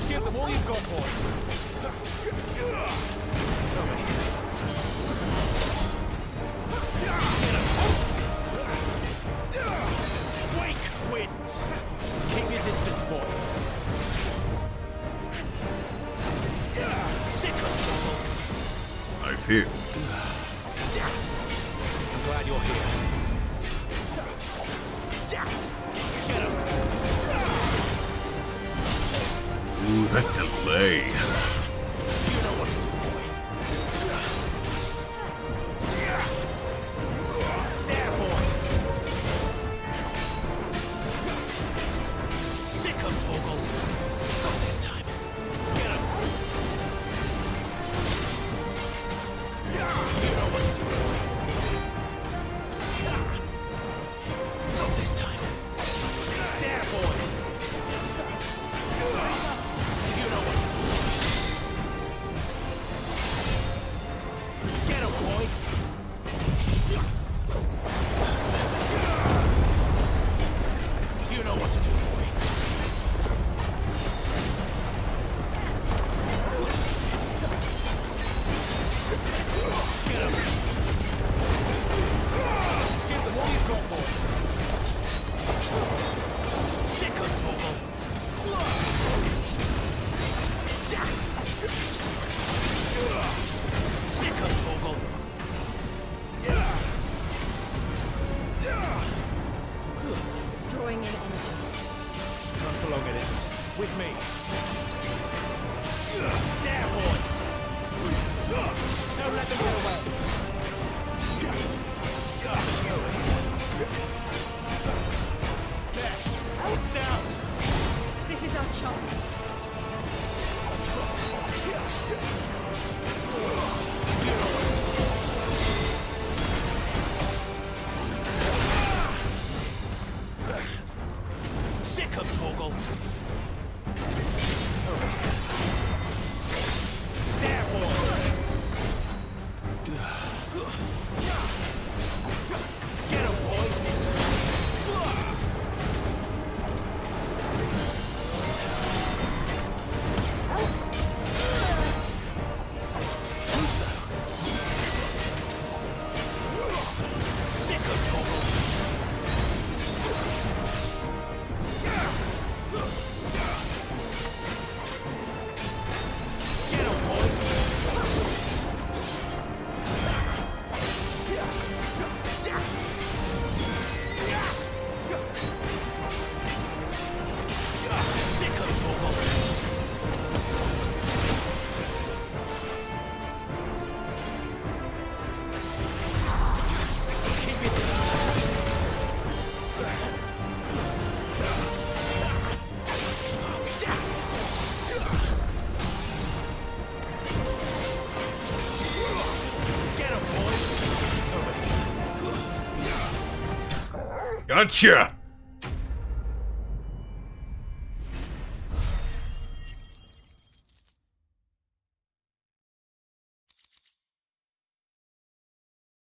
Give them all you've got, boy. Over here. Get him. Wake wins. Keep your distance, boy. Sick of trouble. Nice hit. I'm glad you're here. Get him. Ooh, that delay. You know what to do, boy. There, boy. Sick of Torgal. Not this time. Get him. You know what to do, boy. Not this time. There, boy. You know what to do. Get him, boy. You know what to do, boy. Get him. Give them all you've got, boy. Sick of Torgal. Sick of Torgal. It's drawing in energy. Not for long, it isn't. With me. There, boy. Don't let them get away. There. Down. This is our chance. Sick of Torgal. There, boy. Get him, boy. Too slow. Sick of Torgal. Gotcha!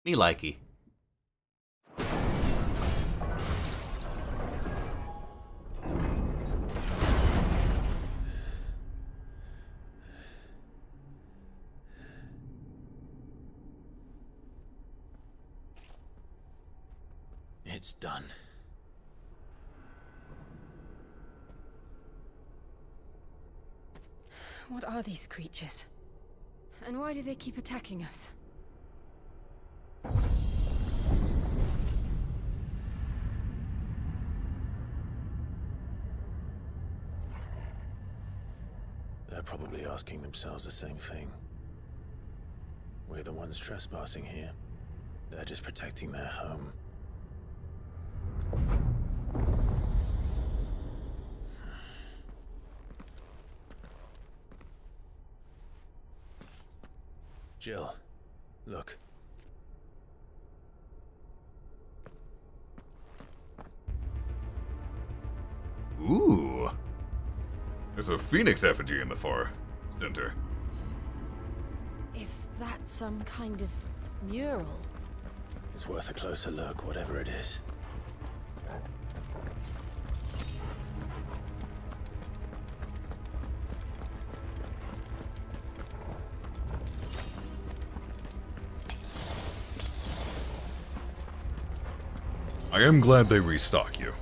Me likey. It's done. What are these creatures? And why do they keep attacking us? They're probably asking themselves the same thing. We're the ones trespassing here. They're just protecting their home. Jill, look. Ooh. There's a phoenix effigy in the far center. Is that some kind of mural? It's worth a closer look, whatever it is. I am glad they restock you.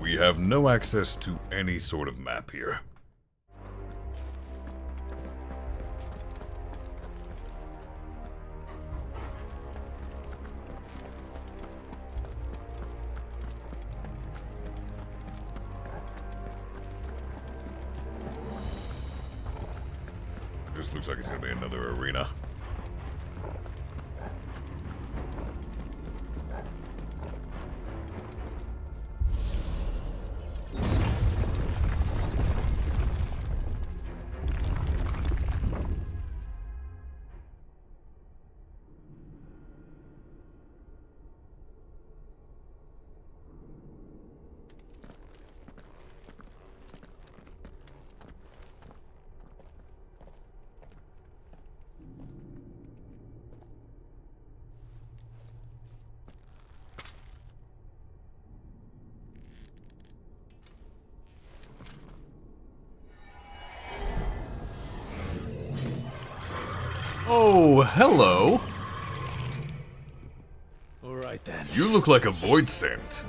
We have no access to any sort of map here. This looks like it's gonna be another arena. Oh, hello. All right then. You look like a void saint.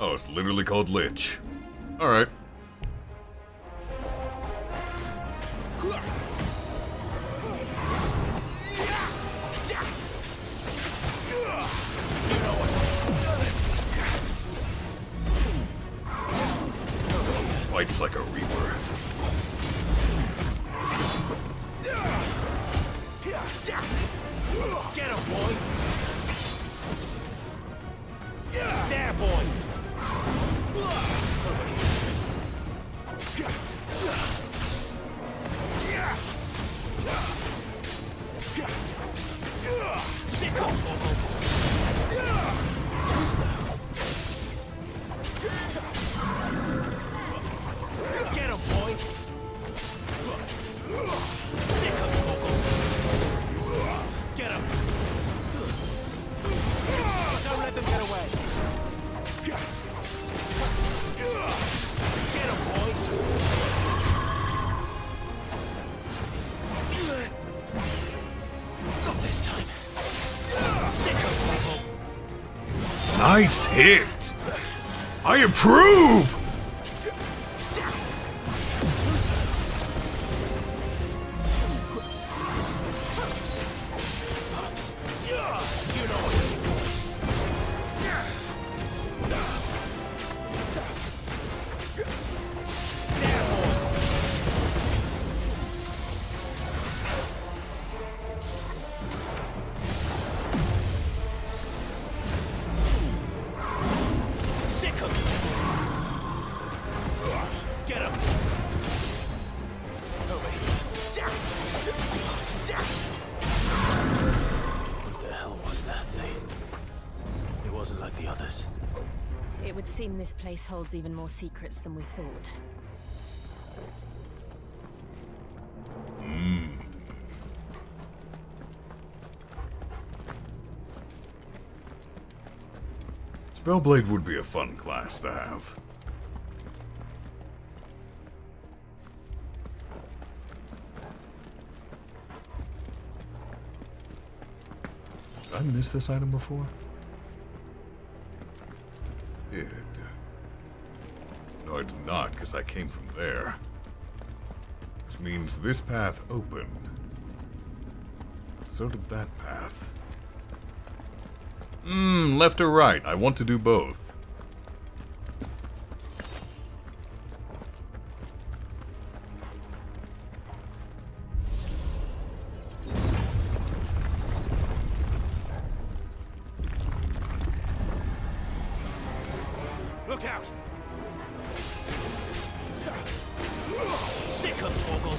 Oh, it's literally called Lich. Alright. Fights like a reaper. Get him, boy! There, boy! Sick on Torgal! Too slow. Get him, boy! Sick on Torgal! Get him! Don't let them get away! Get him, boy! Not this time. Sick of trouble. Nice hit! I approve! seem this place holds even more secrets than we thought. Spellblade would be a fun class to have. Did I miss this item before? Did. No, I did not, because I came from there. Which means this path opened. So did that path. Left or right? I want to do both. Look out! Sick of Torgal!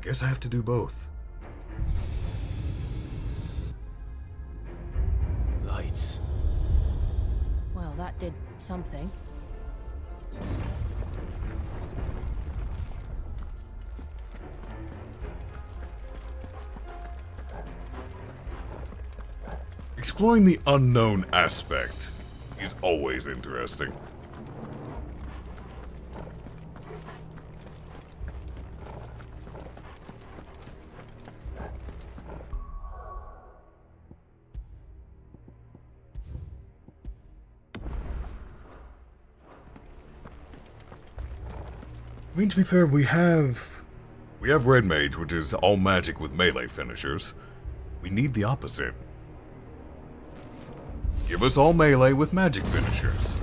Guess I have to do both. Lights. Well, that did something. Exploring the unknown aspect is always interesting. I mean, to be fair, we have Red Mage, which is all magic with melee finishers. We need the opposite. Give us all melee with magic finishers.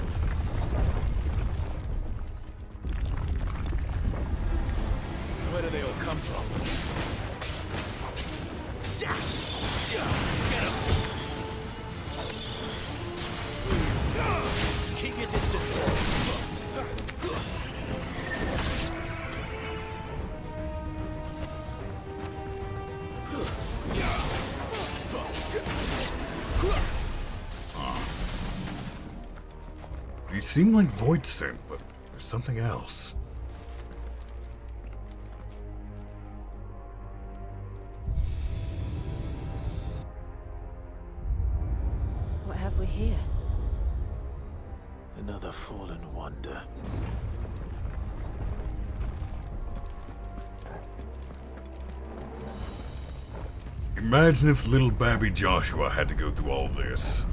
Where do they all come from? Get him! Keep your distance. These seem like void synth, but there's something else. What have we here? Another fallen wonder. Imagine if little babby Joshua had to go through all this.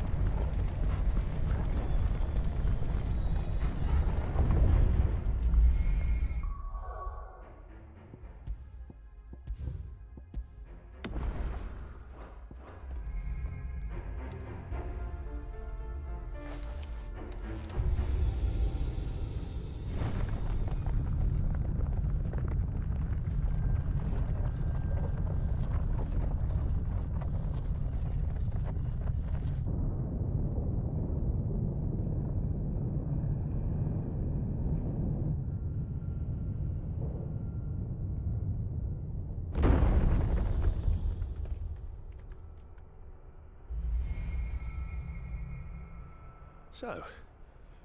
So,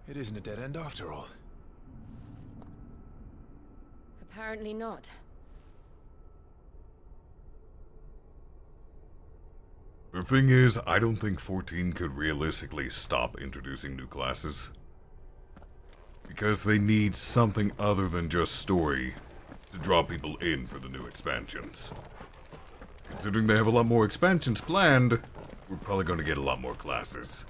it isn't a dead end after all. Apparently not. The thing is, I don't think 14 could realistically stop introducing new classes. Because they need something other than just story to draw people in for the new expansions. Considering they have a lot more expansions planned, we're probably going to get a lot more classes.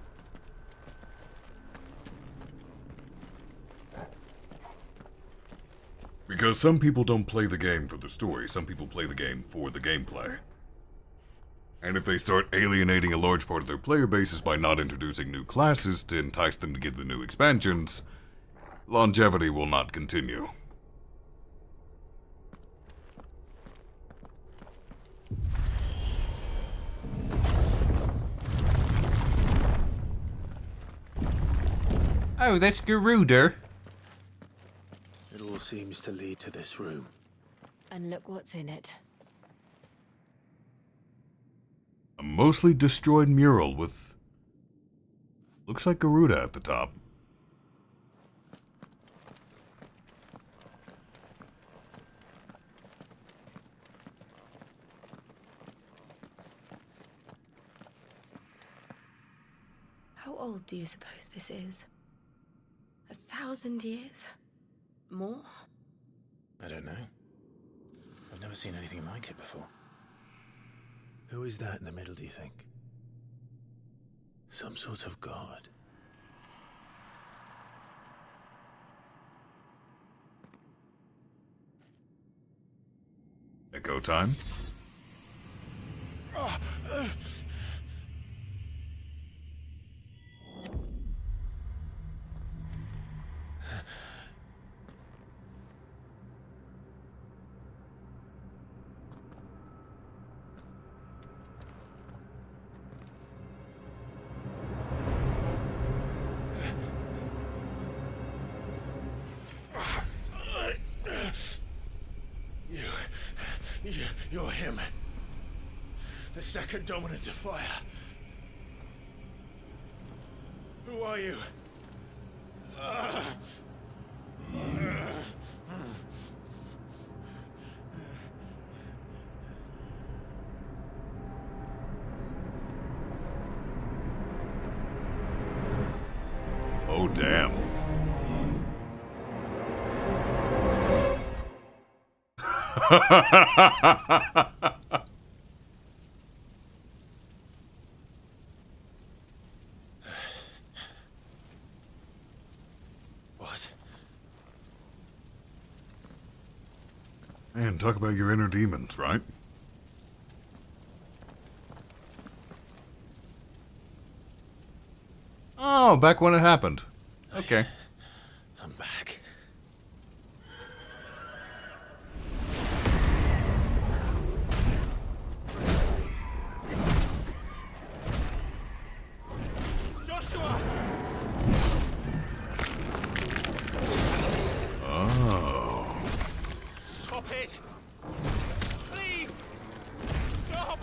Because some people don't play the game for the story, some people play the game for the gameplay. And if they start alienating a large part of their player bases by not introducing new classes to entice them to get the new expansions, longevity will not continue. Oh, that's Garuda. It all seems to lead to this room. And look what's in it. A mostly destroyed mural with... looks like Garuda at the top. How old do you suppose this is? 1,000 years? More? I don't know. I've never seen anything like it before. Who is that in the middle, do you think? Some sort of god? Echo time? You're him. The second dominant of fire. Who are you? Oh, damn. What? Man, talk about your inner demons, right? Oh, back when it happened. Okay. I'm back. Joshua! Oh. Stop it! Please! Stop!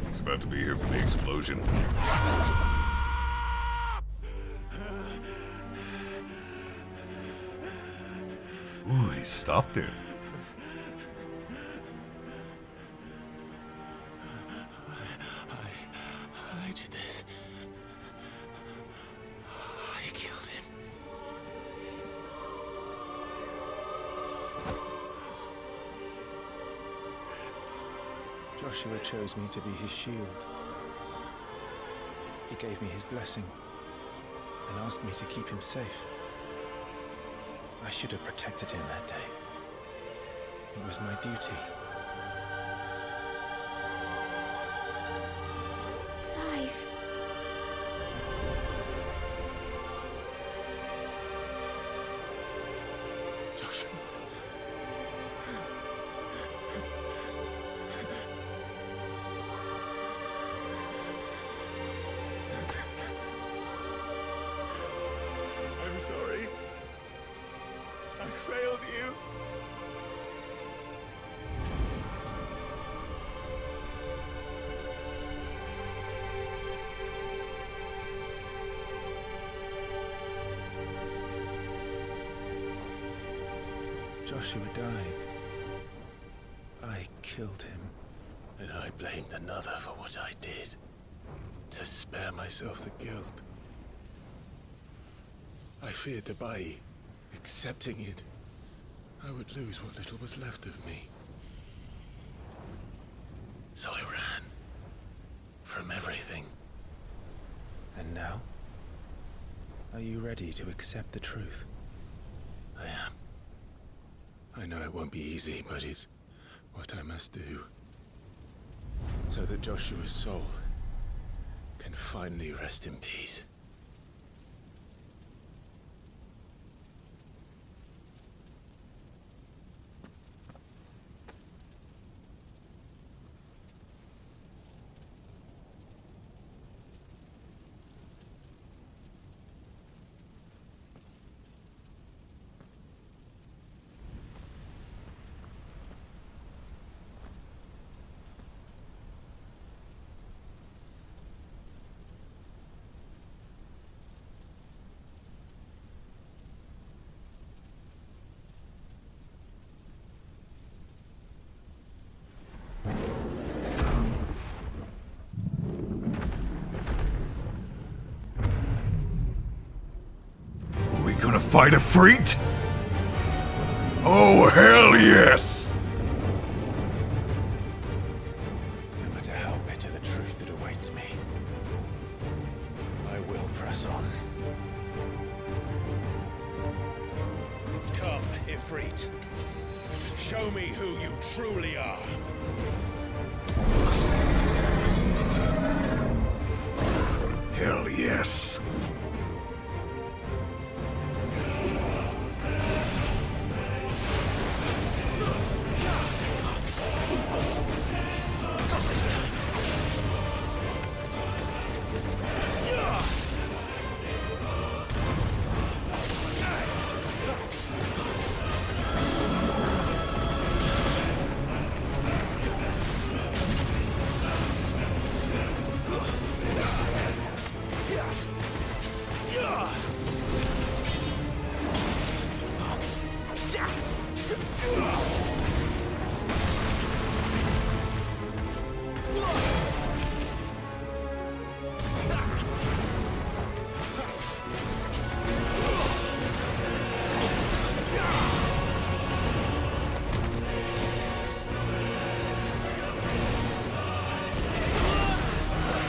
He's about to be here for the explosion. Ooh, he stopped it. I did this. I killed him. Joshua chose me to be his shield. He gave me his blessing and asked me to keep him safe. I should have protected him that day. It was my duty. Clive. Joshua. I'm sorry. I failed you. Joshua died. I killed him. And I blamed another for what I did. To spare myself the guilt. I feared that by accepting it, I would lose what little was left of me. So I ran. From everything. And now? Are you ready to accept the truth? I am. I know it won't be easy, but it's what I must do. So that Joshua's soul can finally rest in peace. Gonna fight a freak? Oh, hell yes! No matter how bitter the truth that awaits me, I will press on. Come, Ifrit. Show me who you truly are. Hell yes.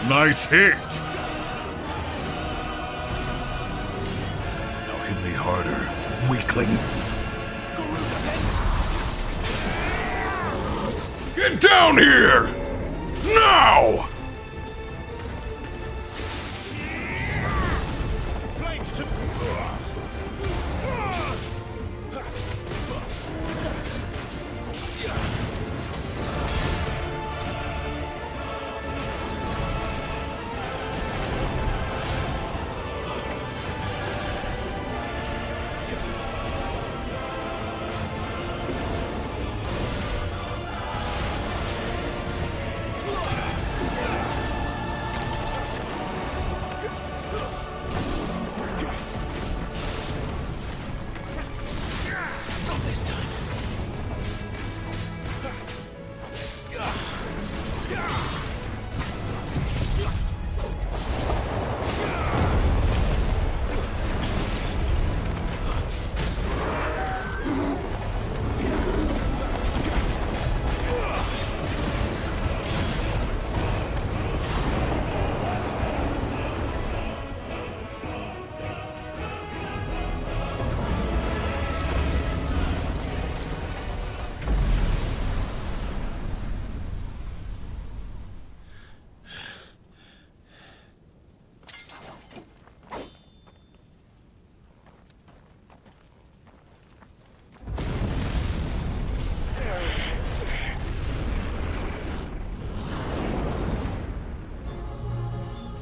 Nice hit! Now hit me harder, weakling. Get down here! Now! Flames to...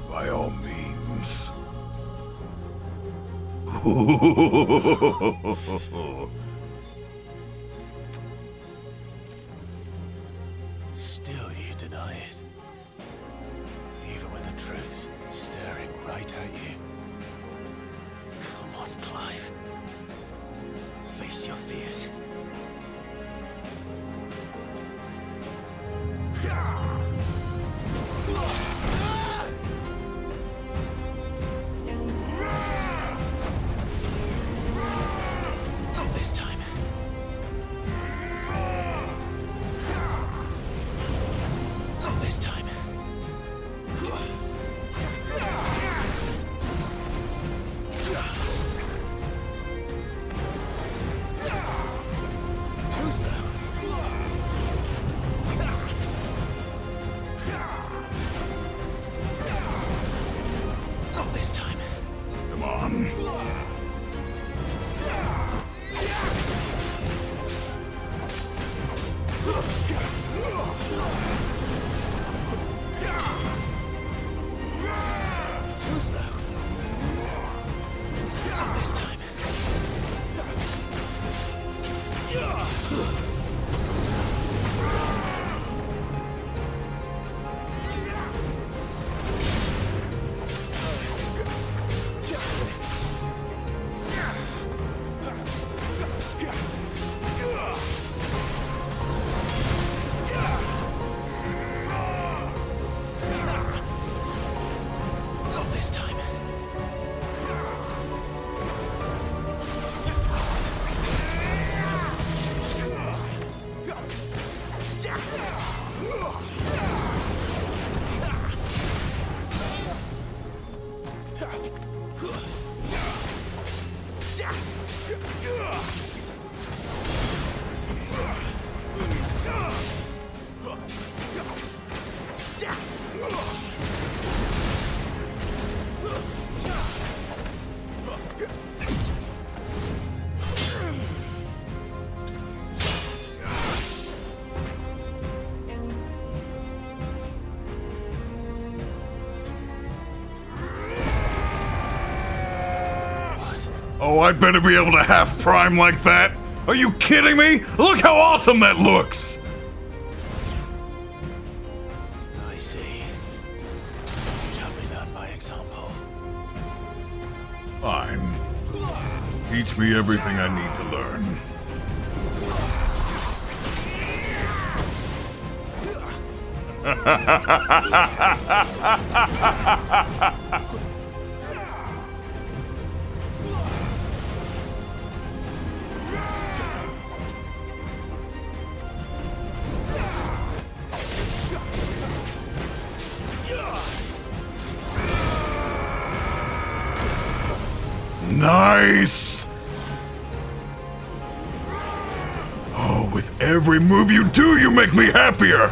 By all means. Still you deny it. Even when the truth's staring right at you. Come on, Clive. Face your fears. Not this time. Not this time. slow. Not this time. Not this time. Oh, I better be able to half prime like that. Are you kidding me? Look how awesome that looks! I see. Shall we learn by example? Fine. Teach me everything I need to learn. Nice! Oh, with every move you do, you make me happier!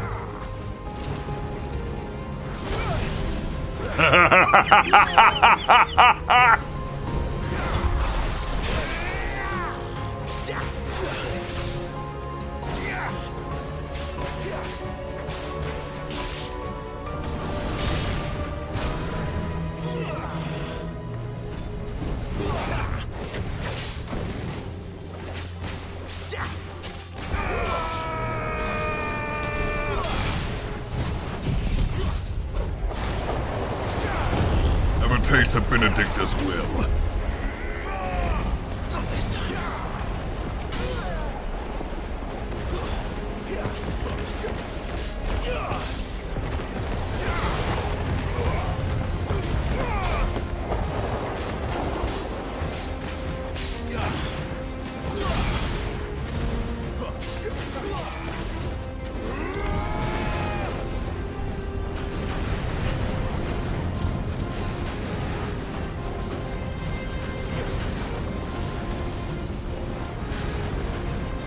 Have a taste of Benedicta's will. Not this time.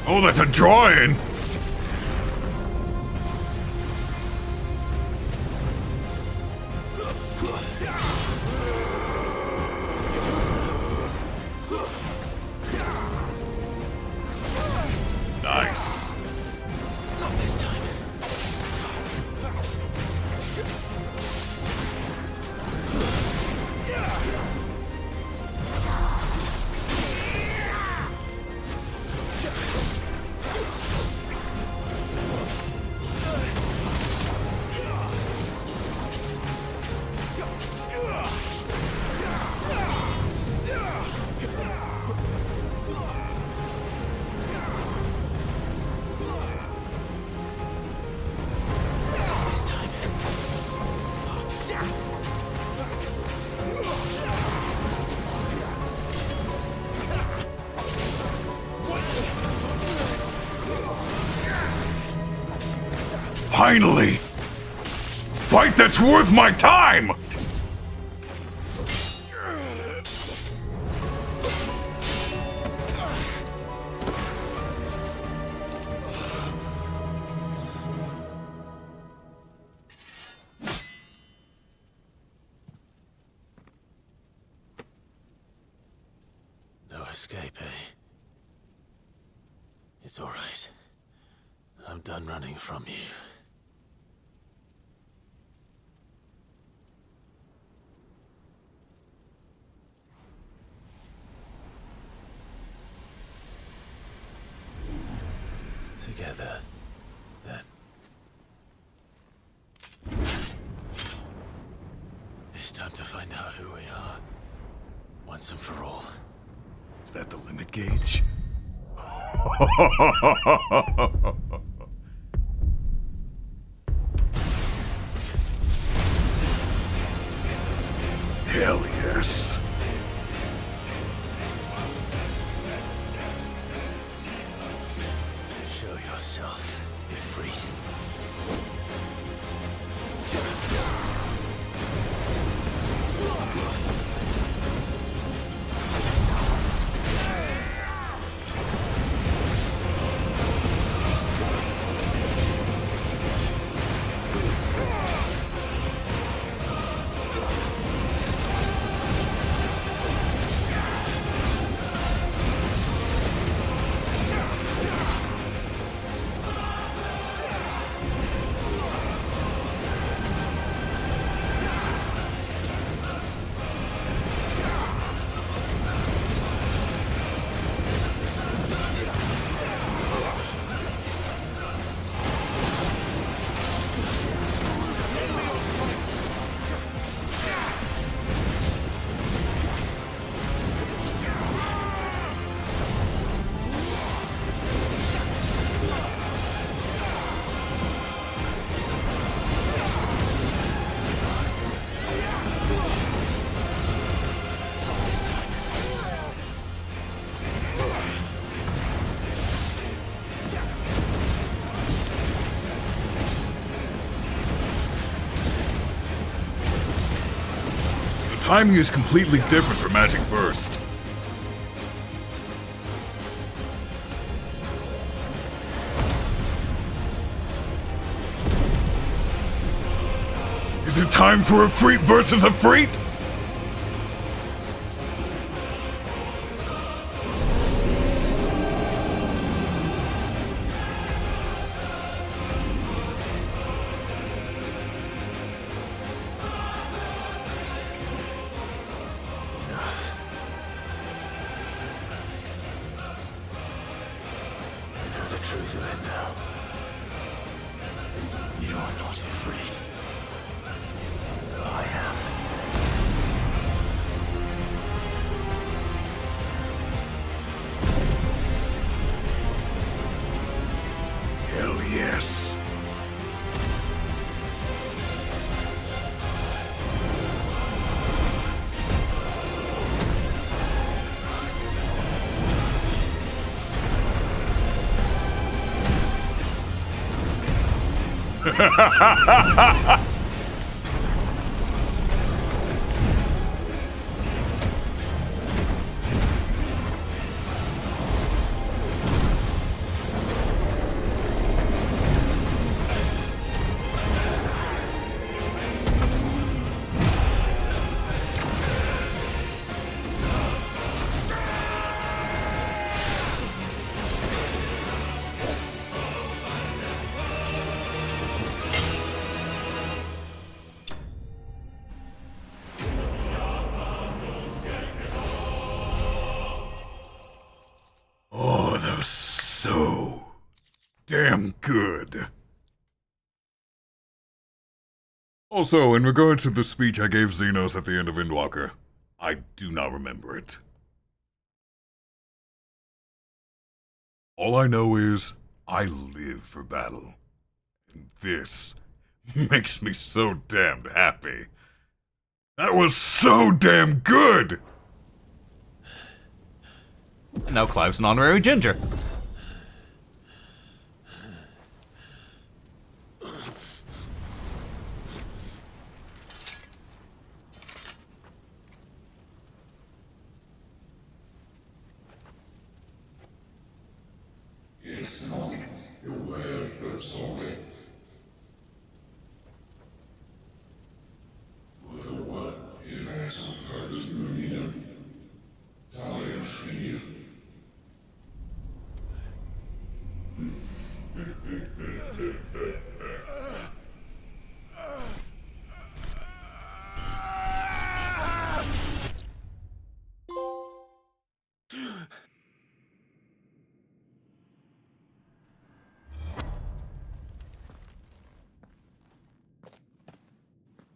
Oh, that's a drawing! Nice. Not this time. Finally! Fight that's worth my time! No escape, eh? It's all right. I'm done running from you. together, then. It's time to find out who we are, once and for all. Is that the limit gauge? Hell yes. Show yourself, Ifrit. Timing is completely different for Magic Burst. Is it time for a Freet versus a Freet? Yes. Oh, that was so damn good. Also, in regard to the speech I gave Xenos at the end of Endwalker, I do not remember it. All I know is, I live for battle. And this makes me so damned happy. That was so damn good! And now Clive's an honorary ginger.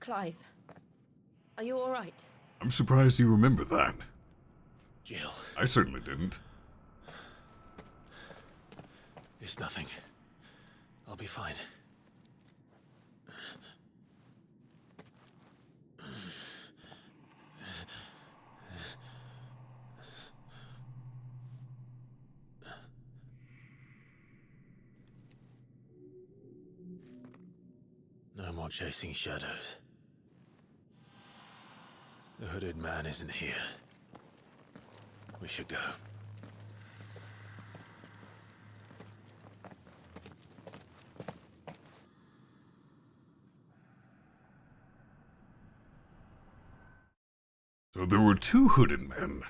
Clive, are you all right? I'm surprised you remember that. Jill. I certainly didn't. It's nothing. I'll be fine. No more chasing shadows. The hooded man isn't here. We should go. So there were two hooded men.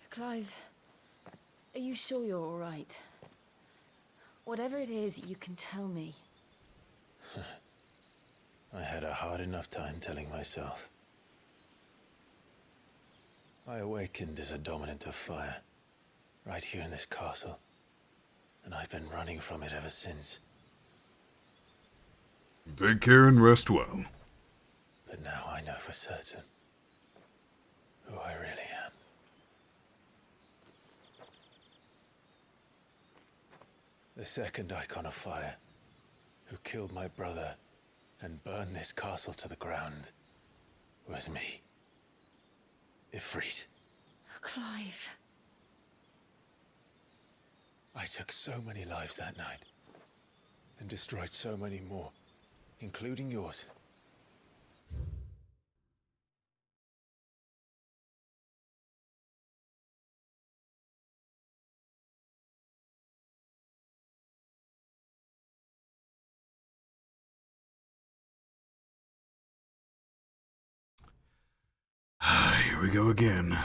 Clive, are you sure you're all right? Whatever it is, you can tell me. I had a hard enough time telling myself. I awakened as a dominant of fire, right here in this castle, and I've been running from it ever since. Take care and rest well. But now I know for certain who I really am. The second icon of fire, who killed my brother and burned this castle to the ground, was me. Ifrit. Clive. I took so many lives that night, and destroyed so many more, including yours. Here we go again.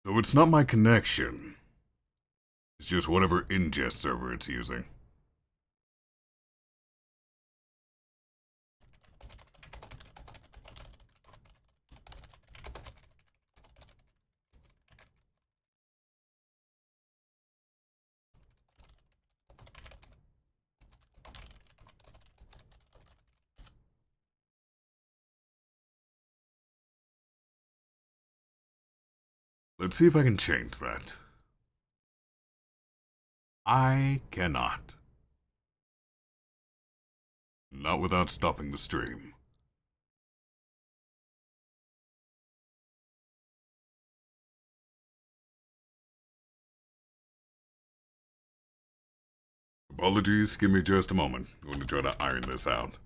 So it's not my connection. It's just whatever ingest server it's using. Let's see if I can change that. I cannot. Not without stopping the stream. Apologies, give me just a moment. I'm going to try to iron this out.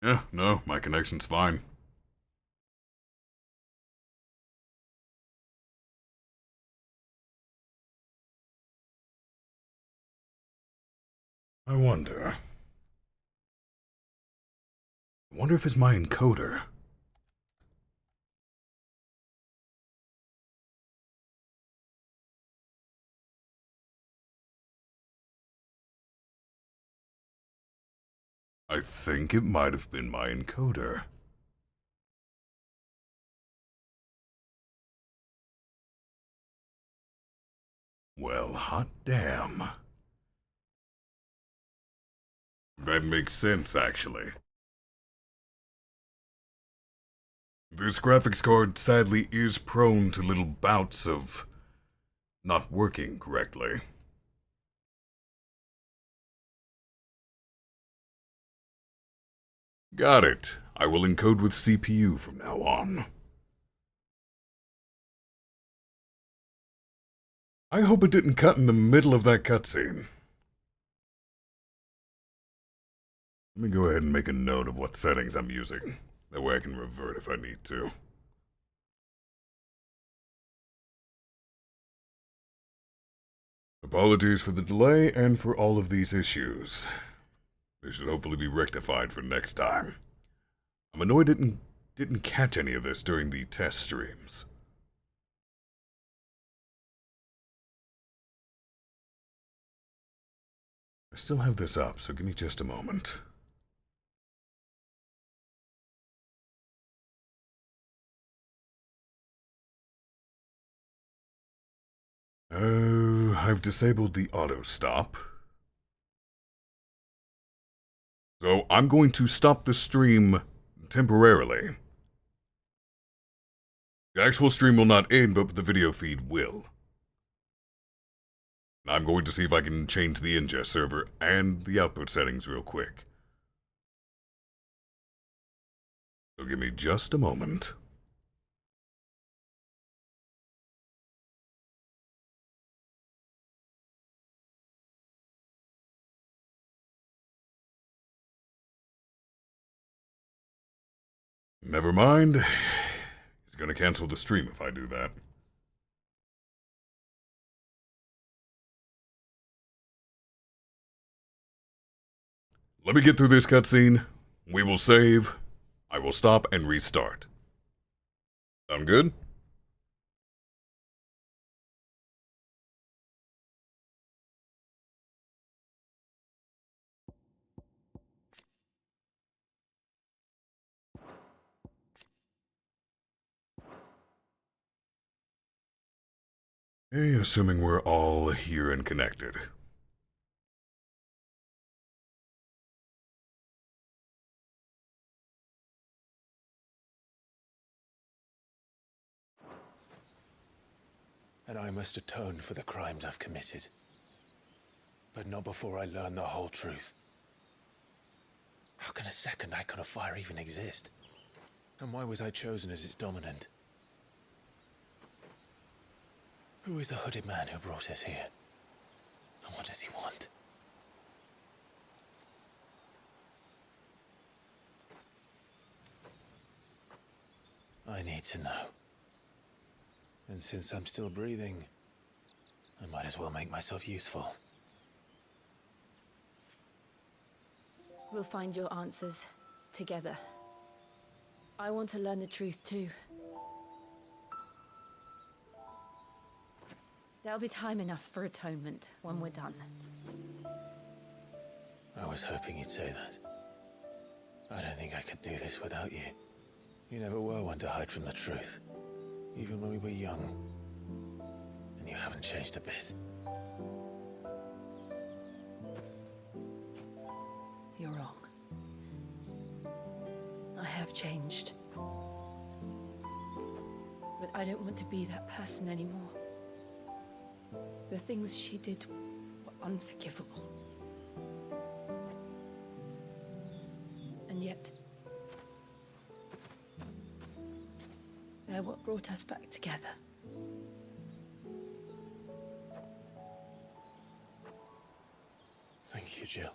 Yeah, no, my connection's fine. I wonder if it's my encoder. I think it might have been my encoder. Well, hot damn. That makes sense, actually. This graphics card sadly is prone to little bouts of not working correctly. Got it. I will encode with CPU from now on. I hope it didn't cut in the middle of that cutscene. Let me go ahead and make a note of what settings I'm using. That way I can revert if I need to. Apologies for the delay and for all of these issues. They should hopefully be rectified for next time. I'm annoyed it didn't catch any of this during the test streams. I still have this up, so give me just a moment. I've disabled the auto stop. So I'm going to stop the stream temporarily. The actual stream will not end, but the video feed will. I'm going to see if I can change the ingest server and the output settings real quick. So give me just a moment. Never mind. It's gonna cancel the stream if I do that. Let me get through this cutscene. We will save. I will stop and restart. Sound good? Hey, assuming we're all here and connected. And I must atone for the crimes I've committed. But not before I learn the whole truth. How can a second icon of fire even exist? And why was I chosen as its dominant? Who is the hooded man who brought us here? And what does he want? I need to know. And since I'm still breathing, I might as well make myself useful. We'll find your answers together. I want to learn the truth too. There'll be time enough for atonement when we're done. I was hoping you'd say that. I don't think I could do this without you. You never were one to hide from the truth. Even when we were young. And you haven't changed a bit. You're wrong. I have changed. But I don't want to be that person anymore. The things she did were unforgivable. And yet, they're what brought us back together. Thank you, Jill.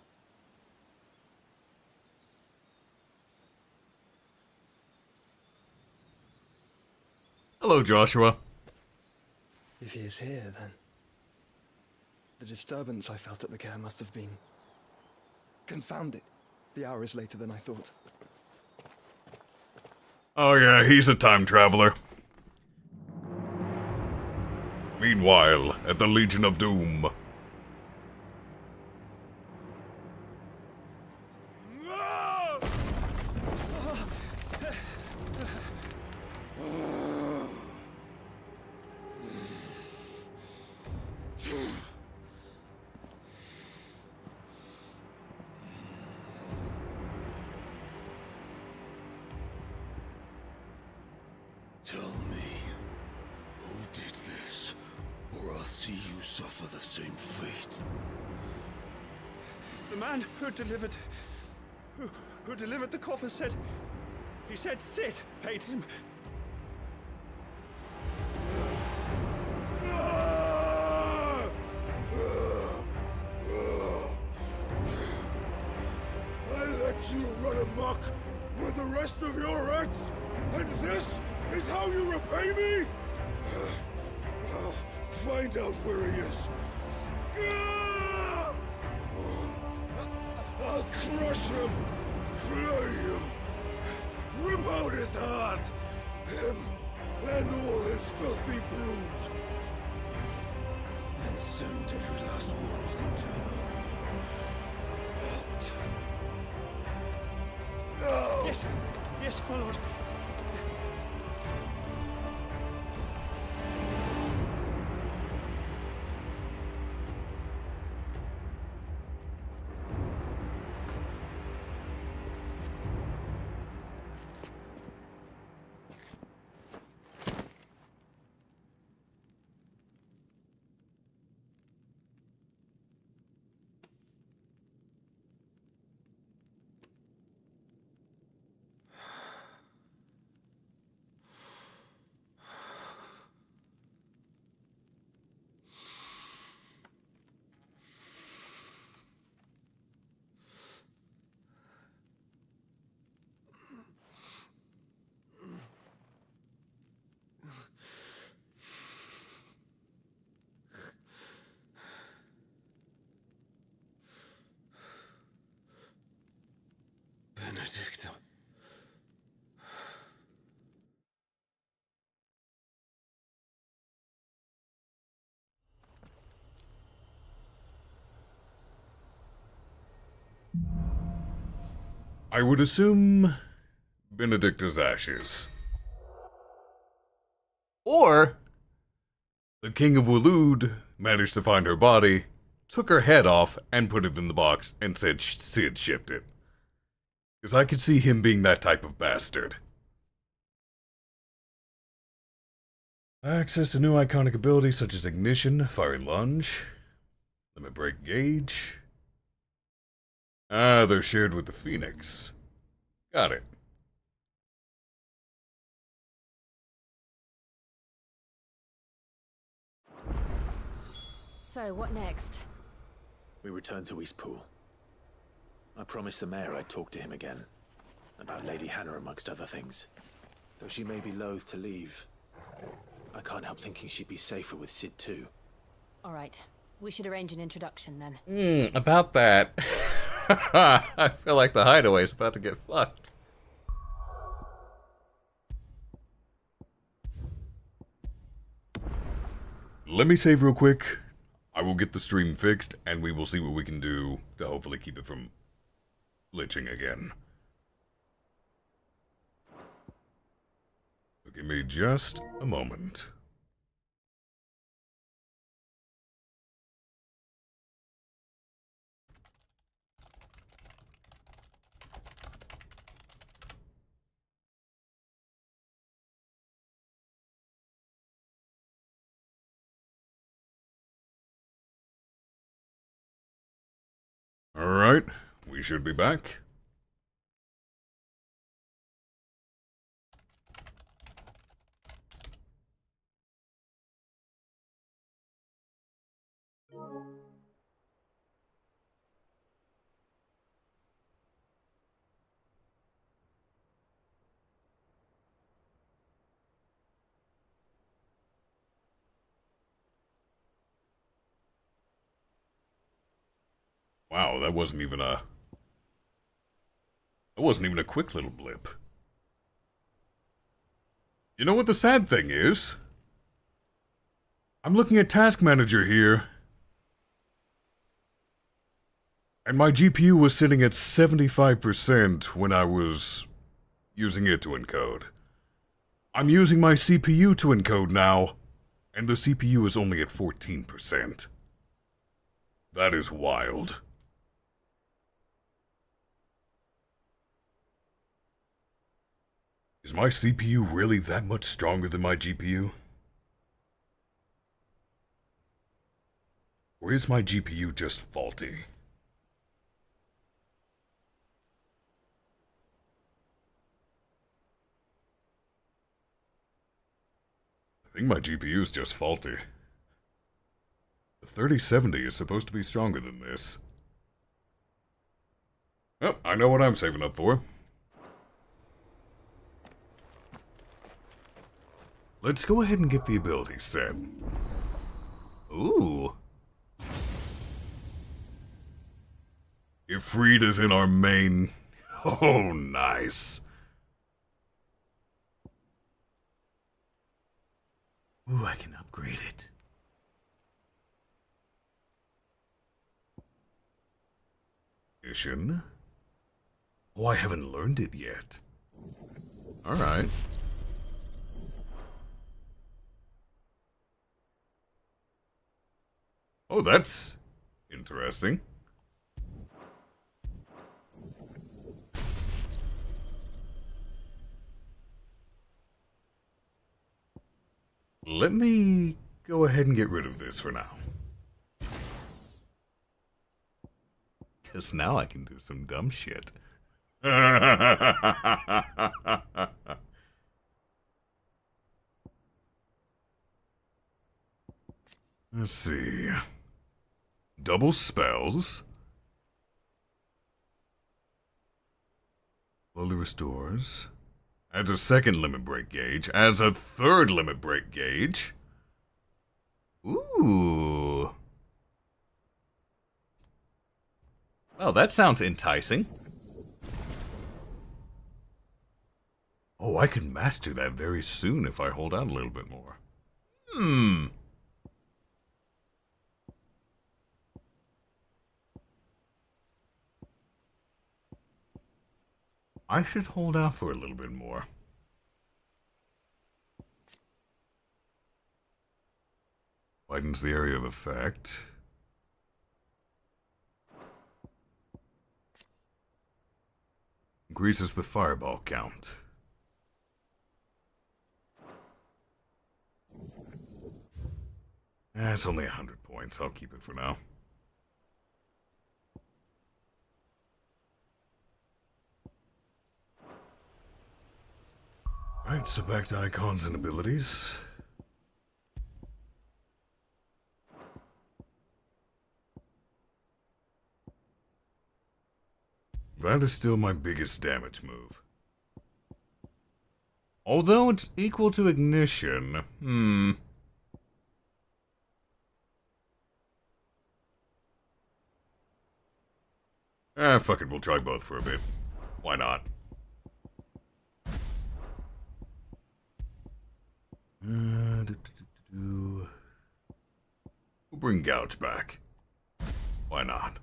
Hello, Joshua. If he is here, then the disturbance I felt at the care must have been confounded. The hour is later than I thought. Oh yeah, he's a time traveler. Meanwhile, at the Legion of Doom. Tell me, who did this, or I'll see you suffer the same fate. The man who delivered the coffer said Sid paid him. I let with the rest of your rats? And this is how you repay me? I'll find out where he is. I'll crush him, flay him, rip out his heart, him and all his filthy brood, and send every last one of them to hell. Out. No! Yes, yes, my lord. Benedicta. I would assume Benedicta's ashes. Or the King of Waloed managed to find her body, took her head off, and put it in the box, and said Sid shipped it. Because I could see him being that type of bastard. Access to new iconic abilities such as Ignition, Fiery Lunge, Limit Break Gauge. Ah, they're shared with the Phoenix. Got it. So, what next? We return to Eastpool. I promised the mayor I'd talk to him again. About Lady Hannah, amongst other things. Though she may be loath to leave, I can't help thinking she'd be safer with Sid too. Alright, we should arrange an introduction then. About that. I feel like the hideaway's about to get fucked. Let me save real quick. I will get the stream fixed, and we will see what we can do to hopefully keep it from glitching again. So give me just a moment. Alright, we should be back. Wow, that wasn't even a quick little blip. You know what the sad thing is? I'm looking at Task Manager here, and my GPU was sitting at 75% when I was using it to encode. I'm using my CPU to encode now, and the CPU is only at 14%. That is wild. Is my CPU really that much stronger than my GPU? Or is my GPU just faulty? I think my GPU is just faulty. The 3070 is supposed to be stronger than this. Oh, I know what I'm saving up for. Let's go ahead and get the ability set. Ooh. Ifrita's in our main. Oh, nice. Ooh, I can upgrade it. Mission? Oh, I haven't learned it yet. Alright. Oh, that's interesting. Let me go ahead and get rid of this for now. Because now I can do some dumb shit. Let's see. Double spells. Slowly restores. Adds a second limit break gauge. Adds a third limit break gauge. Ooh. Well, that sounds enticing. Oh, I can master that very soon if I hold out a little bit more. I should hold out for a little bit more. Widens the area of effect. Increases the fireball count. It's only 100 points. I'll keep it for now. Alright, so back to icons and abilities. That is still my biggest damage move. Although it's equal to ignition, Fuck it, we'll try both for a bit. Why not? We'll bring Gouge back. Why not?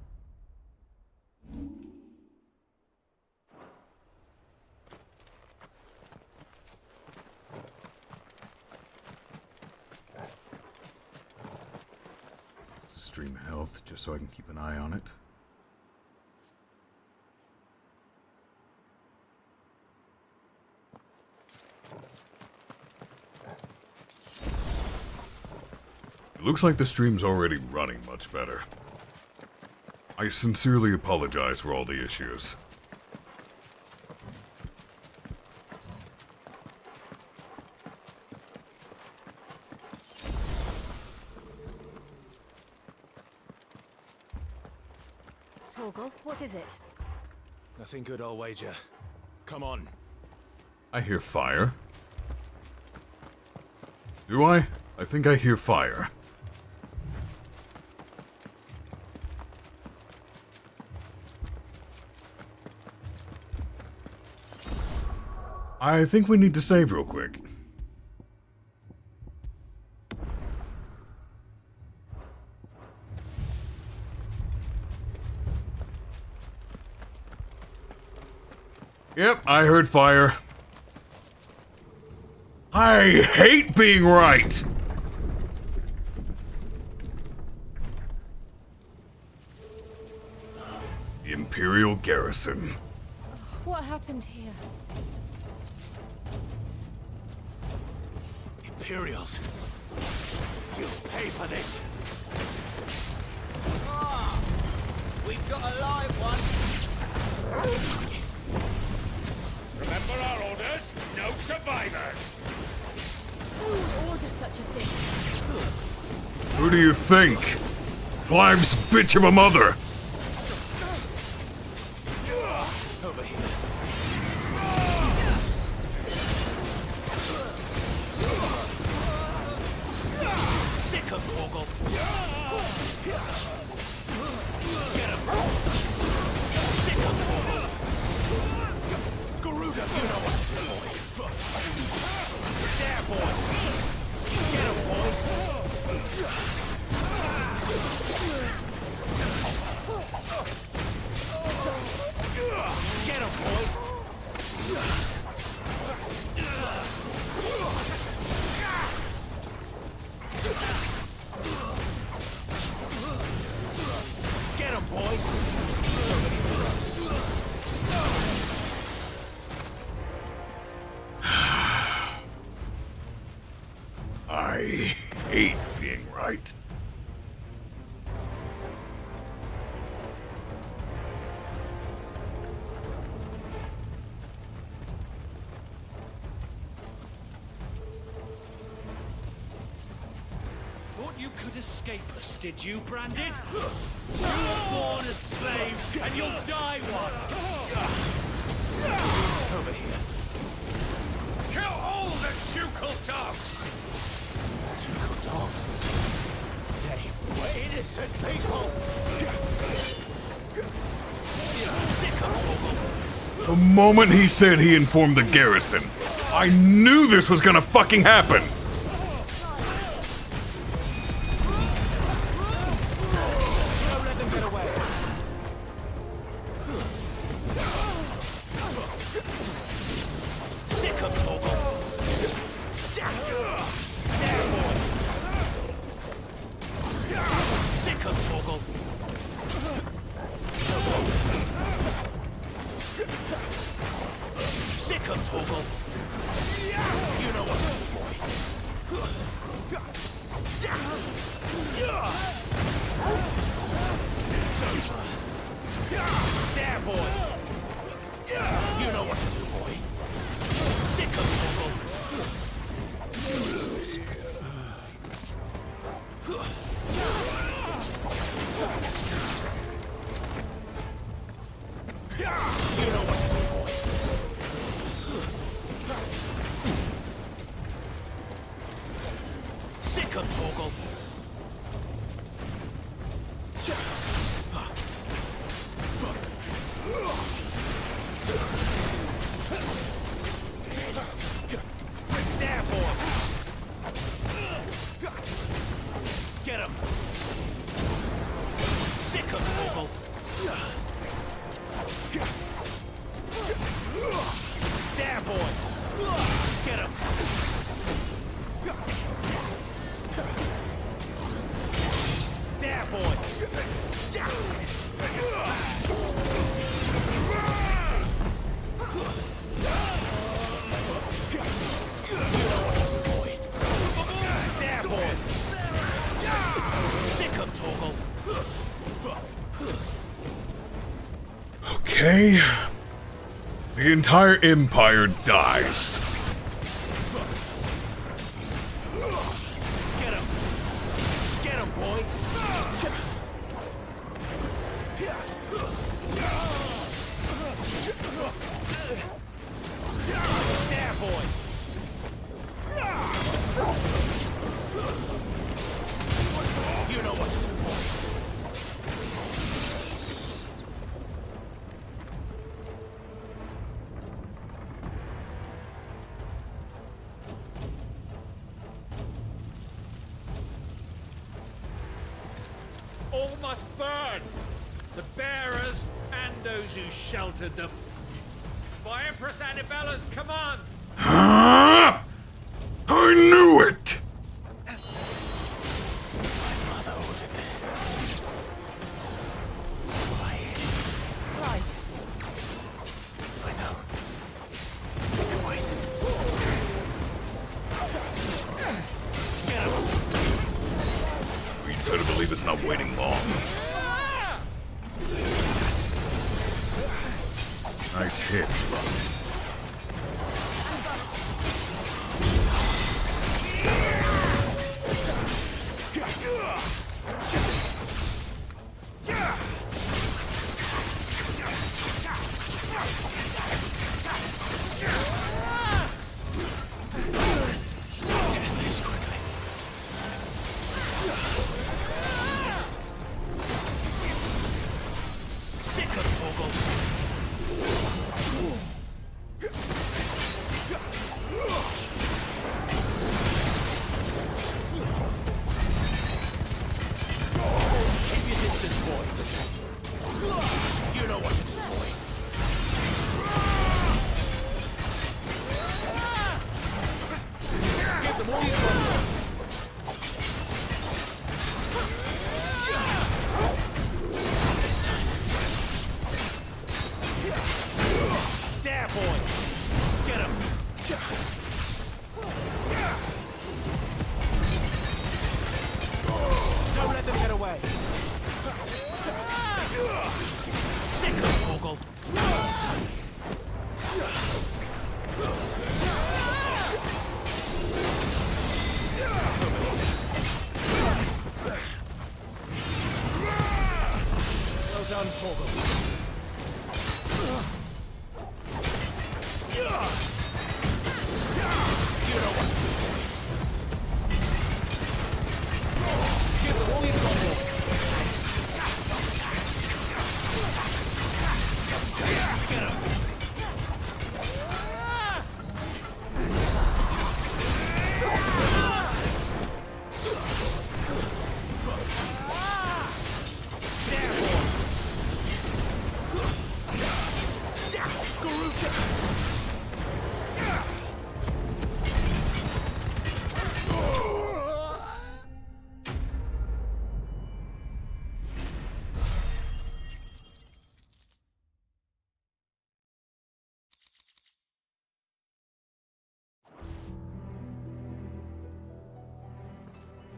Stream health, just so I can keep an eye on it. It looks like the stream's already running much better. I sincerely apologize for all the issues. Torgal, what is it? Nothing good, I'll wager. Come on. I hear fire. Do I? I think I hear fire. I think we need to save real quick. Yep, I heard fire. I hate being right! The Imperial Garrison. What happened here? Imperials. You'll pay for this. We've got a live one. Remember our orders? No survivors. Who would order such a thing? Who do you think? Clive's bitch of a mother! Over here. I hate being right. Thought you could escape us, did you, Branded? You were born a slave, and you'll die one! Over here. Kill all the ducal dogs! Ducal dogs? They were innocent people! Sick of Torgal. The moment he said he informed the garrison, I knew this was gonna fucking happen! Don't let them get away. Sick of Torgal. There, boy. Sick of Torgal. Sick of Torgal. You know what to do, boy. It's over. There, boy. You know what to do, boy. Sick of Torgal. You know what to do, boy. Sick of Torgal. There, boy. Get him. Sick of Torgal. There, boy. Get him. There, boy. You know what to do, boy. There, boy. Sick of Torgal. Okay. The entire empire dies. Get him. Get him, boy. There, boy. You know what to do, boy. All must burn! The bearers and those who sheltered them. By Empress Annabella's command! Huh? I knew it! My mother ordered this. Clive. I know. You can wait. Get him. You better believe it's not waiting long. Nice hit. Sick of Torgal. Keep your distance, boy. You know what to do, boy. Give them all you got. This time. There, boy. Get him.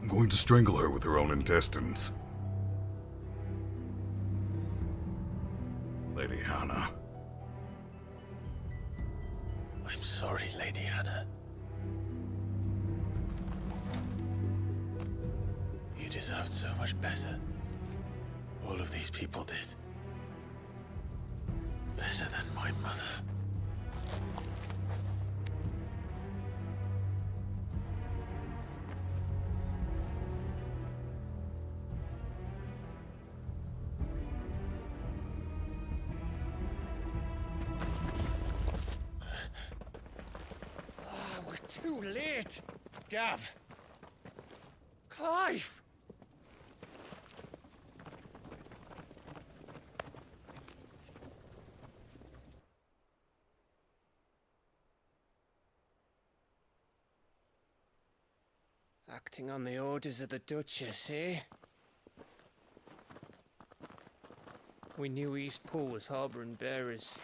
I'm going to strangle her with her own intestines. Lady Hannah. I'm sorry, Lady Hannah. You deserved so much better. All of these people did. Better than my mother. We're too late. Gav. Clive. Acting on the orders of the Duchess, eh? We knew Eastpool was harbouring bearers.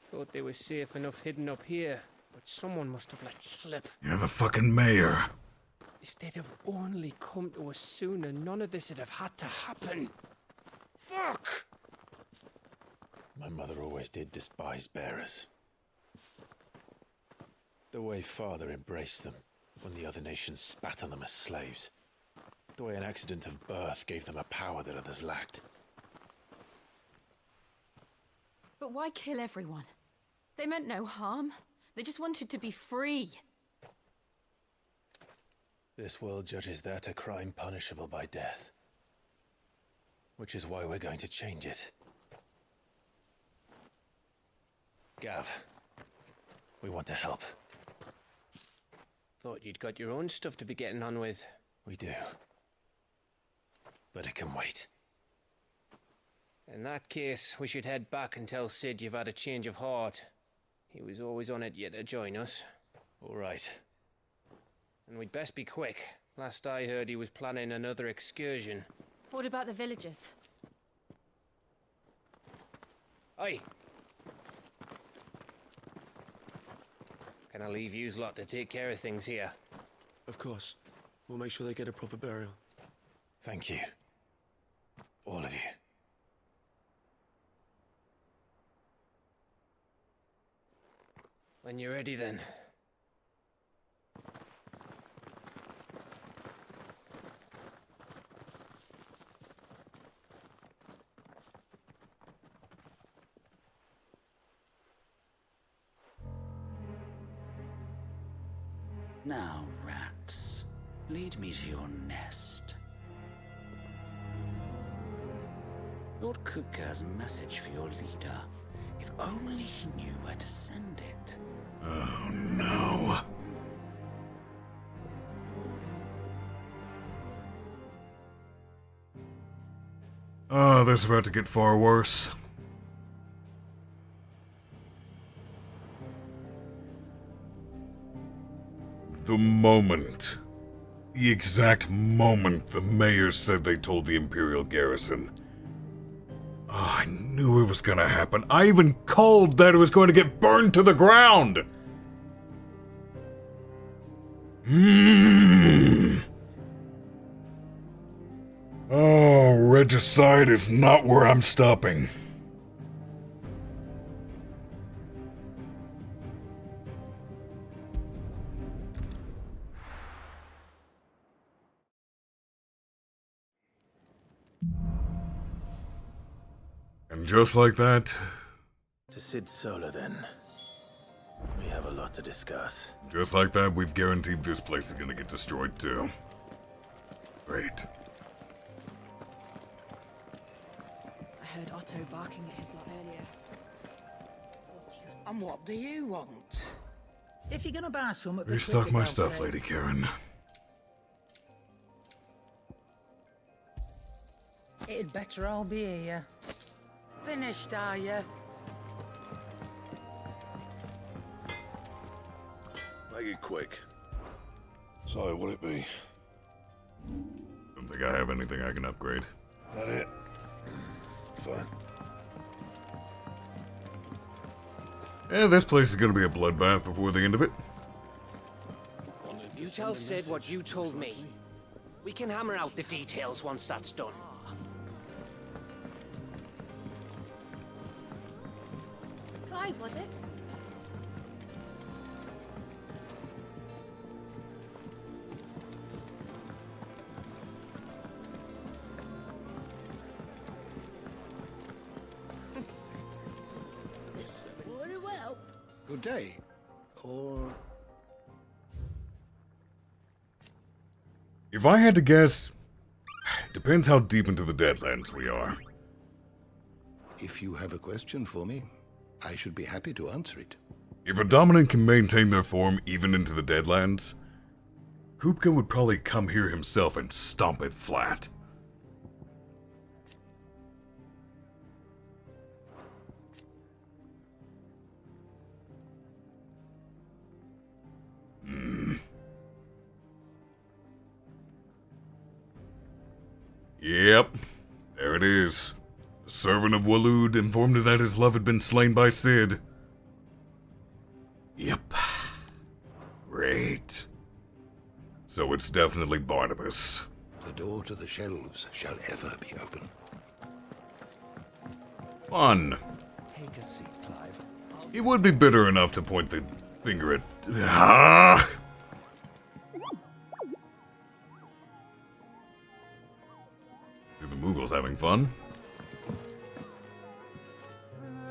Thought they were safe enough hidden up here, but someone must have let slip. You're the fucking mayor. If they'd have only come to us sooner, none of this would have had to happen. Fuck! My mother always did despise bearers. The way Father embraced them when the other nations spat on them as slaves. The way an accident of birth gave them a power that others lacked. But why kill everyone? They meant no harm. They just wanted to be free. This world judges that a crime punishable by death. Which is why we're going to change it. Gav, we want to help. Thought you'd got your own stuff to be getting on with. We do. But it can wait. In that case, we should head back and tell Sid you've had a change of heart. He was always on it yet to join us. All right. And we'd best be quick. Last I heard, he was planning another excursion. What about the villagers? Aye. Can I leave yous lot to take care of things here? Of course. We'll make sure they get a proper burial. Thank you. All of you. When you're ready, then. Now, rats, lead me to your nest. Lord Kupka has a message for your leader. If only he knew where to send it. Oh, no. Oh, this is about to get far worse. The exact moment the mayor said they told the Imperial garrison. Oh, I knew it was gonna happen. I even called that it was going to get burned to the ground! Oh, regicide is not where I'm stopping. And just like that... To Sid Solar, then. We have a lot to discuss. Just like that, we've guaranteed this place is gonna get destroyed too. Great. I heard Otto barking at his lot earlier. And what do you want? If you're gonna buy some at the Restock cricket, my I'll stuff, take. Lady Karen. It'd better all be here. Finished, are you? Make it quick. So, what'd it be? Don't think I have anything I can upgrade. That it? Fine. Yeah, this place is gonna be a bloodbath before the end of it. You tell Sid what you told me. We can hammer out the details once that's done. Clive, was it? Good day. Or... If I had to guess, depends how deep into the Deadlands we are. If you have a question for me, I should be happy to answer it. If a Dominant can maintain their form even into the Deadlands, Kupka would probably come here himself and stomp it flat. Yep, there it is. The servant of Waloed informed her that his love had been slain by Sid. Yep. Great. So it's definitely Barnabas. The door to the shelves shall ever be open. Fun. Take a seat, Clive. He would be bitter enough to point the finger at... Ah! The Moogles having fun?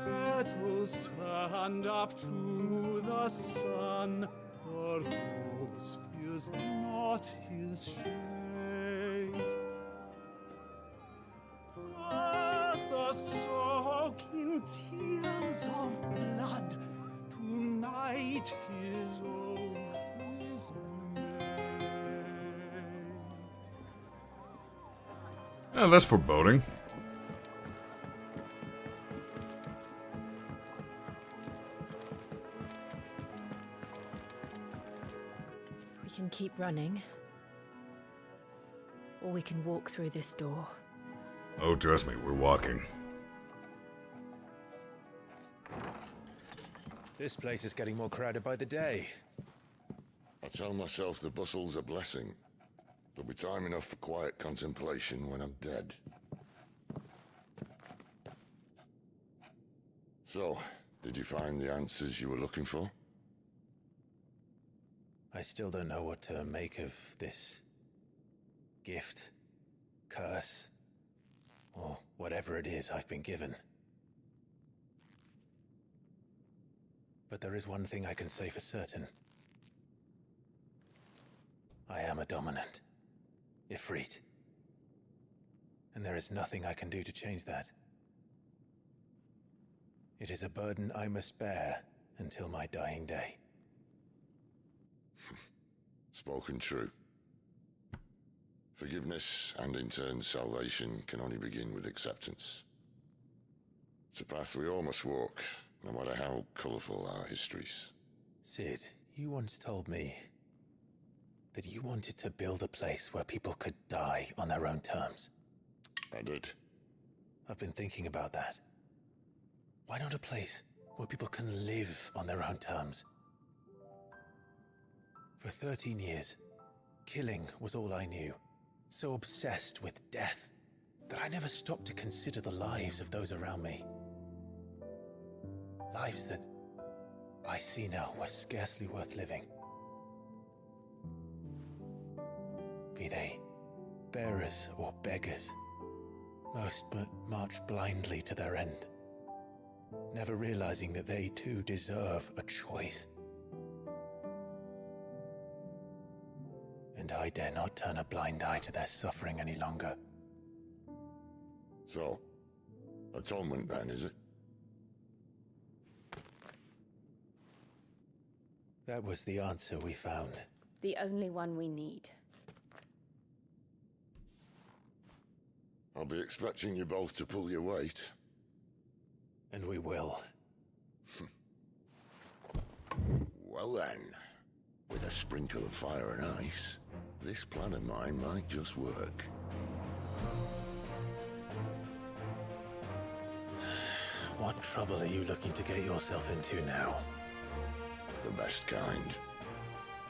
Petals stand up to the sun. The rose fears not his shade. Earth soak in tears of blood. Tonight his oath is Yeah, that's foreboding. We can keep running. Or we can walk through this door. Oh, trust me, we're walking. This place is getting more crowded by the day. I tell myself the bustle's a blessing. There'll be time enough for quiet contemplation when I'm dead. So, did you find the answers you were looking for? I still don't know what to make of this gift, curse, or whatever it is I've been given. But there is one thing I can say for certain. I am a Dominant. Ifrit. And there is nothing I can do to change that. It is a burden I must bear until my dying day. Spoken true. Forgiveness and in turn salvation can only begin with acceptance. It's a path we all must walk, no matter how colourful our histories. Sid, you once told me that you wanted to build a place where people could die on their own terms. I did. I've been thinking about that. Why not a place where people can live on their own terms? For 13 years, killing was all I knew. So obsessed with death that I never stopped to consider the lives of those around me. Lives that I see now were scarcely worth living. Be they bearers or beggars, most march blindly to their end, never realizing that they too deserve a choice. And I dare not turn a blind eye to their suffering any longer. So, atonement then, is it? That was the answer we found. The only one we need. I'll be expecting you both to pull your weight. And we will. Well then, with a sprinkle of fire and ice, this plan of mine might just work. What trouble are you looking to get yourself into now? The best kind.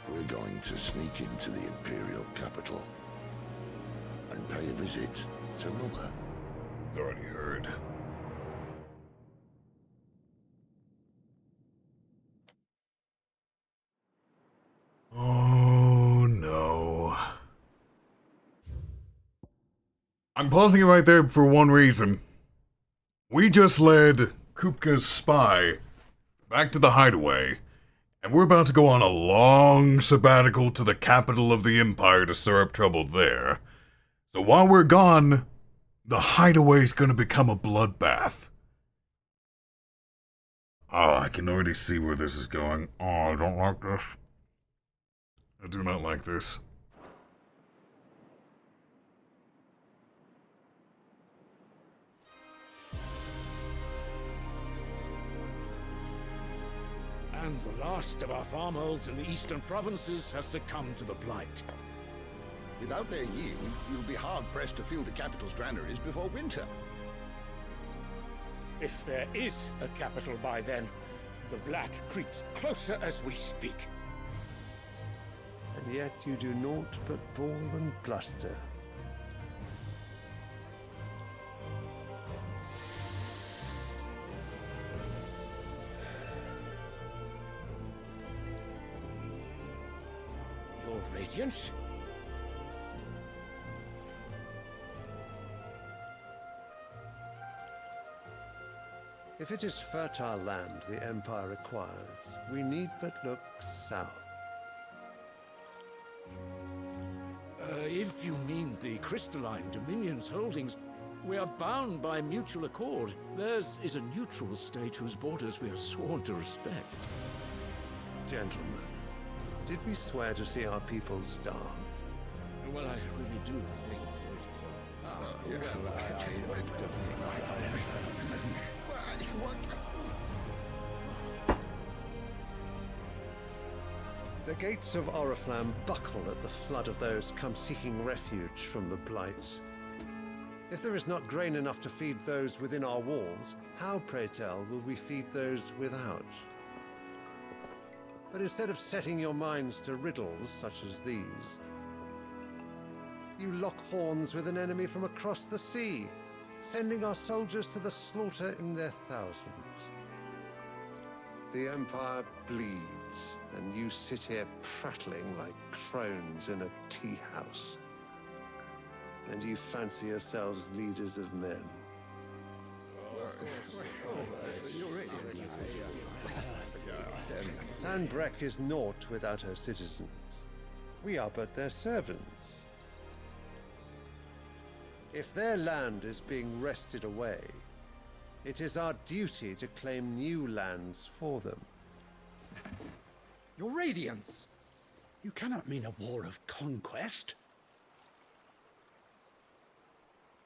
We're going to sneak into the Imperial capital. and pay a visit to Mother. It's already heard. Oh no. I'm pausing it right there for one reason. We just led Kupka's spy back to the hideaway, and we're about to go on a long sabbatical to the capital of the Empire to stir up trouble there. So while we're gone, the hideaway's gonna become a bloodbath. Oh, I can already see where this is going. Oh, I don't like this. I do not like this. And the last of our farmholds in the eastern provinces has succumbed to the blight. Without their yield, you'll be hard-pressed to fill the capital's granaries before winter. If there is a capital by then, the black creeps closer as we speak. And yet you do naught but bawl and bluster. Your Radiance? If it is fertile land the Empire requires, we need but look south. If you mean the crystalline Dominion's holdings, we are bound by mutual accord. Theirs is a neutral state whose borders we are sworn to respect. Gentlemen, did we swear to see our people starve? Well, I really do think The gates of Oriflamme buckle at the flood of those come seeking refuge from the blight. If there is not grain enough to feed those within our walls, how, pray tell, will we feed those without? But instead of setting your minds to riddles such as these, you lock horns with an enemy from across the sea, sending our soldiers to the slaughter in their thousands. The Empire bleeds, and you sit here prattling like crones in a tea house. And you fancy yourselves leaders of men. Sandbreck is naught without her citizens. We are but their servants. If their land is being wrested away, it is our duty to claim new lands for them. Your Radiance! You cannot mean a war of conquest.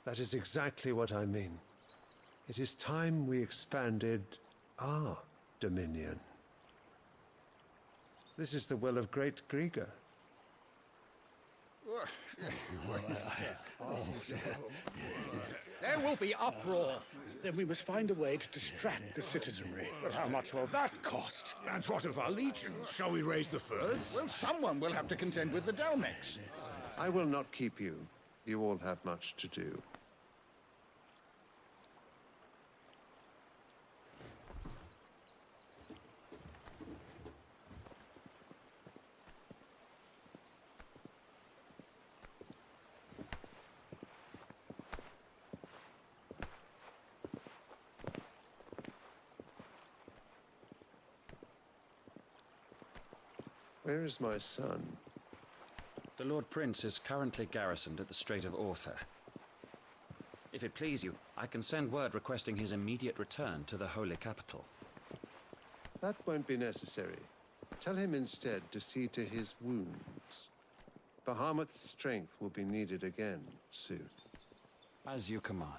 That is exactly what I mean. It is time we expanded our dominion. This is the will of great Grieger. There will be uproar. Then we must find a way to distract the citizenry. But how much will that cost? And what of our legions? Shall we raise the furs? Well, someone will have to contend with the Dalmex. I will not keep you. You all have much to do. Where is my son? The Lord Prince is currently garrisoned at the Strait of Author. If it please you, I can send word requesting his immediate return to the Holy Capital. That won't be necessary. Tell him instead to see to his wounds. Bahamut's strength will be needed again soon. As you command.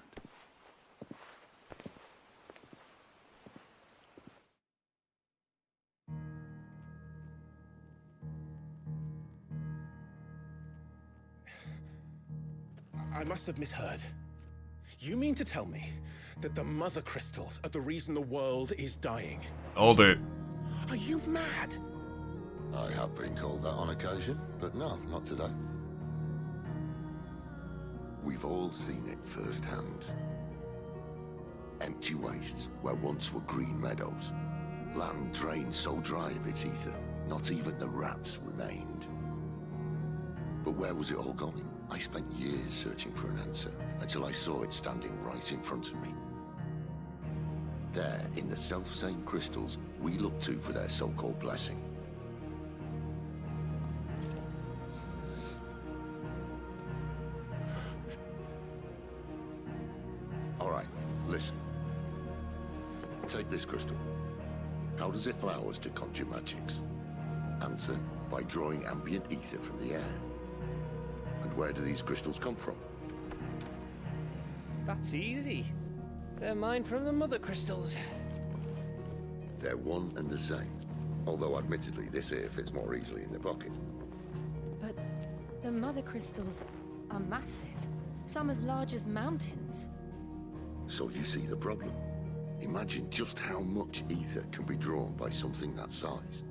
I must have misheard. You mean to tell me that the mother crystals are the reason the world is dying? Hold it. Are you mad? I have been called that on occasion, but no, not today. We've all seen it firsthand. Empty wastes where once were green meadows. Land drained so dry of its ether, not even the rats remained. But where was it all going? I spent years searching for an answer, until I saw it standing right in front of me. There, in the self-same crystals we look to for their so-called blessing. Alright, listen. Take this crystal. How does it allow us to conjure magics? Answer, by drawing ambient ether from the air. And where do these crystals come from? That's easy. They're mine from the mother crystals. They're one and the same. Although admittedly this here fits more easily in the pocket. But the mother crystals are massive. Some as large as mountains. So you see the problem. Imagine just how much ether can be drawn by something that size.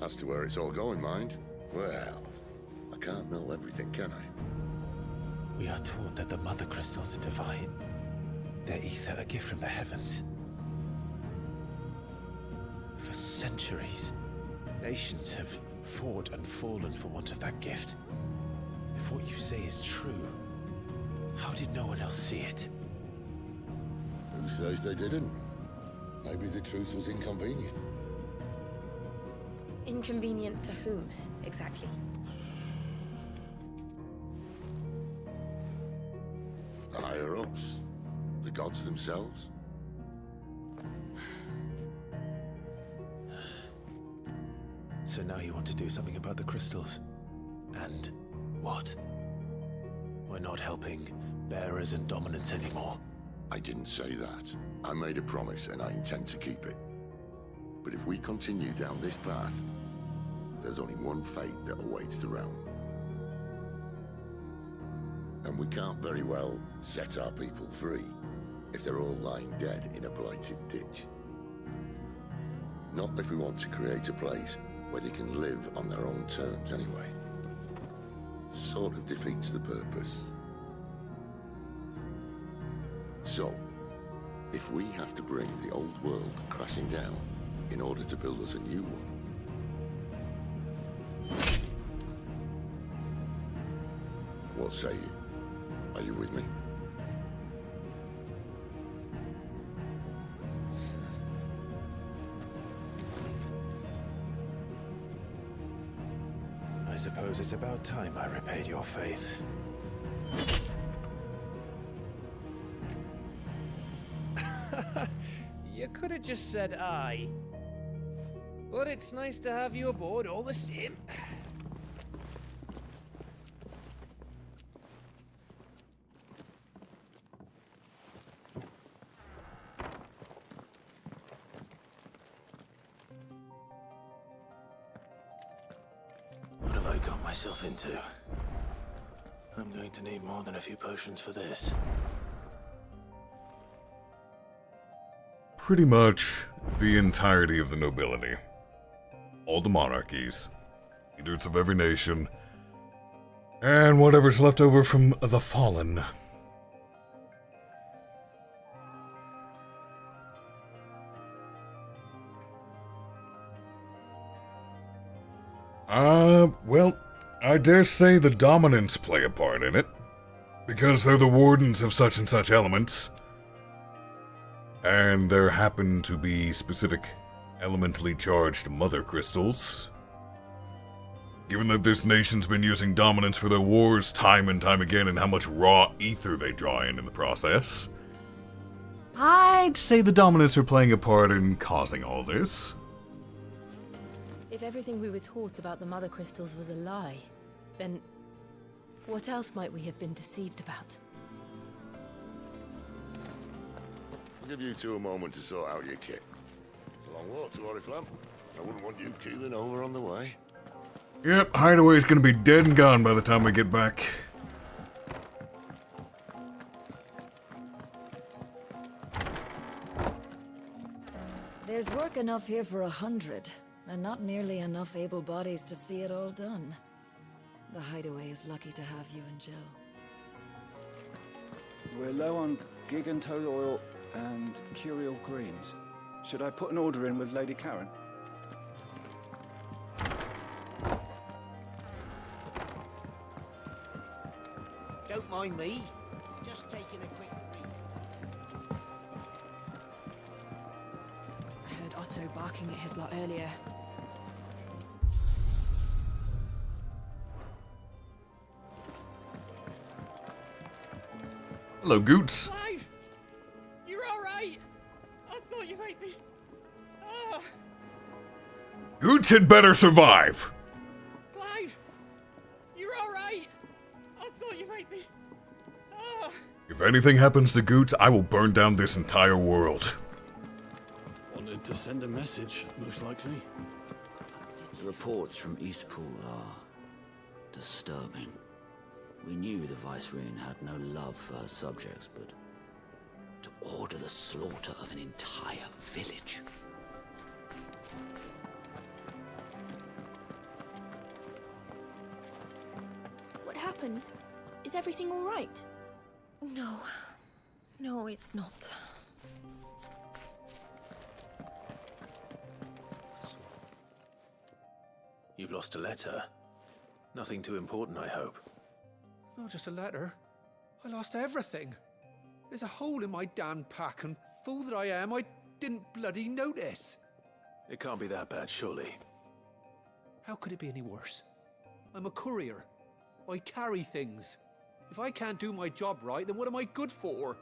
As to where it's all going, mind? Well, I can't know everything, can I? We are taught that the mother crystals are divine. Their ether a gift from the heavens. For centuries, nations have fought and fallen for want of that gift. If what you say is true, how did no one else see it? Who says they didn't? Maybe the truth was inconvenient. Inconvenient to whom, exactly? The higher-ups? The gods themselves? So now you want to do something about the crystals? And what? We're not helping bearers and dominants anymore. I didn't say that. I made a promise and I intend to keep it. But if we continue down this path, there's only one fate that awaits the realm. And we can't very well set our people free if they're all lying dead in a blighted ditch. Not if we want to create a place where they can live on their own terms anyway. Sort of defeats the purpose. So, if we have to bring the old world crashing down in order to build us a new one, what say you? Are you with me? I suppose it's about time I repaid your faith. You could have just said aye. But it's nice to have you aboard all the same. What have I got myself into? I'm going to need more than a few potions for this. Pretty much the entirety of the nobility. All the monarchies, leaders of every nation, and whatever's left over from the fallen. Well, I dare say the dominants play a part in it, because they're the wardens of such and such elements. And there happen to be specific elementally charged mother crystals. Given that this nation's been using dominance for their wars time and time again and how much raw ether they draw in the process, I'd say the dominants are playing a part in causing all this. If everything we were taught about the mother crystals was a lie, then what else might we have been deceived about? I'll give you two a moment to sort out your kit. It's a long walk to Oriflamme. I wouldn't want you keeling over on the way. Yep, Hideaway's gonna be dead and gone by the time we get back. There's work enough here for 100, and not nearly enough able bodies to see it all done. The Hideaway is lucky to have you and Jill. We're low on gigantose oil and curial greens. Should I put an order in with Lady Karen? Don't mind me. Just taking a quick read. I heard Otto barking at his lot earlier. Hello, Goots. Clive! You're alright! I thought you might be... Oh! Goots had better survive. Clive! You're alright! I thought you might be... Oh! If anything happens to Goots, I will burn down this entire world. Wanted to send a message, most likely. The reports from Eastpool are disturbing. We knew the Vicereine had no love for her subjects, but to order the slaughter of an entire village. What happened? Is everything all right? No. No, it's not. You've lost a letter. Nothing too important, I hope. Not just a letter. I lost everything. There's a hole in my damn pack, and fool that I am, I didn't bloody notice. It can't be that bad, surely. How could it be any worse? I'm a courier. I carry things. If I can't do my job right, then what am I good for?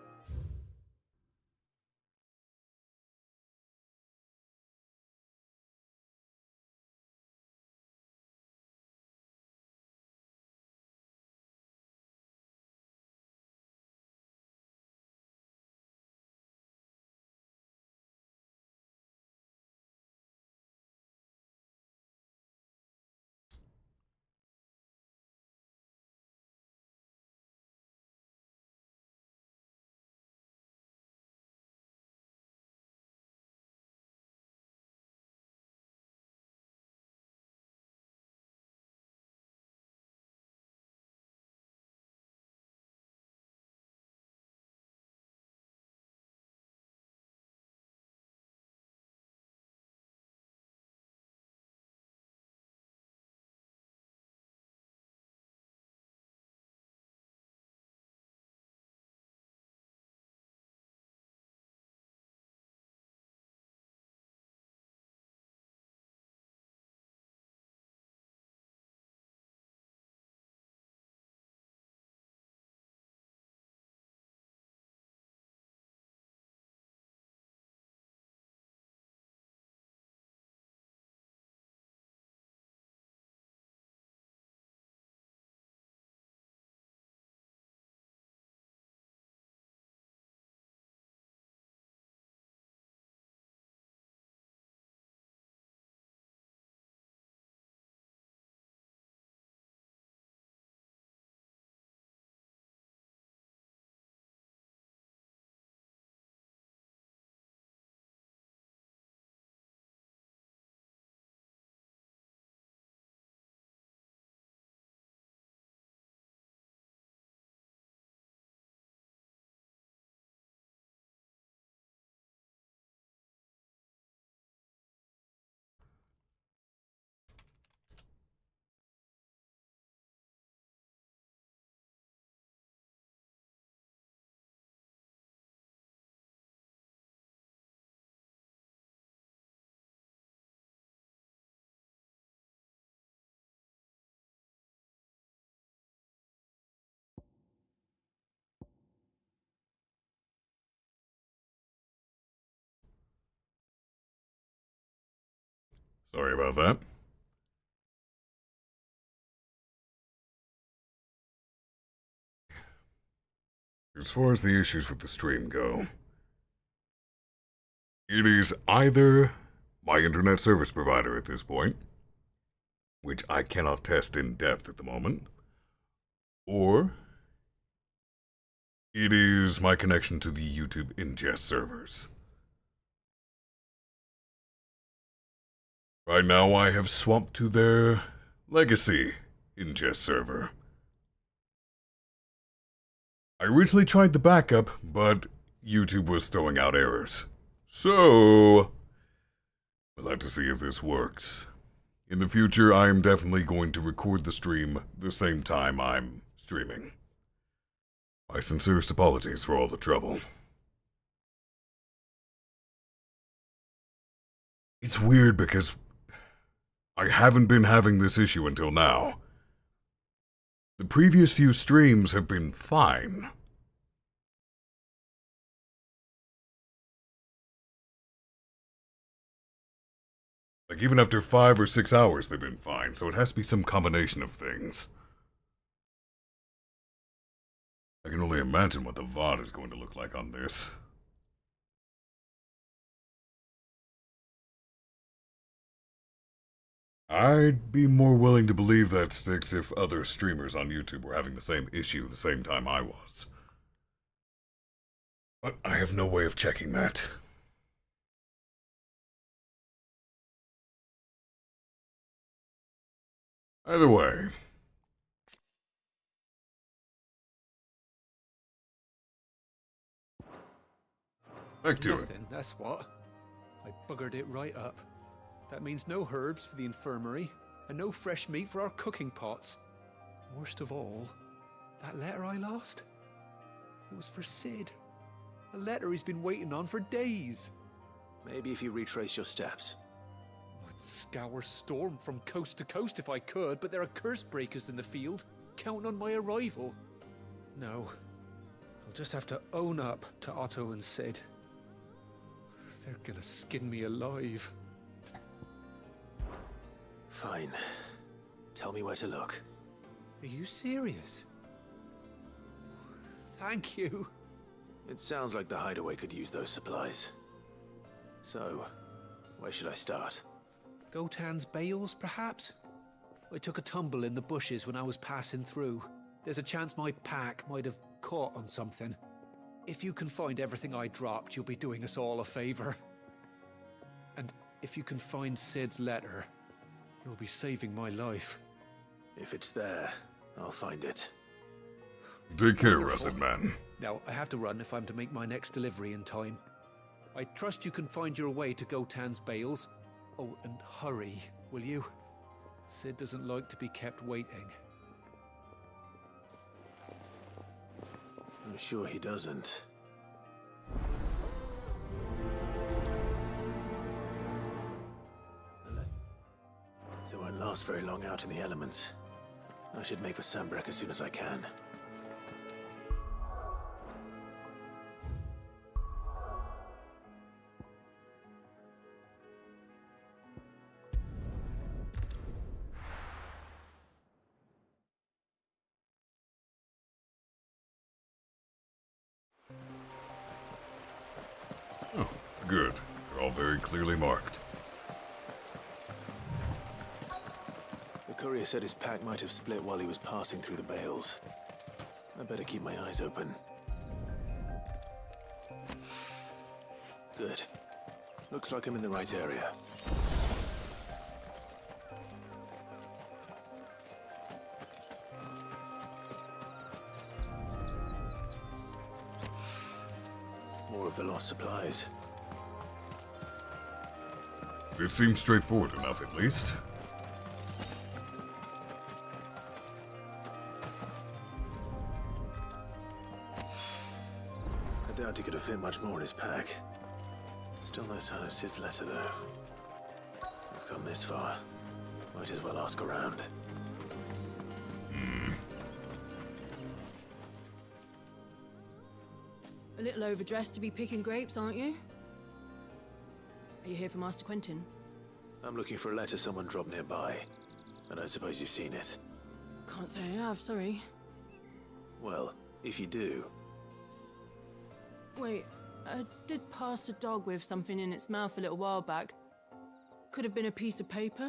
Sorry about that. As far as the issues with the stream go, it is either my internet service provider at this point, which I cannot test in depth at the moment, or it is my connection to the YouTube ingest servers. Right now I have swapped to their legacy ingest server. I I originally tried the backup, but YouTube was throwing out errors. So, we'll have to see if this works. In the future, I am definitely going to record the stream the same time I'm streaming. My sincerest apologies for all the trouble. It's weird because I haven't been having this issue until now. The previous few streams have been fine. Like, even after 5 or 6 hours, they've been fine, so it has to be some combination of things. I can only imagine what the VOD is going to look like on this. I'd be more willing to believe that sticks if other streamers on YouTube were having the same issue the same time I was. But I have no way of checking that. Either way. Back to Nothing, that's what. I buggered it right up. That means no herbs for the infirmary, and no fresh meat for our cooking pots. Worst of all, that letter I lost? It was for Sid. A letter he's been waiting on for days. Maybe if you retrace your steps. I'd scour Storm from coast to coast if I could, but there are curse breakers in the field, counting on my arrival. No, I'll just have to own up to Otto and Sid. They're gonna skin me alive. Fine. Tell me where to look. Are you serious? Thank you. It sounds like the hideaway could use those supplies. So, where should I start? Gotan's bales, perhaps? I took a tumble in the bushes when I was passing through. There's a chance my pack might have caught on something. If you can find everything I dropped, you'll be doing us all a favor. And if you can find Sid's letter, you'll be saving my life. If it's there, I'll find it. Take care, Rusted Man. Now, I have to run if I'm to make my next delivery in time. I trust you can find your way to Gotan's bales. Oh, and hurry, will you? Sid doesn't like to be kept waiting. I'm sure he doesn't. They won't last very long out in the elements. I should make for Sambrek as soon as I can. Oh, good. They're all very clearly marked. The courier said his pack might have split while he was passing through the bales. I better keep my eyes open. Good. Looks like I'm in the right area. More of the lost supplies. It seems straightforward enough, at least. I doubt he could have fit much more in his pack. Still no sign of Sid's letter, though. I've come this far. Might as well ask around. A little overdressed to be picking grapes, aren't you? Are you here for Master Quentin? I'm looking for a letter someone dropped nearby. I don't suppose you've seen it. Can't say I have, sorry. Well, if you do... Wait, I did pass a dog with something in its mouth a little while back. Could have been a piece of paper.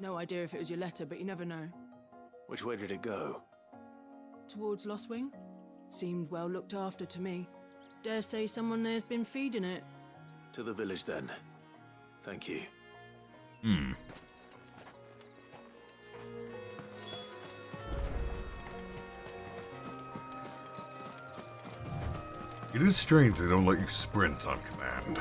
No idea if it was your letter, but you never know. Which way did it go? Towards Lostwing? Seemed well looked after to me. Dare say someone there's been feeding it. To the village, then. Thank you. It is strange they don't let you sprint on command.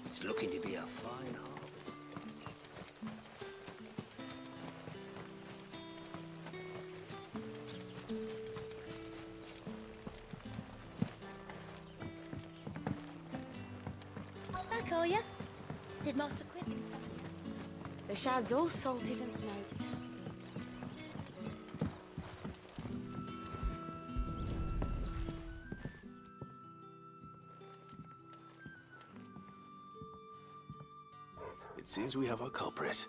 It's looking to be a fine harvest. Back, are ya? Did Master Quinn do something? The shad's all salted and smoked. It seems we have our culprit.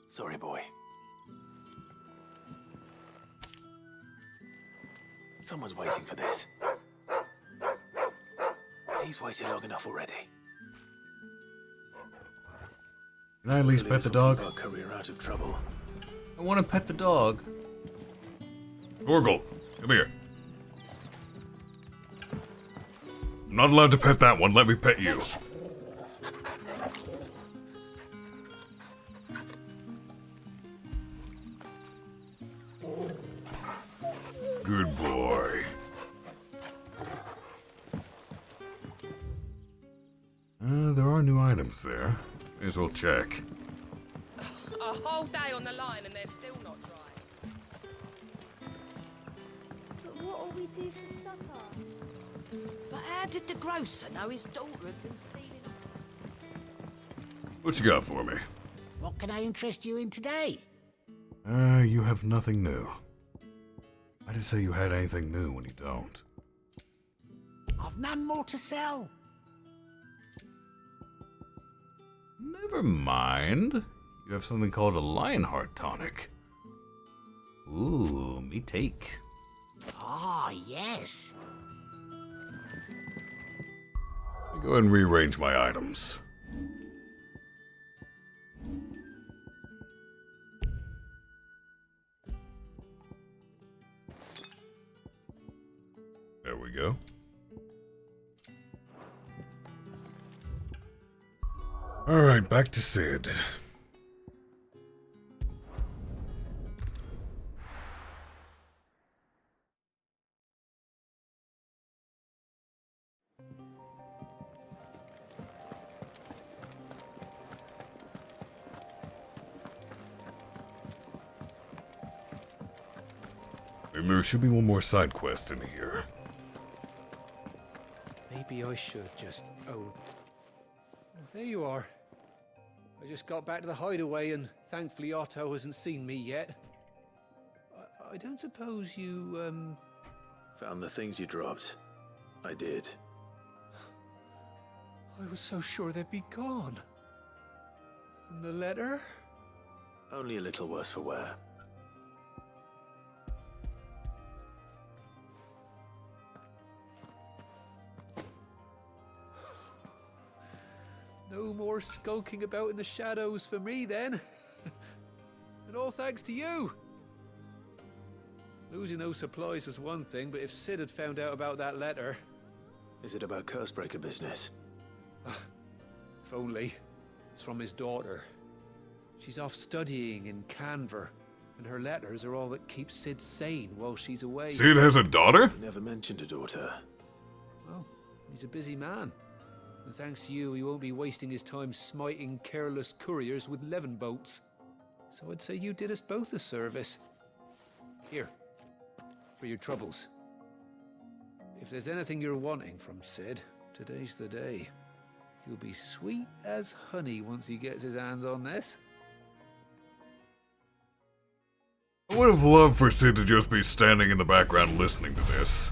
Sorry, boy. Someone's waiting for this. He's waited long enough already. Can I at least pet the dog? Keep our career out of trouble. I want to pet the dog. Torgal, come here. I'm not allowed to pet that one. Let me pet you. Good boy. There are new items there. May as well check. A whole day on the line and they're still not dry. But what'll we do for supper? But how did the grocer know his daughter had been stealing? What you got for me? What can I interest you in today? You have nothing new. I didn't say you had anything new when you don't. I've none more to sell. Never mind. You have something called a Lionheart tonic. Ooh, me take. Ah, yes. Let me go ahead and rearrange my items. There we go. Alright, back to Sid. Maybe there should be one more side quest in here. Maybe I should just... Oh, there you are. I just got back to the hideaway and thankfully Otto hasn't seen me yet. I don't suppose you, Found the things you dropped. I did. I was so sure they'd be gone. And the letter? Only a little worse for wear. No more skulking about in the shadows for me, then. And all thanks to you. Losing those supplies was one thing, but if Sid had found out about that letter... Is it about Cursebreaker business? If only. It's from his daughter. She's off studying in Canver, and her letters are all that keeps Sid sane while she's away. Sid has a daughter? You never mentioned a daughter. Well, he's a busy man. And thanks to you, he won't be wasting his time smiting careless couriers with levin bolts. So I'd say you did us both a service. Here, for your troubles. If there's anything you're wanting from Sid, today's the day. He'll be sweet as honey once he gets his hands on this. I would have loved for Sid to just be standing in the background listening to this.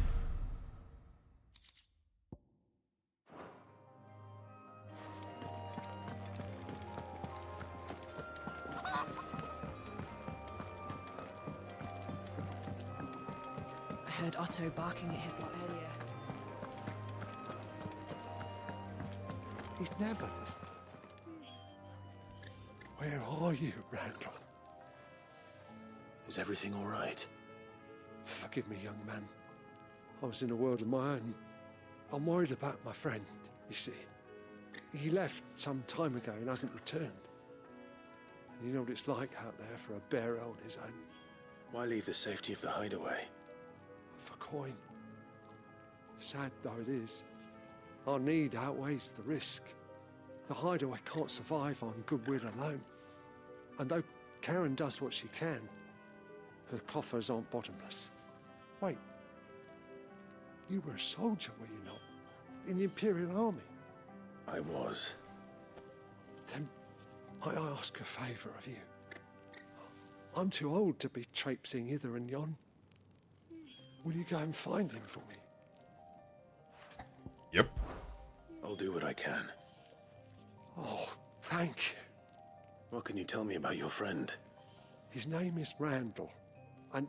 I heard Otto barking at his lot earlier. He's never listening. Where are you, Randall? Is everything all right? Forgive me, young man. I was in a world of my own. I'm worried about my friend, you see. He left some time ago and hasn't returned. And you know what it's like out there for a bear on his own. Why leave the safety of the hideaway? For coin. Sad though it is, our need outweighs the risk. The hideaway can't survive on goodwill alone. And though Karen does what she can, her coffers aren't bottomless. Wait, you were a soldier, were you not? In the Imperial Army? I was. Then I ask a favour of you. I'm too old to be traipsing hither and yon. Will you go and find him for me? Yep. I'll do what I can. Oh, thank you. What can you tell me about your friend? His name is Randall, and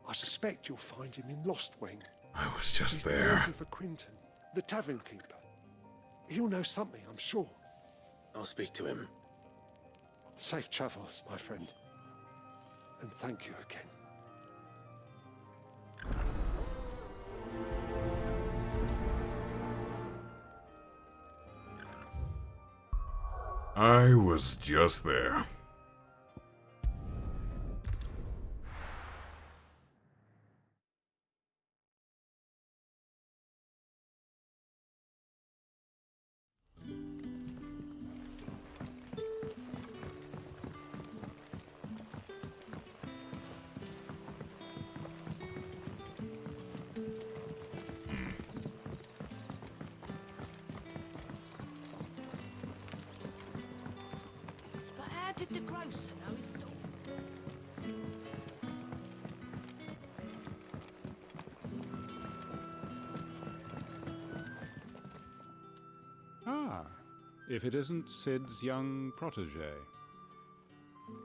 I suspect you'll find him in Lost Wing. I was just He's been there. working for Quinton, the tavern keeper. He'll know something, I'm sure. I'll speak to him. Safe travels, my friend. And thank you again. I was just there. But how did the grocer know his dog? Ah, if it isn't Sid's young protege.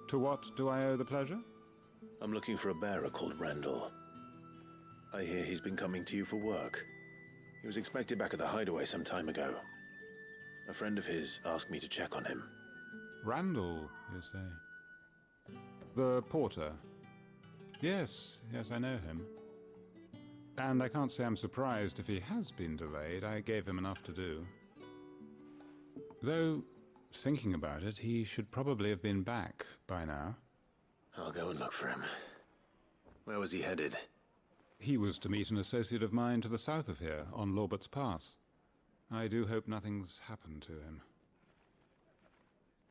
To what do I owe the pleasure? I'm looking for a bearer called Randall. I hear he's been coming to you for work. He was expected back at the hideaway some time ago. A friend of his asked me to check on him. Randall, you say? The porter? Yes, I know him. And I can't say I'm surprised if he has been delayed. I gave him enough to do. Though, thinking about it, he should probably have been back by now. I'll go and look for him. Where was he headed? He was to meet an associate of mine to the south of here, on Lorbert's Pass. I do hope nothing's happened to him.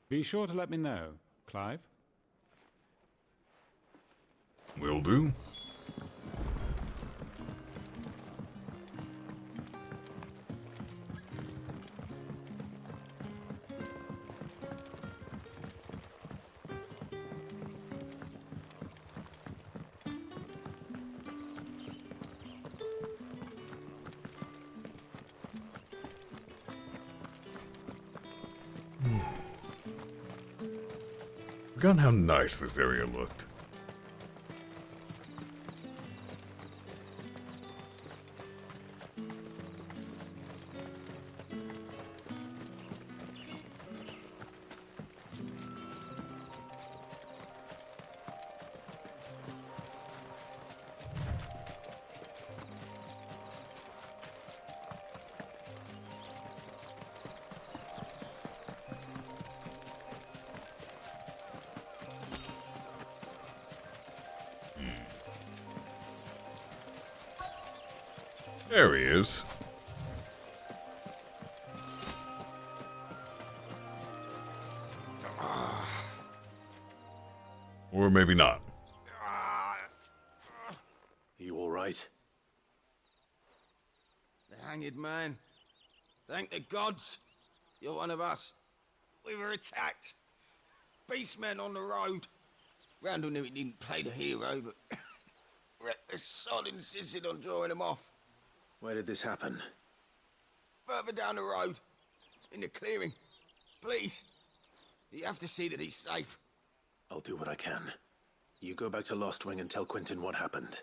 Be sure to let me know, Clive. Will do. Forgotten how nice this area looked. There he is. Or maybe not. You all right? The hanged man. Thank the gods. You're one of us. We were attacked. Beastmen on the road. Randall knew he didn't play the hero, but the sod insisted on drawing him off. Where did this happen? Further down the road. In the clearing. Please. You have to see that he's safe. I'll do what I can. You go back to Lost Wing and tell Quinton what happened.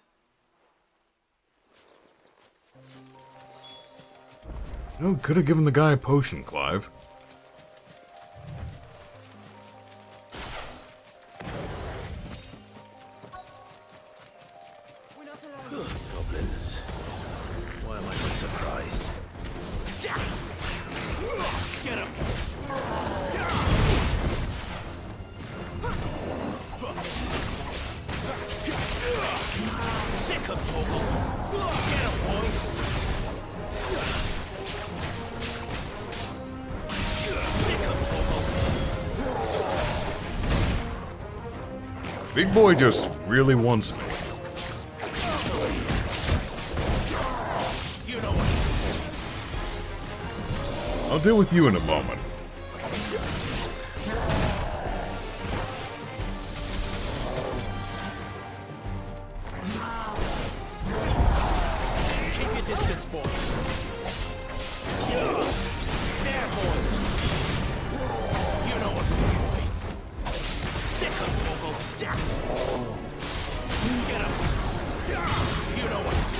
No, could have given the guy a potion, Clive. Goblins. Why am I not surprised? Get him! Big boy just really wants me. I'll deal with you in a moment. Keep your distance, boy. There, boy. You know what to do, boy. Sick of Toggle. Get up. You know what to do.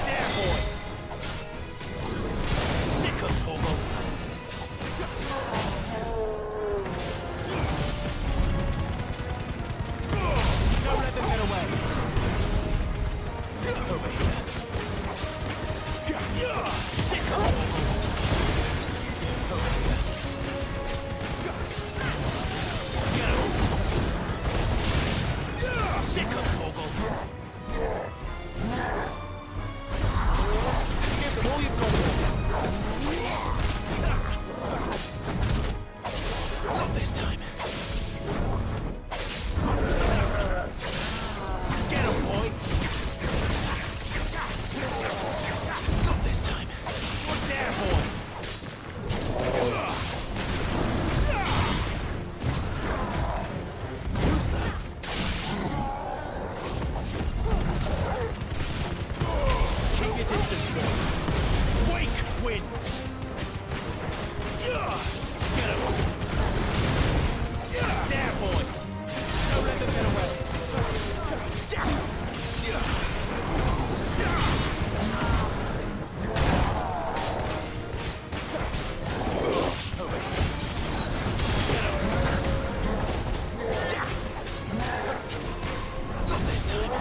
There, boy. Sick of Toggle. Don't let them get away. Over here. Sick of Toggle. Over here. Get over. Sick of Toggle. Give them all you've got. Not this time. Get him, boy. Not this time. There, boy. Too slow. Keep your distance, boy. Wake wins. Get him. There, boy. Don't let them get away. Not this time.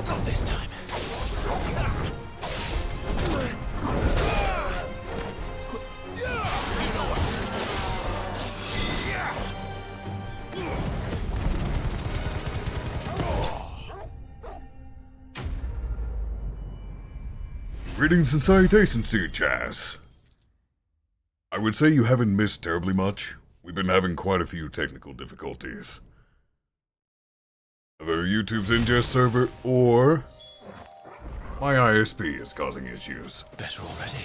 Not this time. You know what to do. Greetings and salutations to you, Chaz. I would say you haven't missed terribly much. We've been having quite a few technical difficulties. Either YouTube's ingest server or my ISP is causing issues. Better already.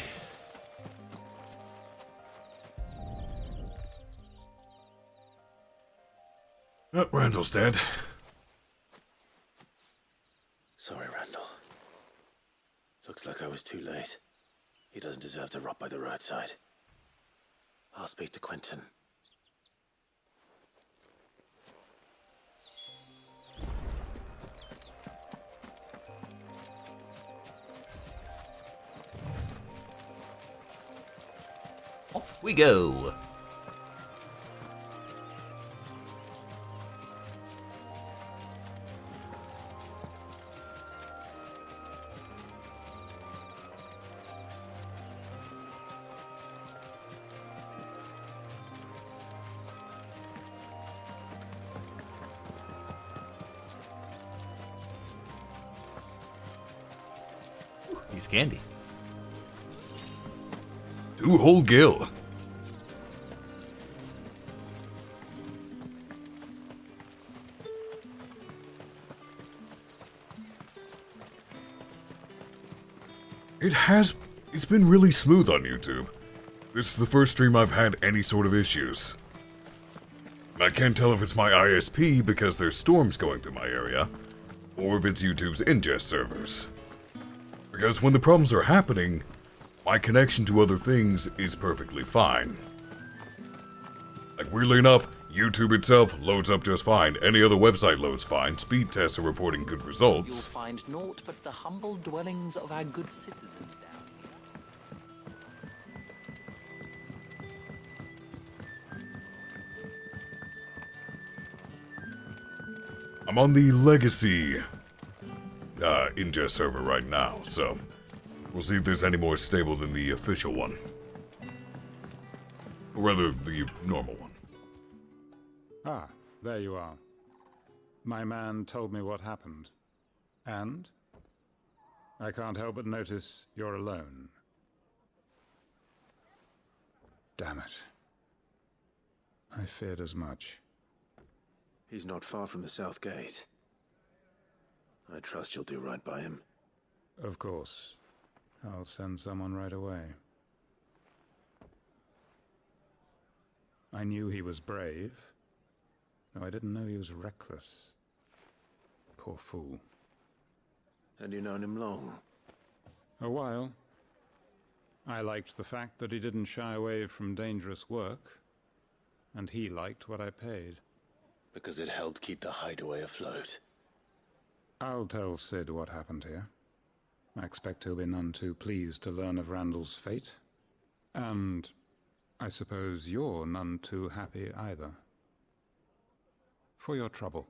Randall's dead. Sorry, Randall. Looks like I was too late. He doesn't deserve to rot by the roadside. I'll speak to Quentin. Off we go. He's candy. 2 whole gill. It's been really smooth on YouTube. This is the first stream I've had any sort of issues. I can't tell if it's my ISP because there's storms going through my area, or if it's YouTube's ingest servers. Because when the problems are happening, my connection to other things is perfectly fine. Like, weirdly enough, YouTube itself loads up just fine. Any other website loads fine. Speed tests are reporting good results. You'll find naught but the humble dwellings of our good citizens down here. I'm on the legacy ingest server right now, so we'll see if there's any more stable than the official one. Or rather, the normal one. Ah, there you are. My man told me what happened. And? I can't help but notice you're alone. Damn it. I feared as much. He's not far from the south gate. I trust you'll do right by him. Of course. I'll send someone right away. I knew he was brave, though I didn't know he was reckless. Poor fool. And you known him long? A while. I liked the fact that he didn't shy away from dangerous work, and he liked what I paid. Because it helped keep the hideaway afloat. I'll tell Sid what happened here. I expect he'll be none too pleased to learn of Randall's fate. And I suppose you're none too happy either. For your trouble.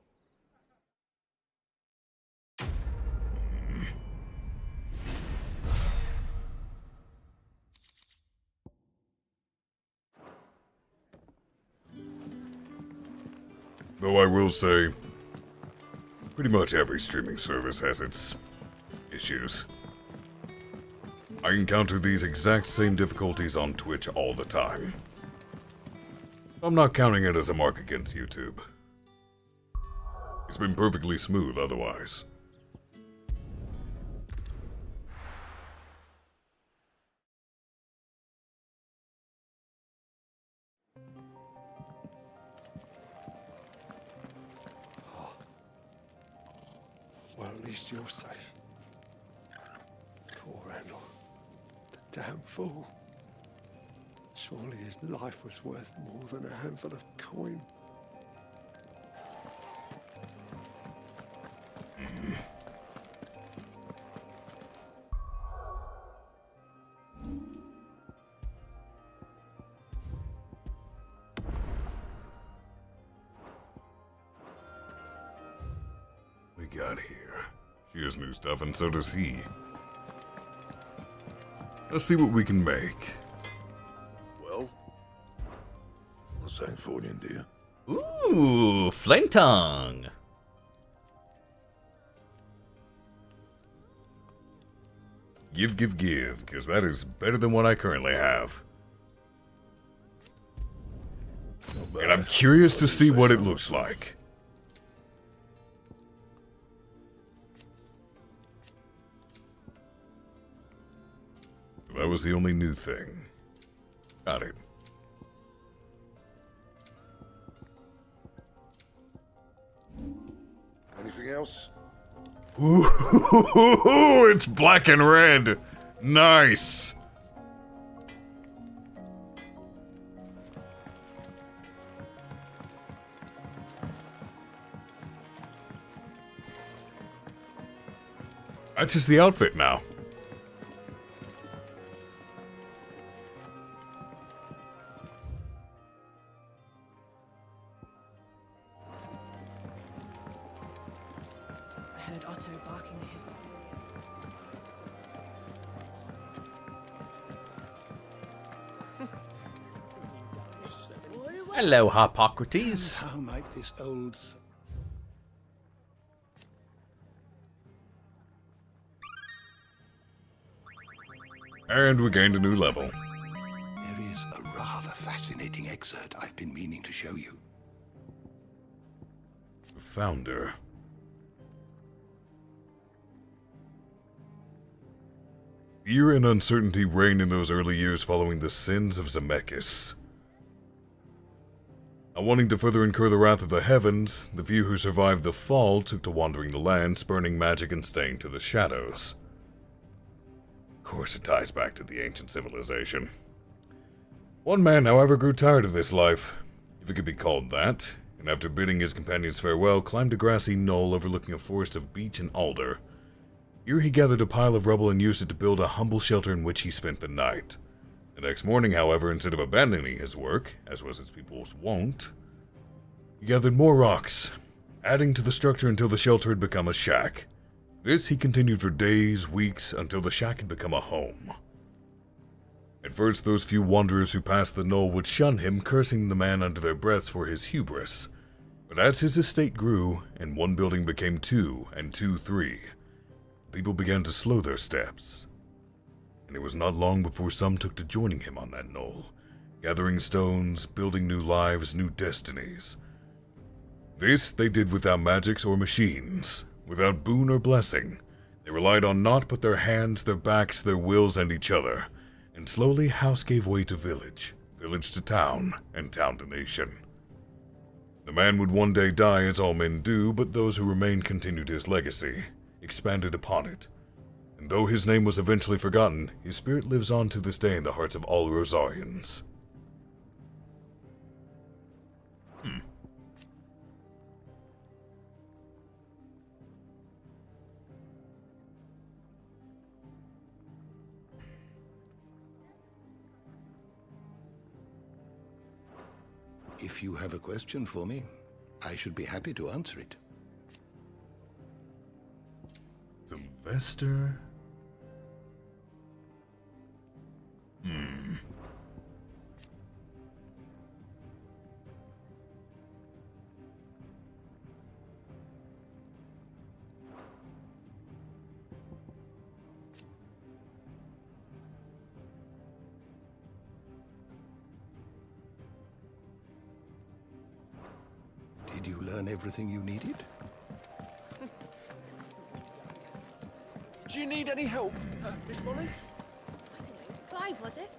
Though I will say, pretty much every streaming service has its issues. I encounter these exact same difficulties on Twitch all the time. I'm not counting it as a mark against YouTube. It's been perfectly smooth otherwise. Well, at least you're safe. Poor Randall. The damn fool. Surely his life was worth more than a handful of coin. We got here. She has new stuff, and so does he. Let's see what we can make. Well, what's that for you, dear? Ooh, flame tongue. Give, because that is better than what I currently have. And I'm curious to see what it looks like. That was the only new thing. Got it. Anything else? Ooh, it's black and red. Nice. That's just the outfit now. I heard Otto barking at his... Hello, Hippocrates. How might this old... And we gained a new level. There is a rather fascinating excerpt I've been meaning to show you. The Founder. Fear and uncertainty reigned in those early years following the sins of Zemeckis. Not wanting to further incur the wrath of the heavens, the few who survived the fall took to wandering the land, spurning magic and staying to the shadows. Of course, it ties back to the ancient civilization. One man, however, grew tired of this life, if it could be called that, and after bidding his companions farewell, climbed a grassy knoll overlooking a forest of beech and alder. Here he gathered a pile of rubble and used it to build a humble shelter in which he spent the night. The next morning, however, instead of abandoning his work, as was his people's wont, he gathered more rocks, adding to the structure until the shelter had become a shack. This he continued for days, weeks, until the shack had become a home. At first, those few wanderers who passed the knoll would shun him, cursing the man under their breaths for his hubris. But as his estate grew, and one building became two, and two 3, people began to slow their steps. And it was not long before some took to joining him on that knoll, gathering stones, building new lives, new destinies. This they did without magics or machines, without boon or blessing. They relied on naught but their hands, their backs, their wills, and each other. And slowly house gave way to village, village to town, and town to nation. The man would one day die as all men do, but those who remained continued his legacy, expanded upon it. And though his name was eventually forgotten, his spirit lives on to this day in the hearts of all Rosarians. If you have a question for me, I should be happy to answer it. Sylvester? Did you learn everything you needed? Do you need any help, Miss Molly? I don't know. Clive, was it?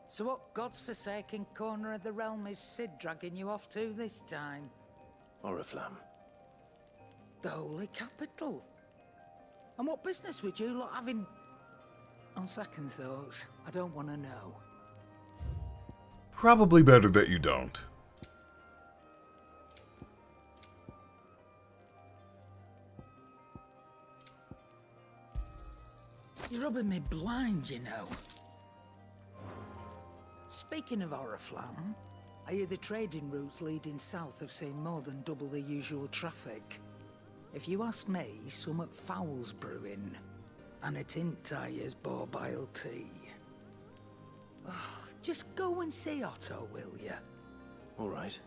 So what god's-forsaken corner of the realm is Sid dragging you off to this time? Oriflamme. The holy capital. And what business would you lot have in... On second thoughts, I don't want to know. Probably better that you don't. You're rubbing me blind, you know. Speaking of Oriflamme, I hear the trading routes leading south have seen more than double the usual traffic. If you ask me, summat foul's brewing. And it ain't Tyre's borbile tea. Oh, just go and see Otto, will ya? All right.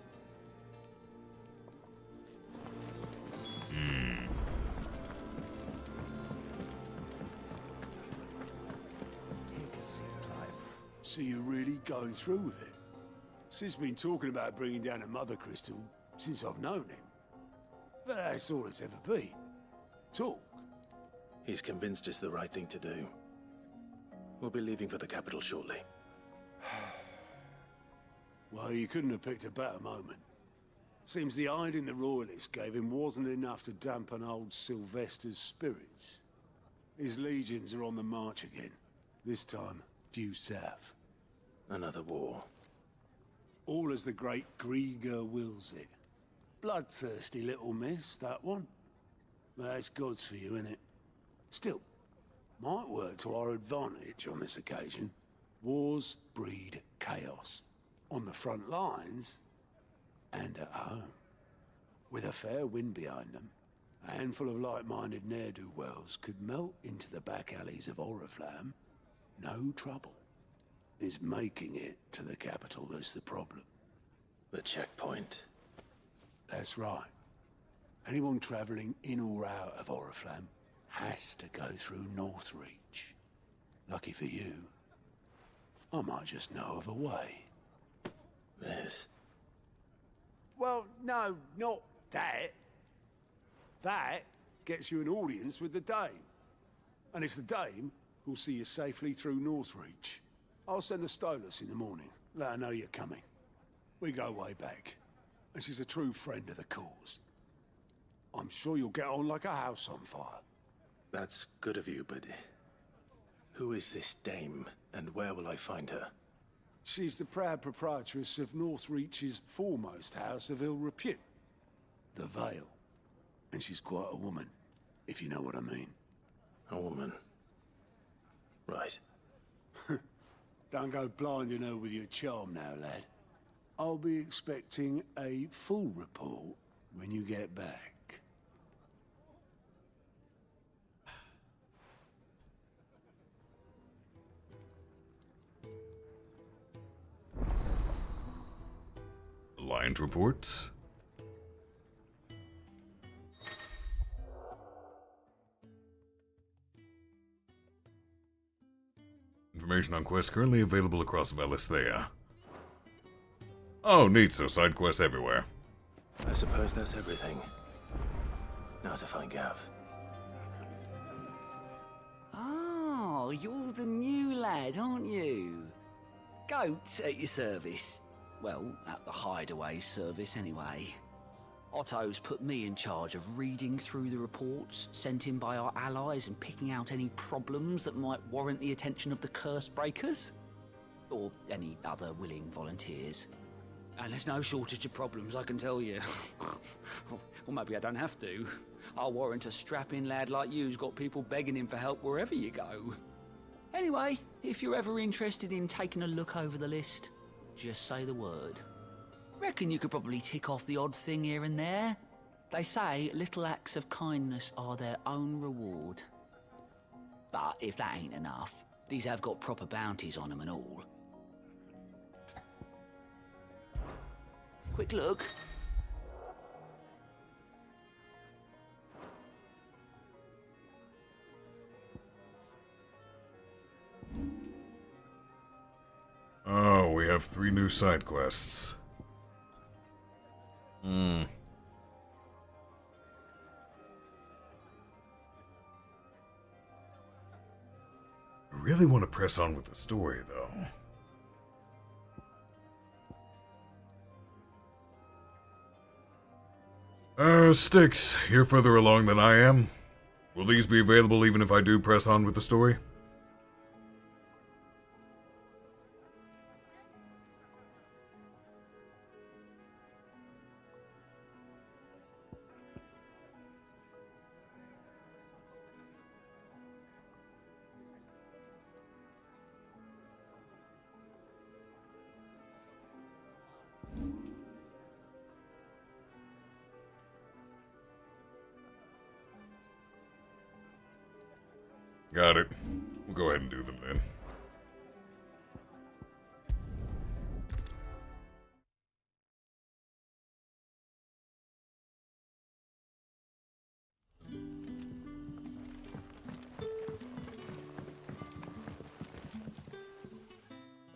Take a seat, Clive. So you're really going through with it? Sid's been talking about bringing down a mother crystal since I've known him. But that's all it's ever been. Talk. He's convinced it's the right thing to do. We'll be leaving for the capital shortly. Well, you couldn't have picked a better moment. Seems the hiding the royalists gave him wasn't enough to dampen old Sylvester's spirits. His legions are on the march again. This time, due south. Another war. All as the great Grieger wills it. Bloodthirsty little miss, that one. But that's God's for you, innit? Still, might work to our advantage on this occasion. Wars breed chaos. On the front lines, and at home. With a fair wind behind them, a handful of like-minded ne'er-do-wells could melt into the back alleys of Oriflamme. No trouble. It's making it to the capital that's the problem. The checkpoint. That's right. Anyone travelling in or out of Oriflamme has to go through Northreach. Lucky for you, I might just know of a way. This? Well, no, not that. That gets you an audience with the Dame. And it's the Dame who'll see you safely through Northreach. I'll send a Stolas in the morning, let her know you're coming. We go way back, and she's a true friend of the cause. I'm sure you'll get on like a house on fire. That's good of you, but... who is this Dame, and where will I find her? She's the proud proprietress of Northreach's foremost house of ill repute, the Vale. And she's quite a woman, if you know what I mean. A woman? Right. Don't go blinding her with your charm now, lad. I'll be expecting a full report when you get back. Aligned reports. Information on quests currently available across Valisthea. Oh, neat, so side quests everywhere. I suppose that's everything. Now to find Gav. Oh, you're the new lad, aren't you? Goat at your service. Well, at the hideaway service anyway. Otto's put me in charge of reading through the reports sent in by our allies and picking out any problems that might warrant the attention of the curse breakers. Or any other willing volunteers. And there's no shortage of problems, I can tell you. Or maybe I don't have to. I'll warrant a strapping lad like you's got people begging him for help wherever you go. Anyway, if you're ever interested in taking a look over the list, just say the word. Reckon you could probably tick off the odd thing here and there. They say little acts of kindness are their own reward. But if that ain't enough, these have got proper bounties on them and all. Quick look. Oh, we have 3 new side quests. Hmm. I really want to press on with the story, though. Styx, you're further along than I am. Will these be available even if I do press on with the story? Got it. We'll go ahead and do them then.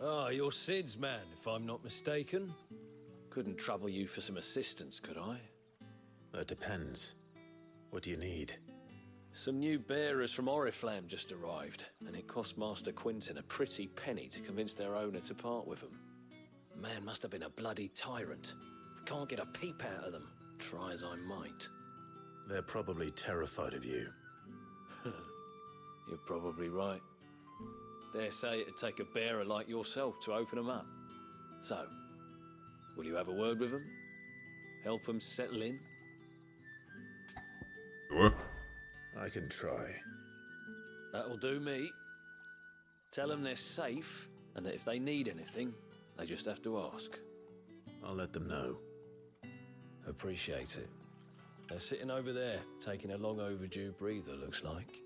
Ah, you're Sid's man, if I'm not mistaken. Couldn't trouble you for some assistance, could I? That depends. What do you need? Some new bearers from Oriflamme just arrived, and it cost Master Quinton a pretty penny to convince their owner to part with them. Man must have been a bloody tyrant. Can't get a peep out of them, try as I might. They're probably terrified of you. You're probably right. Dare say it'd take a bearer like yourself to open them up. So, will you have a word with them? Help them settle in? Sure. I can try. That'll do me. Tell them they're safe, and that if they need anything, they just have to ask. I'll let them know. Appreciate it. They're sitting over there, taking a long overdue breather, looks like.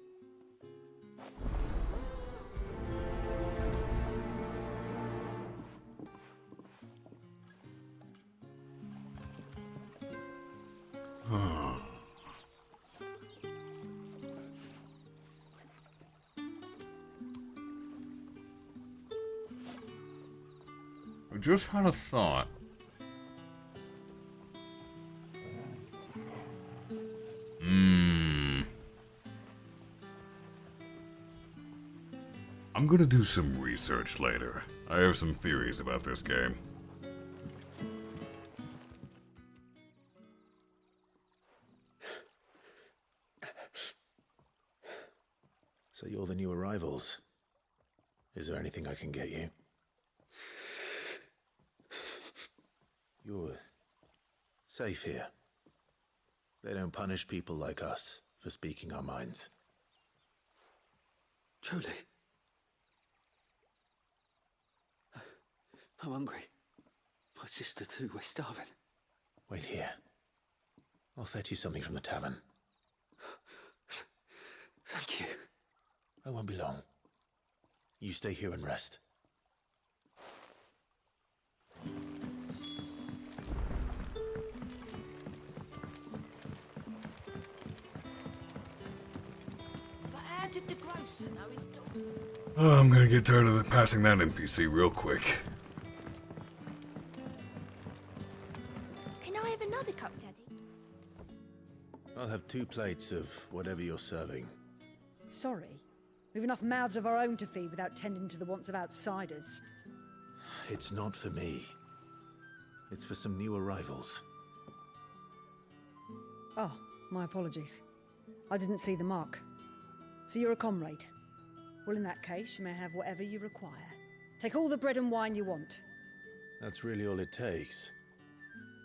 I just had a thought. I'm gonna do some research later. I have some theories about this game. So you're the new arrivals. Is there anything I can get you? You're safe here. They don't punish people like us for speaking our minds. Truly. I'm hungry. My sister too, we're starving. Wait here. I'll fetch you something from the tavern. Thank you. I won't be long. You stay here and rest. But how did the grocer know his dog? Oh, I'm gonna get tired of passing that NPC real quick. Can I have another cup, Daddy? I'll have 2 plates of whatever you're serving. Sorry. We've enough mouths of our own to feed without tending to the wants of outsiders. It's not for me. It's for some new arrivals. Oh, my apologies. I didn't see the mark. So you're a comrade. Well, in that case, you may have whatever you require. Take all the bread and wine you want. That's really all it takes.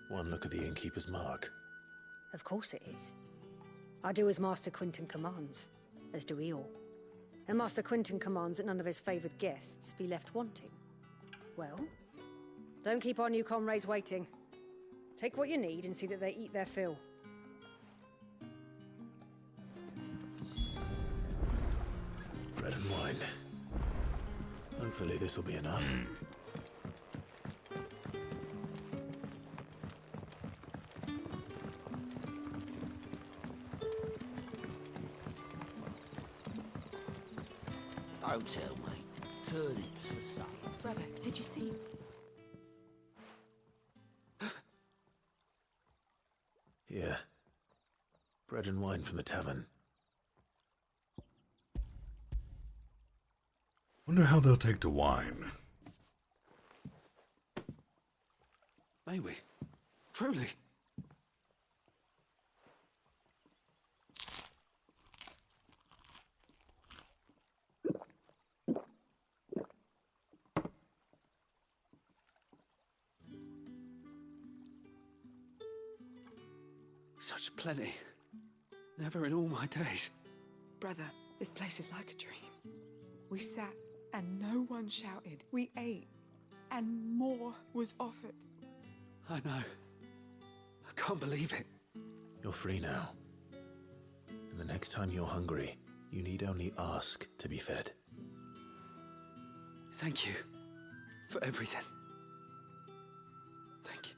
One look at the innkeeper's mark. Of course it is. I do as Master Quinton commands, as do we all. And Master Quinton commands that none of his favoured guests be left wanting. Well, don't keep our new comrades waiting. Take what you need and see that they eat their fill. Bread and wine. Hopefully this will be enough. Don't tell me. Turnips for supper. Brother, did you see? Yeah. Bread and wine from the tavern. Wonder how they'll take to wine. May we? Truly? Such plenty. Never in all my days. Brother, this place is like a dream. We sat and no one shouted. We ate and more was offered. I know. I can't believe it. You're free now. And the next time you're hungry, you need only ask to be fed. Thank you for everything. Thank you.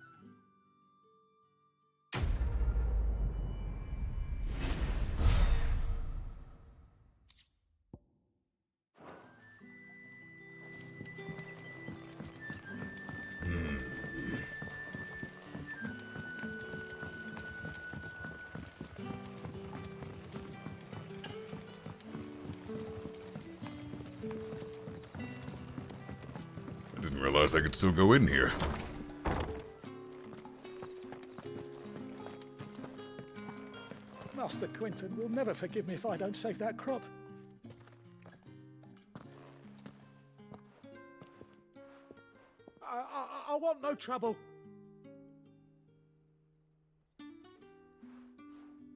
I could still go in here. Master Quinton will never forgive me if I don't save that crop. I want no trouble.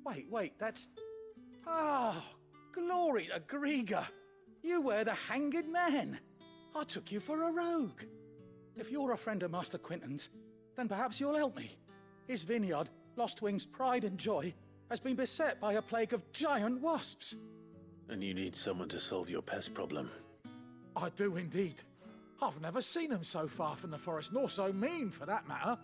Wait, that's... Ah, glory to Grieger. You were the hanged man. I took you for a rogue. If you're a friend of Master Quinton's, then perhaps you'll help me. His vineyard, Lostwing's pride and joy, has been beset by a plague of giant wasps. And you need someone to solve your pest problem. I do indeed. I've never seen them so far from the forest, nor so mean for that matter.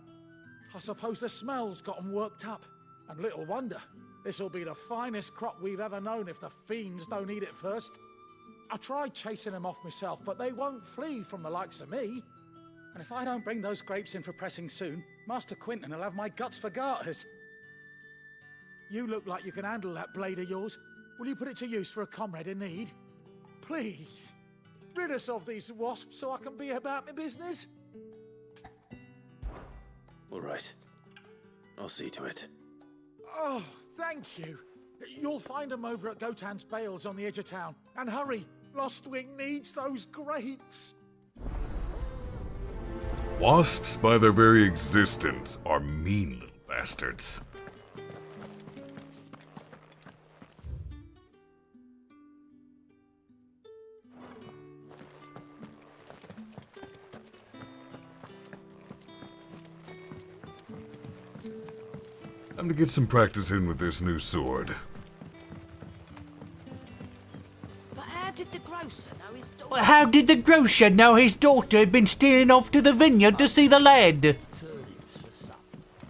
I suppose the smell's got them worked up. And little wonder. This'll be the finest crop we've ever known if the fiends don't eat it first. I tried chasing them off myself, but they won't flee from the likes of me. And if I don't bring those grapes in for pressing soon, Master Quinton will have my guts for garters. You look like you can handle that blade of yours. Will you put it to use for a comrade in need? Please, rid us of these wasps so I can be about my business. All right. I'll see to it. Oh, thank you. You'll find them over at Gotan's Bales on the edge of town. And hurry, Lostwing needs those grapes. Wasps, by their very existence, are mean little bastards. Time to get some practice in with this new sword. But how did the grocer know his daughter? Well, how did the grocer know his daughter had been steering off to the vineyard to see the lad?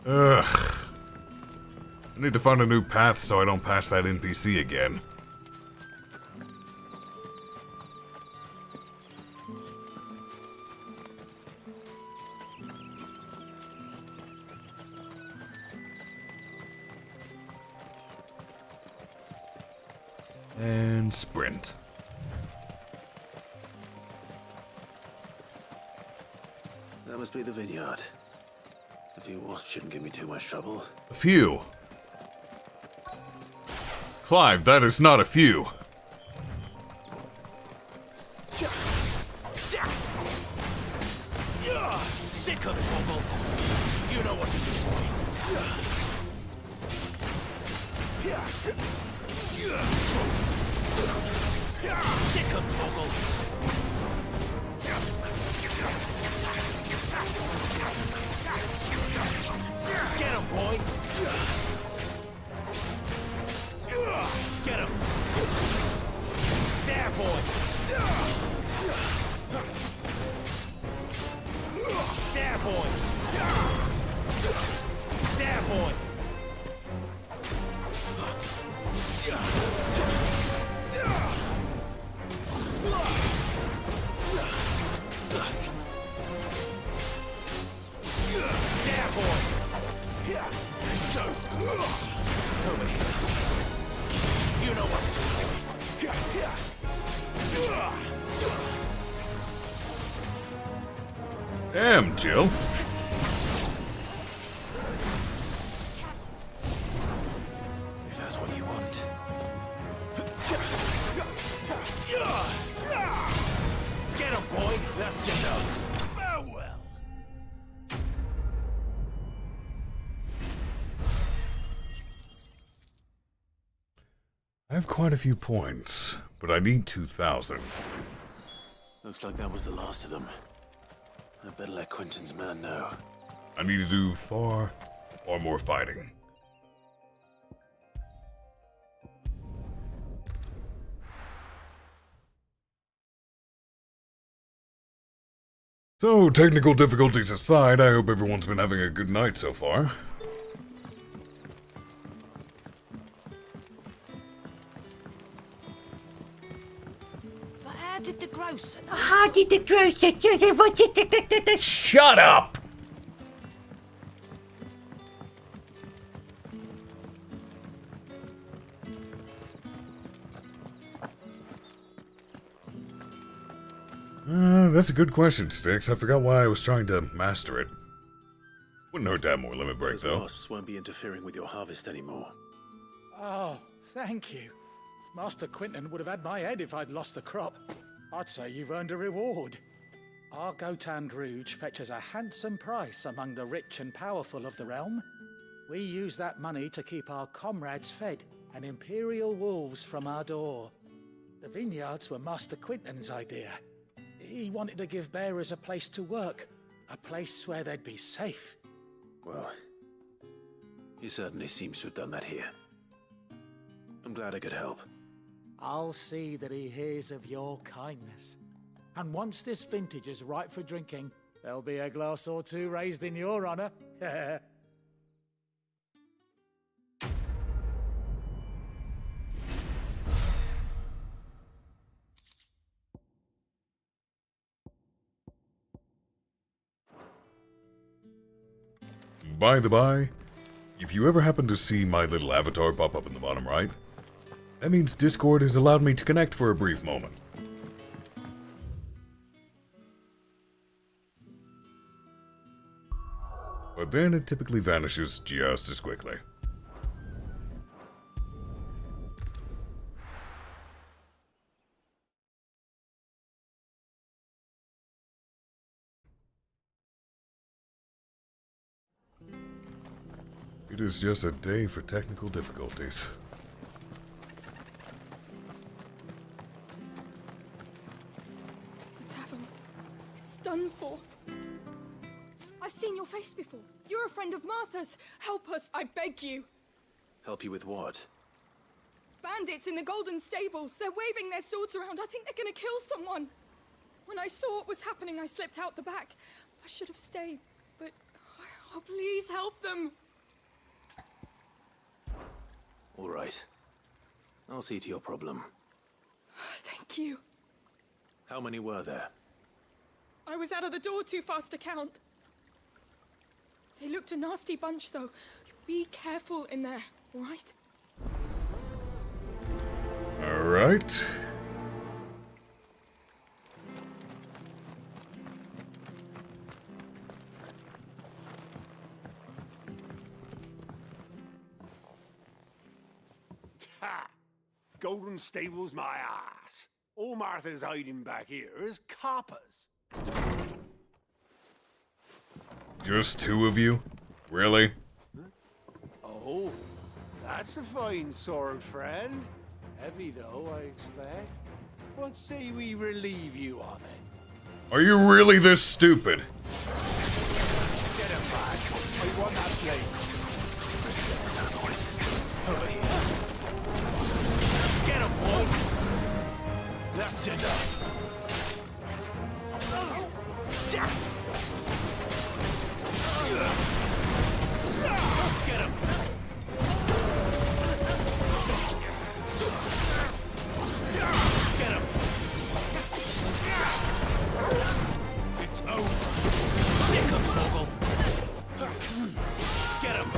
Ugh. I need to find a new path so I don't pass that NPC again. And sprint. That must be the vineyard. A few wasps shouldn't give me too much trouble. A few. Clive, that is not a few. Sick of trouble. You know what to do, boy. Sick of trouble. Get him, boy. Get him. There, boy. There, boy. There, boy. There, boy. So, over here. You know what to do, boy. Damn, Jill. If that's what you want. Get him, boy. That's enough. Farewell. I have quite a few points, but I need 2,000. Looks like that was the last of them. I better let Quentin's man know. I need to do far more fighting. So, technical difficulties aside, I hope everyone's been having a good night so far. How did the grocer know? How did the grocer Shut up! That's a good question, Styx. I forgot why I was trying to master it. Wouldn't hurt to have more limit break, Those though. wasps won't be interfering with your harvest anymore. Oh, thank you. Master Quentin would have had my head if I'd lost the crop. I'd say you've earned a reward. Our Gotand Rouge fetches a handsome price among the rich and powerful of the realm. We use that money to keep our comrades fed and imperial wolves from our door. The vineyards were Master Quentin's idea. He wanted to give bearers a place to work, a place where they'd be safe. Well, he certainly seems to have done that here. I'm glad I could help. I'll see that he hears of your kindness. And once this vintage is ripe for drinking, there'll be a glass or two raised in your honor. By the by, if you ever happen to see my little avatar pop up in the bottom right, that means Discord has allowed me to connect for a brief moment. But then it typically vanishes just as quickly. It is just a day for technical difficulties. The tavern. It's done for. I've seen your face before. You're a friend of Martha's. Help us, I beg you. Help you with what? Bandits in the Golden Stables. They're waving their swords around. I think they're gonna kill someone. When I saw what was happening, I slipped out the back. I should have stayed, but... Oh, please help them. All right. I'll see to your problem. Thank you. How many were there? I was out of the door too fast to count. They looked a nasty bunch, though. Be careful in there, all right? Alright. Ha! Golden Stables my ass. All Martha's hiding back here is coppers. Just two of you? Really? Oh, that's a fine sword, friend. Heavy, though, I expect. What say we relieve you of it? Are you really this stupid? Get him back. I want that blade. Over here. Get him, boy. That's enough. Get him. Get him. It's over. Sick him, Toggle. Get him.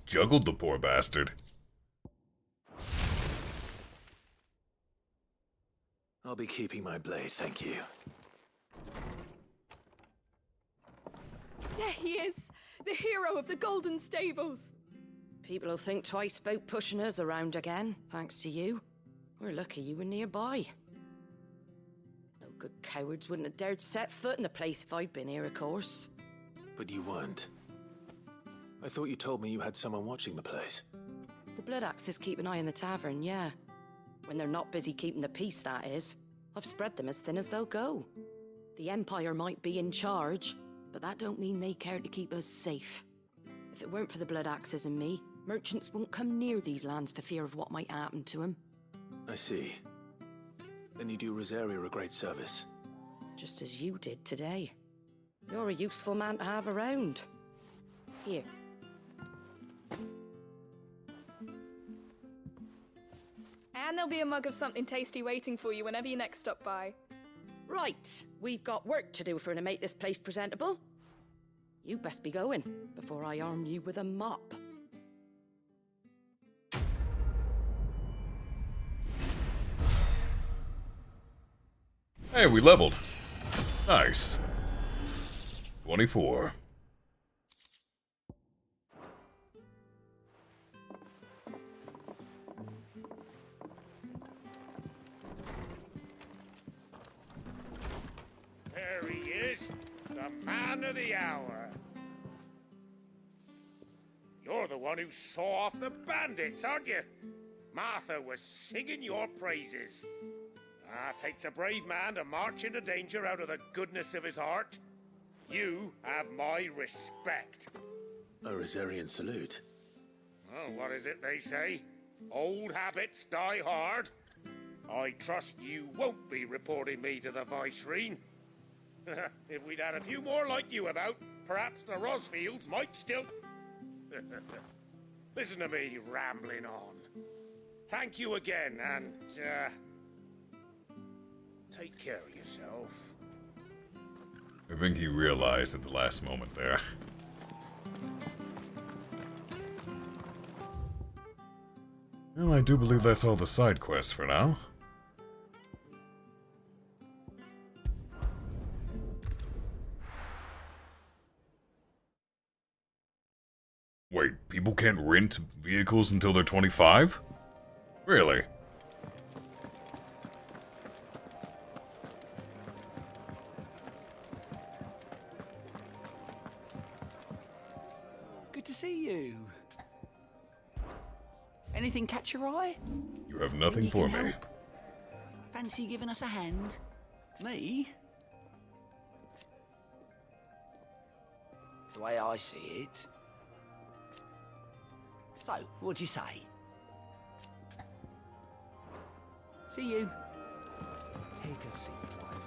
Juggled the poor bastard. I'll be keeping my blade, thank you. There he is! The hero of the Golden Stables! People will think twice about pushing us around again, thanks to you. We're lucky you were nearby. No good cowards wouldn't have dared set foot in the place if I'd been here, of course. But you weren't. I thought you told me you had someone watching the place. The Blood Axes keep an eye on the tavern, yeah. When they're not busy keeping the peace, that is. I've spread them as thin as they'll go. The Empire might be in charge, but that don't mean they care to keep us safe. If it weren't for the Blood Axes and me, merchants won't come near these lands for fear of what might happen to them. I see. Then you do Rosaria a great service. Just as you did today. You're a useful man to have around. Here. And there'll be a mug of something tasty waiting for you whenever you next stop by. Right, we've got work to do if we're to make this place presentable. You best be going, before I arm you with a mop. Hey, we leveled. Nice. 24. There he is, the man of the hour. You're the one who saw off the bandits, aren't you? Martha was singing your praises. Takes a brave man to march into danger out of the goodness of his heart. You have my respect. A Rosarian salute. Oh, what is it they say? Old habits die hard. I trust you won't be reporting me to the Viceroy. If we'd had a few more like you about, perhaps the Rosfields might still... Listen to me rambling on. Thank you again, and, take care of yourself. I think he realized at the last moment there. Well, I do believe that's all the side quests for now. Wait, people can't rent vehicles until they're 25? Really? Good to see you. Anything catch your eye? You have nothing Think you for can me. help? Fancy giving us a hand? Me? The way I see it. So, what'd you say? See you. Take a seat, Clive.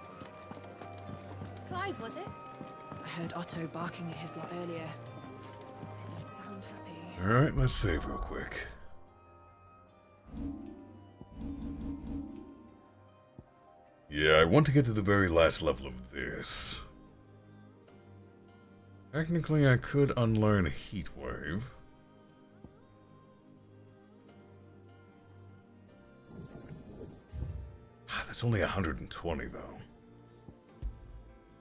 Clive, was it? I heard Otto barking at his lot earlier. Didn't sound happy. Alright, let's save real quick. Yeah, I want to get to the very last level of this. Technically, I could unlearn Heatwave. That's only 120, though.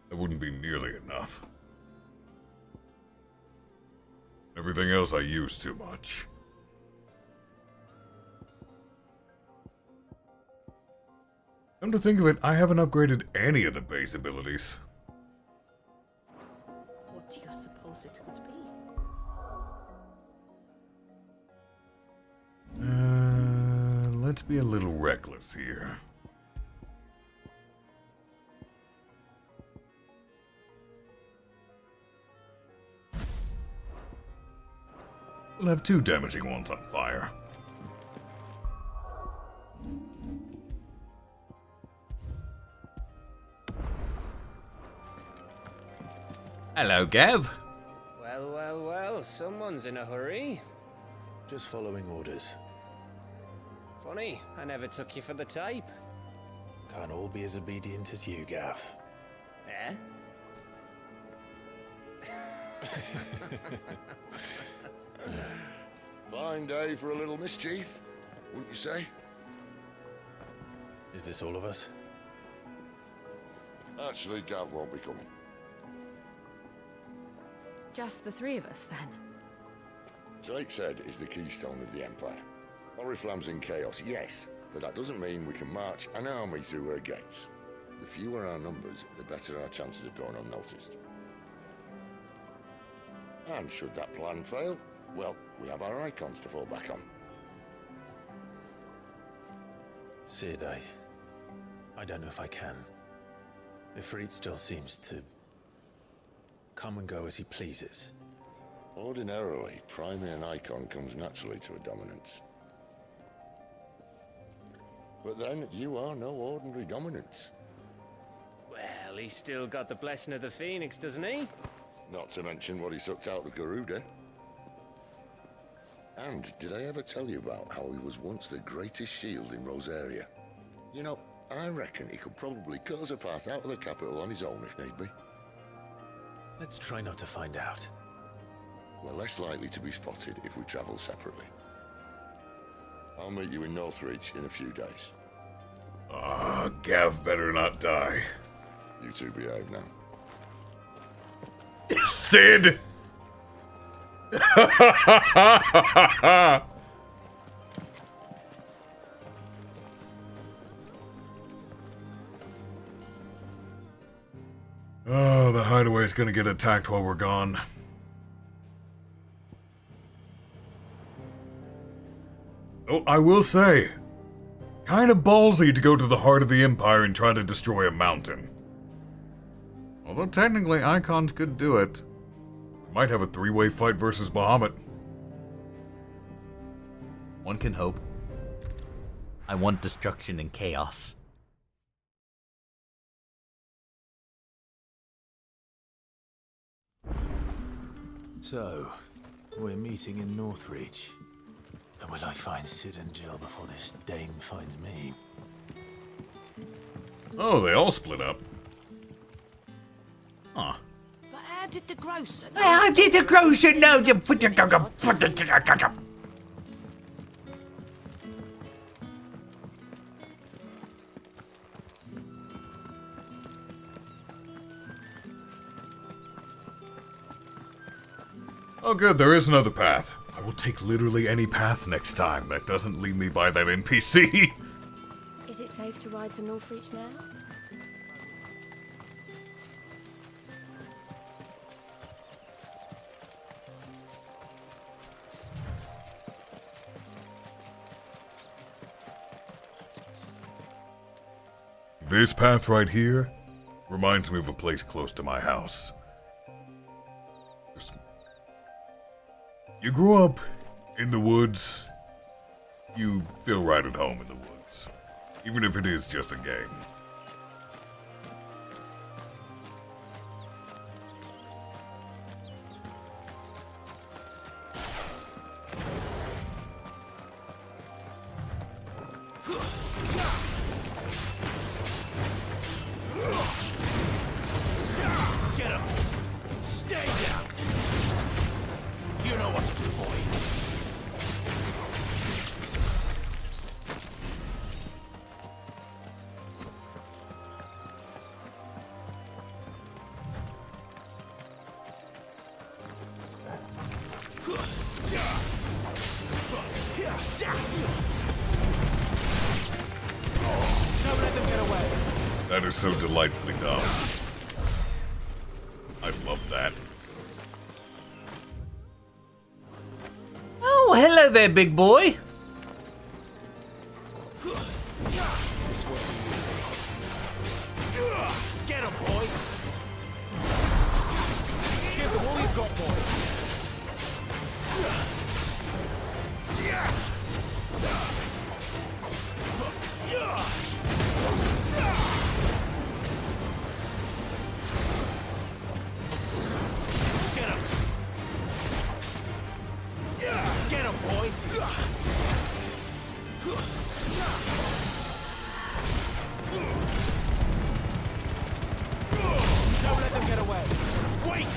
That wouldn't be nearly enough. Everything else I use too much. Come to think of it, I haven't upgraded any of the base abilities. What do you suppose it could be? Let's be a little reckless here. We'll have 2 damaging ones on fire. Hello, Gav. Well, well, well, someone's in a hurry. Just following orders. Funny, I never took you for the type. Can't all be as obedient as you, Gav. Eh? Fine day for a little mischief, wouldn't you say? Is this all of us? Actually, Gav won't be coming. Just the 3 of us, then? Drake's Head is the keystone of the Empire. Oriflamme's in chaos, yes, but that doesn't mean we can march an army through her gates. The fewer our numbers, the better our chances of going unnoticed. And should that plan fail, well, we have our icons to fall back on. Sid, I don't know if I can. Ifrit still seems to come and go as he pleases. Ordinarily, priming an icon comes naturally to a dominance. But then, you are no ordinary dominance. Well, he's still got the blessing of the Phoenix, doesn't he? Not to mention what he sucked out of Garuda. And did I ever tell you about how he was once the greatest shield in Rosaria? You know, I reckon he could probably cut us a path out of the capital on his own if need be. Let's try not to find out. We're less likely to be spotted if we travel separately. I'll meet you in Northreach in a few days. Gav better not die. You two behave now. Sid! Oh, the hideaway's gonna get attacked while we're gone. Oh, I will say, kind of ballsy to go to the heart of the Empire and try to destroy a mountain. Although technically icons could do it. We might have a 3-way fight versus Bahamut. One can hope. I want destruction and chaos. So, we're meeting in Northreach. And will I find Sid and Jill before this dame finds me? Oh, they all split up. Huh. But how did the grocer know? How did the grocer know you put your Oh good, there is another path. I will take literally any path next time that doesn't lead me by that NPC. Is it safe to ride to Northreach now? This path right here reminds me of a place close to my house. You grew up in the woods, you feel right at home in the woods, even if it is just a game. Get him! Stay down! do, boy. Don't let them get away. That is so delightfully dumb. I love that. Oh, hello there, big boy. This will be easy. Get him, boy. Give them all you've got, boy. Get him, boy. Don't let them get away. Wait!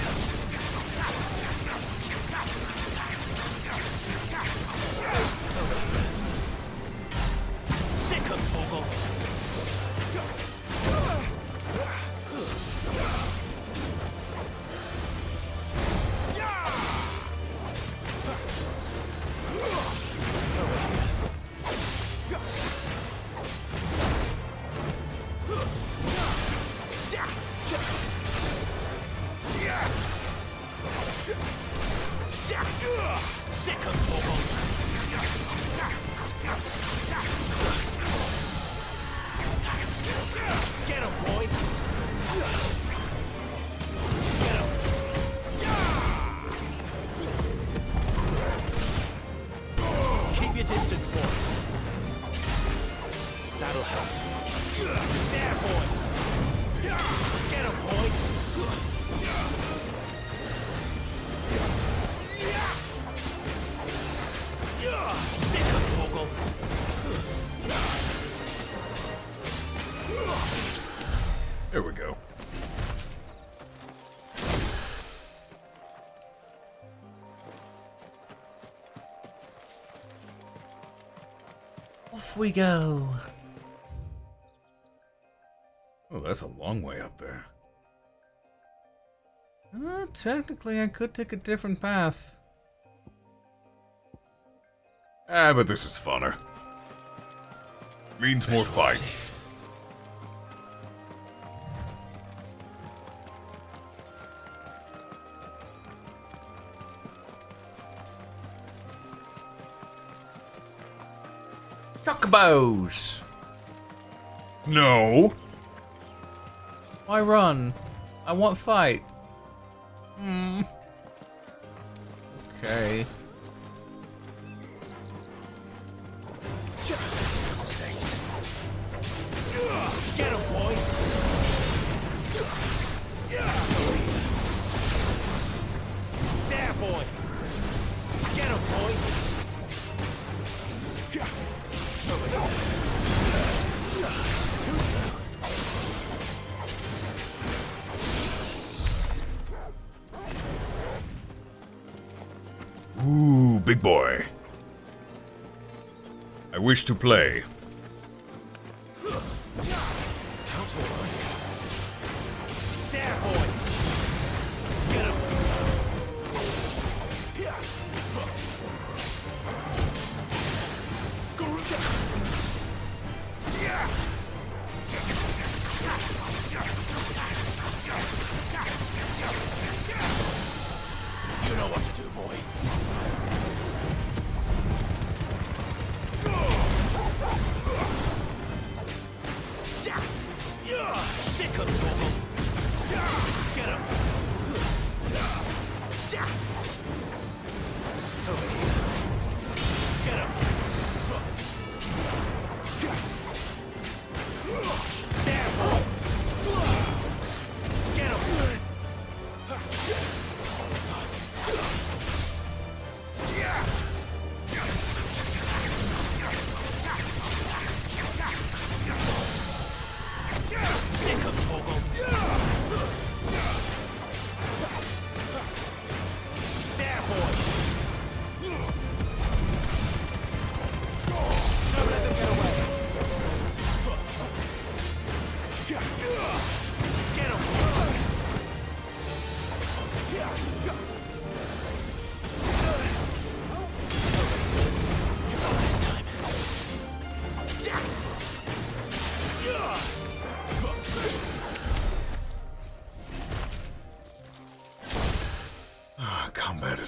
Sick him, Torgal. Sick him, Torgal. Get him, boy. Get him. Keep your distance, boy. That'll help. There, boy. Get him, boy. Sick him, Torgal. There we go. Off we go. Oh, that's a long way up there. Technically, I could take a different path. But this is funner. Means more fights. Chocobos! No! Why run? I want fight. Okay. Stays. Get him, boy. There, boy. Get him, boy. Too slow. Ooh, big boy. I wish to play. How tall are you? There, boy. Get him. You know what to do, boy.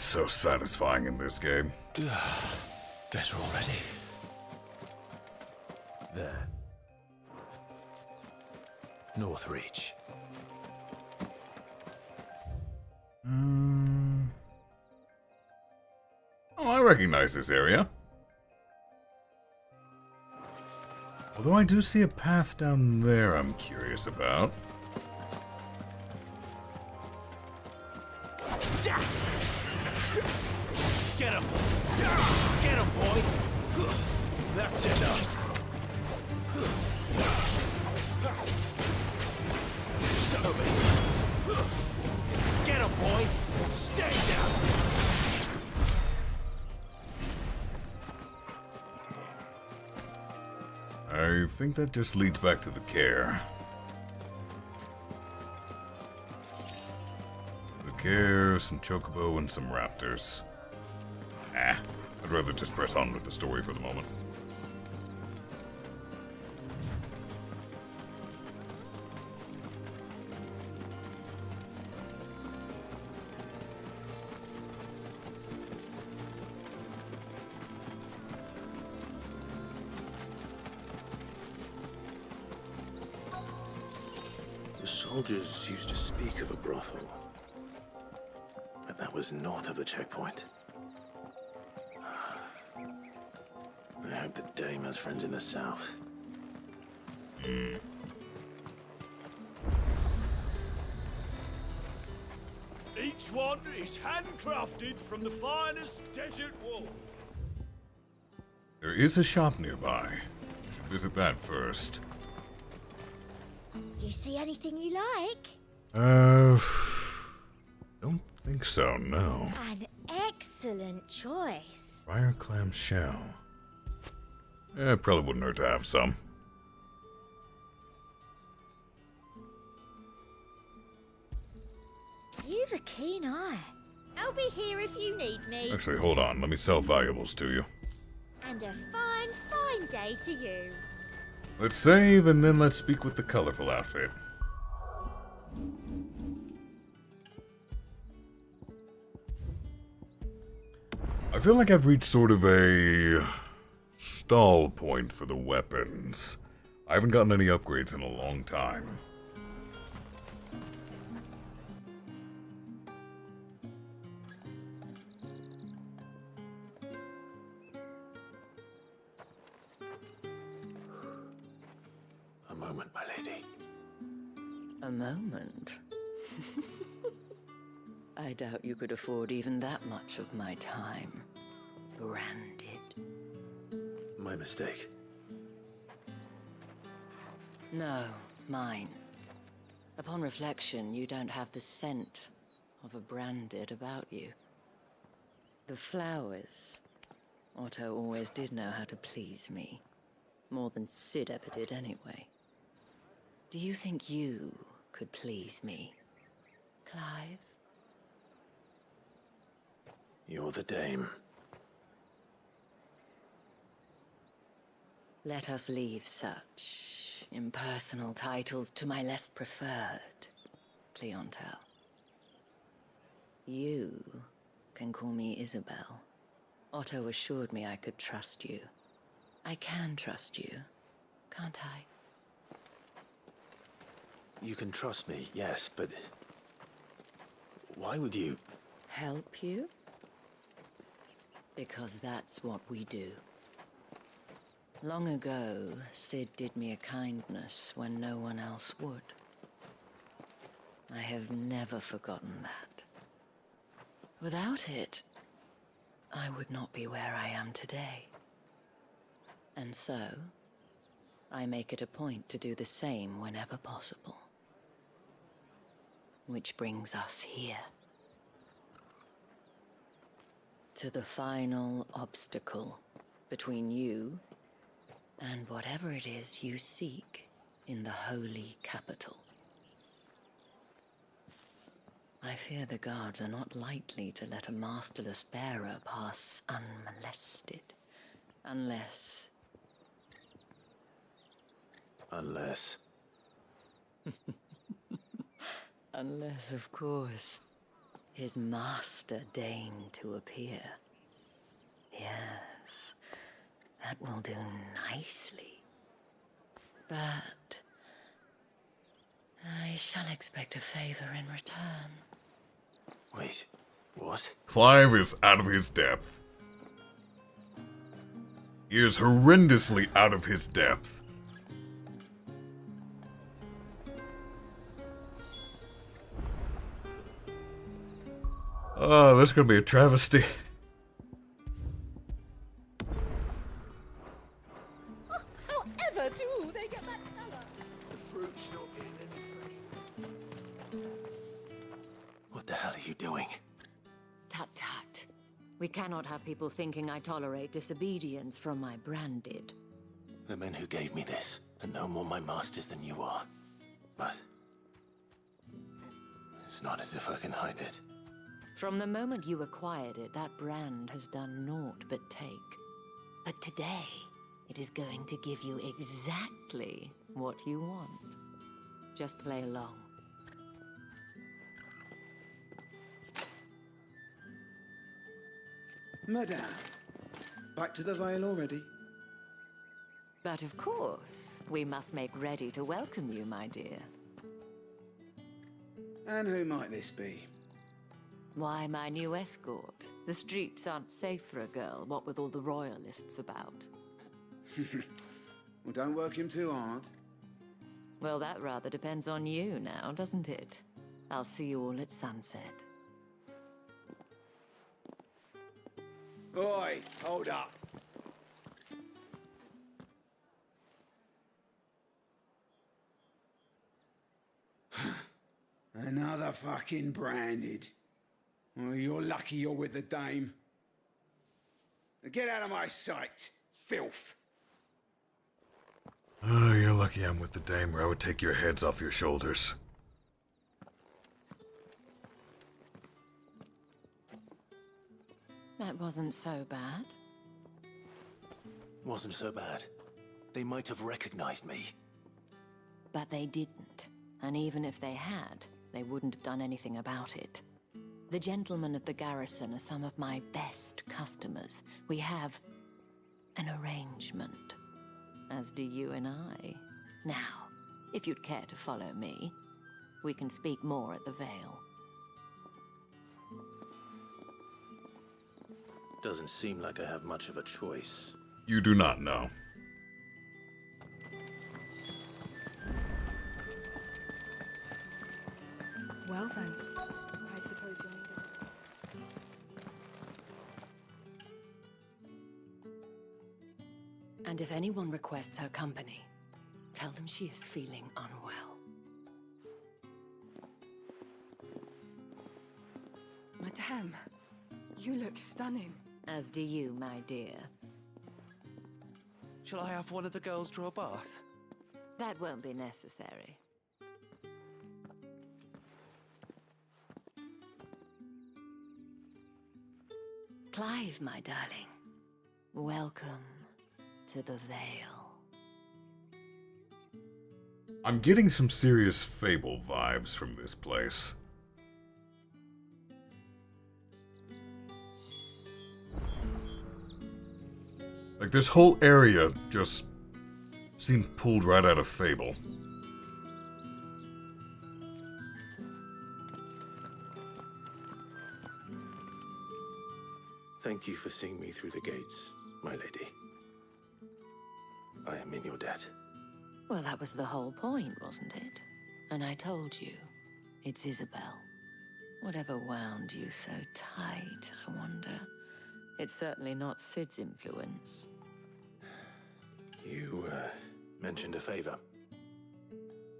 so satisfying in this game. Better already. There. North Reach. Oh, I recognize this area. Although I do see a path down there I'm curious about. Get him! Get him, boy! That's enough! Son of a... Get him, boy! Stay down! I think that just leads back to the care. The care, some chocobo, and some raptors. I'd rather just press on with the story for the moment. The soldiers used to speak of a brothel, but that was north of the checkpoint. I hope the dame has friends in the south. Each one is handcrafted from the finest desert wool. There is a shop nearby. We should visit that first. Do you see anything you like? Don't think so, no. An excellent choice. Fire clam shell. Probably wouldn't hurt to have some. You've a keen eye. I'll be here if you need me. Actually, hold on. Let me sell valuables to you. And a fine, fine day to you. Let's save, and then let's speak with the colorful outfit. I feel like I've reached sort of a stall point for the weapons. I haven't gotten any upgrades in a long time. A moment, my lady. A moment? I doubt you could afford even that much of my time. Branded. My mistake. No, mine. Upon reflection, you don't have the scent of a branded about you. The flowers. Otto always did know how to please me. More than Sid ever did anyway. Do you think you could please me, Clive? You're the dame. Let us leave such impersonal titles to my less preferred clientele. You can call me Isabel. Otto assured me I could trust you. I can trust you, can't I? You can trust me, yes, but... why would you... Help you? Because that's what we do. Long ago, Sid did me a kindness when no one else would. I have never forgotten that. Without it, I would not be where I am today. And so, I make it a point to do the same whenever possible. Which brings us here. To the final obstacle between you and whatever it is you seek in the holy capital. I fear the guards are not likely to let a masterless bearer pass unmolested. Unless... Unless... Unless, of course, His master deigned to appear. Yes, that will do nicely. But I shall expect a favor in return. Wait, what? Clive is out of his depth. He is horrendously out of his depth. Oh, this is gonna be a travesty. However do they get that colour? The fruit's not getting any fresh. What the hell are you doing? Tut tut. We cannot have people thinking I tolerate disobedience from my branded. The men who gave me this are no more my masters than you are. But it's not as if I can hide it. From the moment you acquired it, that brand has done naught but take. But today, it is going to give you exactly what you want. Just play along. Madame, back to the Vale already? But of course, we must make ready to welcome you, my dear. And who might this be? Why, my new escort. The streets aren't safe for a girl, what with all the royalists about. Well, don't work him too hard. Well, that rather depends on you now, doesn't it? I'll see you all at sunset. Oi, hold up. Another fucking branded. Well, you're lucky you're with the dame. Now get out of my sight, filth. Oh, you're lucky I'm with the dame, or I would take your heads off your shoulders. That wasn't so bad. Wasn't so bad. They might have recognized me. But they didn't. And even if they had, they wouldn't have done anything about it. The gentlemen of the garrison are some of my best customers. We have an arrangement, as do you and I. Now, if you'd care to follow me, we can speak more at the Vale. Doesn't seem like I have much of a choice. You do not know. Well then, I suppose you'll need it. And if anyone requests her company, tell them she is feeling unwell. Madame, you look stunning. As do you, my dear. Shall I have one of the girls draw a bath? That won't be necessary. Clive, my darling. Welcome to the Vale. I'm getting some serious Fable vibes from this place. Like, this whole area just seemed pulled right out of Fable. Thank you for seeing me through the gates, my lady. I am in your debt. Well, that was the whole point, wasn't it? And I told you, it's Isabel. Whatever wound you so tight, I wonder. It's certainly not Sid's influence. You, mentioned a favor.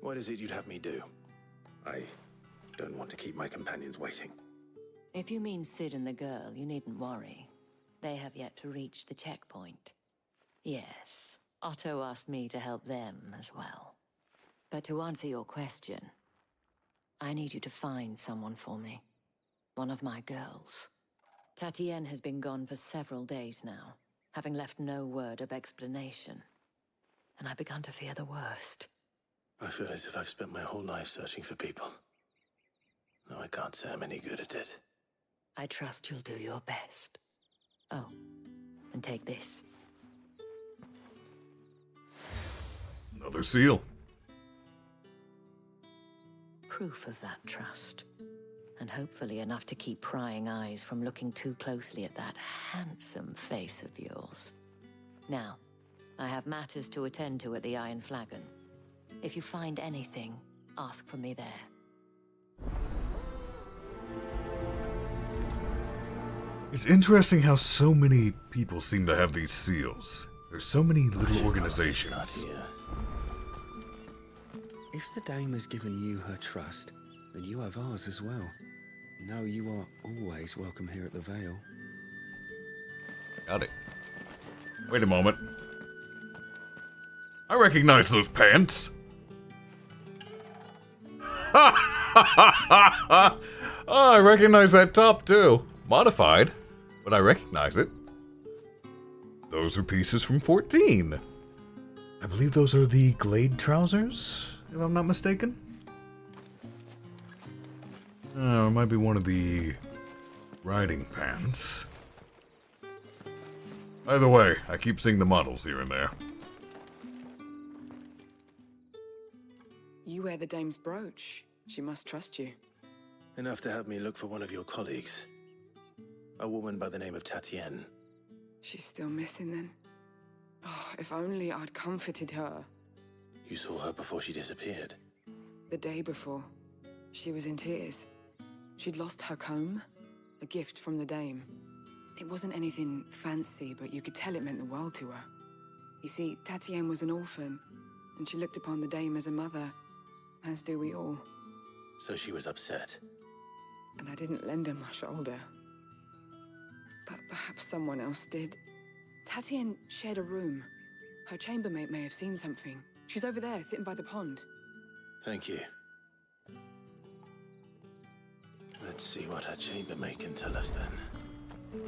What is it you'd have me do? I don't want to keep my companions waiting. If you mean Sid and the girl, you needn't worry. They have yet to reach the checkpoint. Yes, Otto asked me to help them as well. But to answer your question, I need you to find someone for me. One of my girls. Tatienne has been gone for several days now, having left no word of explanation. And I've begun to fear the worst. I feel as if I've spent my whole life searching for people. Though I can't say I'm any good at it. I trust you'll do your best. Oh, and take this. Another seal. Proof of that trust. And hopefully enough to keep prying eyes from looking too closely at that handsome face of yours. Now, I have matters to attend to at the Iron Flagon. If you find anything, ask for me there. It's interesting how so many people seem to have these seals. There's so many little organizations. If the dame has given you her trust, then you have ours as well. Know you are always welcome here at the Vale. Got it. Wait a moment. I recognize those pants. Oh, I recognize that top too. Modified, but I recognize it. Those are pieces from 14. I believe those are the Glade trousers, if I'm not mistaken. Oh, it might be one of the riding pants. Either way, I keep seeing the models here and there. You wear the dame's brooch. She must trust you. Enough to have me look for one of your colleagues. A woman by the name of Tatienne. She's still missing then. Oh, if only I'd comforted her. You saw her before she disappeared. The day before, she was in tears. She'd lost her comb, a gift from the dame. It wasn't anything fancy, but you could tell it meant the world to her. You see, Tatienne was an orphan, and she looked upon the dame as a mother, as do we all. So she was upset. And I didn't lend her my shoulder. But perhaps someone else did. Tatienne shared a room. Her chambermaid may have seen something. She's over there, sitting by the pond. Thank you. Let's see what her chambermaid can tell us then.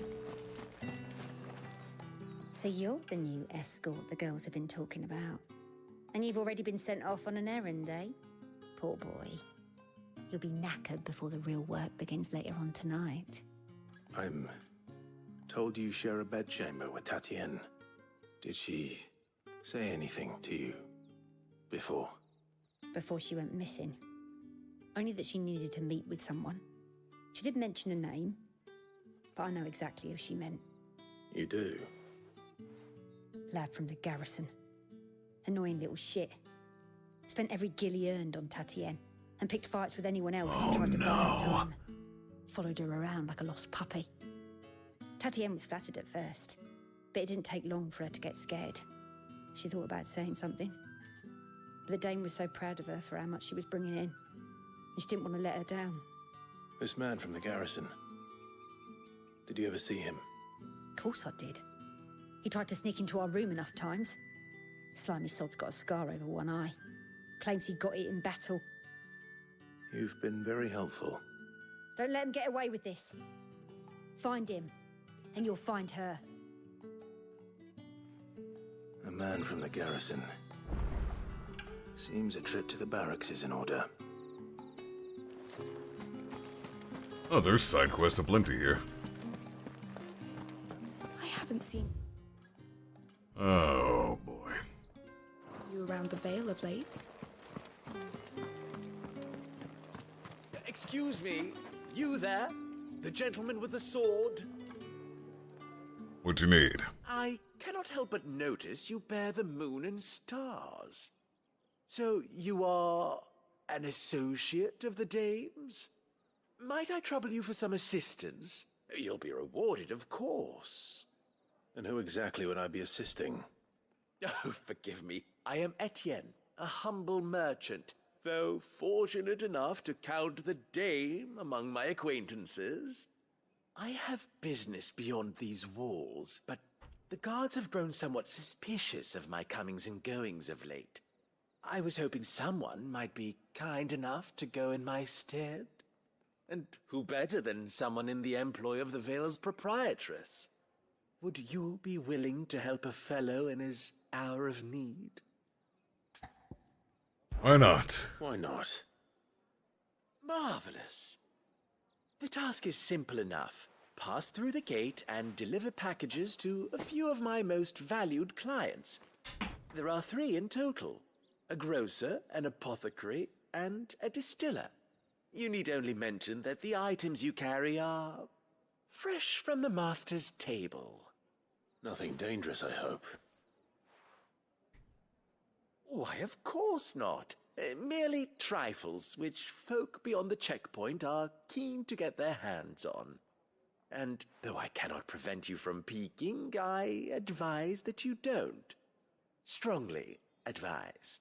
So you're the new escort the girls have been talking about. And you've already been sent off on an errand, eh? Poor boy. You'll be knackered before the real work begins later on tonight. I'm told you share a bedchamber with Tatienne. Did she say anything to you before? Before she went missing. Only that she needed to meet with someone. She did mention a name, but I know exactly who she meant. You do? Lad from the garrison. Annoying little shit. Spent every gil he earned on Tatienne, and picked fights with anyone else who tried to buy her time. Followed her around like a lost puppy. Tatienne was flattered at first, but it didn't take long for her to get scared. She thought about saying something. But the dame was so proud of her for how much she was bringing in, and she didn't want to let her down. This man from the garrison. Did you ever see him? Of course I did. He tried to sneak into our room enough times. Slimy sod's got a scar over one eye. Claims he got it in battle. You've been very helpful. Don't let him get away with this. Find him, and you'll find her. A man from the garrison. Seems a trip to the barracks is in order. Oh, there's side quests aplenty here. I haven't seen Oh, boy. you around the Vale of late. Excuse me, you there? The gentleman with the sword? What you need? I cannot help but notice you bear the moon and stars. So you are an associate of the dame's? Might I trouble you for some assistance? You'll be rewarded, of course. And who exactly would I be assisting? Oh, forgive me. I am Etienne, a humble merchant, though fortunate enough to count the dame among my acquaintances. I have business beyond these walls, but the guards have grown somewhat suspicious of my comings and goings of late. I was hoping someone might be kind enough to go in my stead. And who better than someone in the employ of the Vale's proprietress? Would you be willing to help a fellow in his hour of need? Why not? Why not? Marvelous. The task is simple enough. Pass through the gate and deliver packages to a few of my most valued clients. There are 3 in total. A grocer, an apothecary, and a distiller. You need only mention that the items you carry are fresh from the master's table. Nothing dangerous, I hope. Why, of course not. Merely trifles which folk beyond the checkpoint are keen to get their hands on. And though I cannot prevent you from peeking, I advise that you don't. Strongly advise.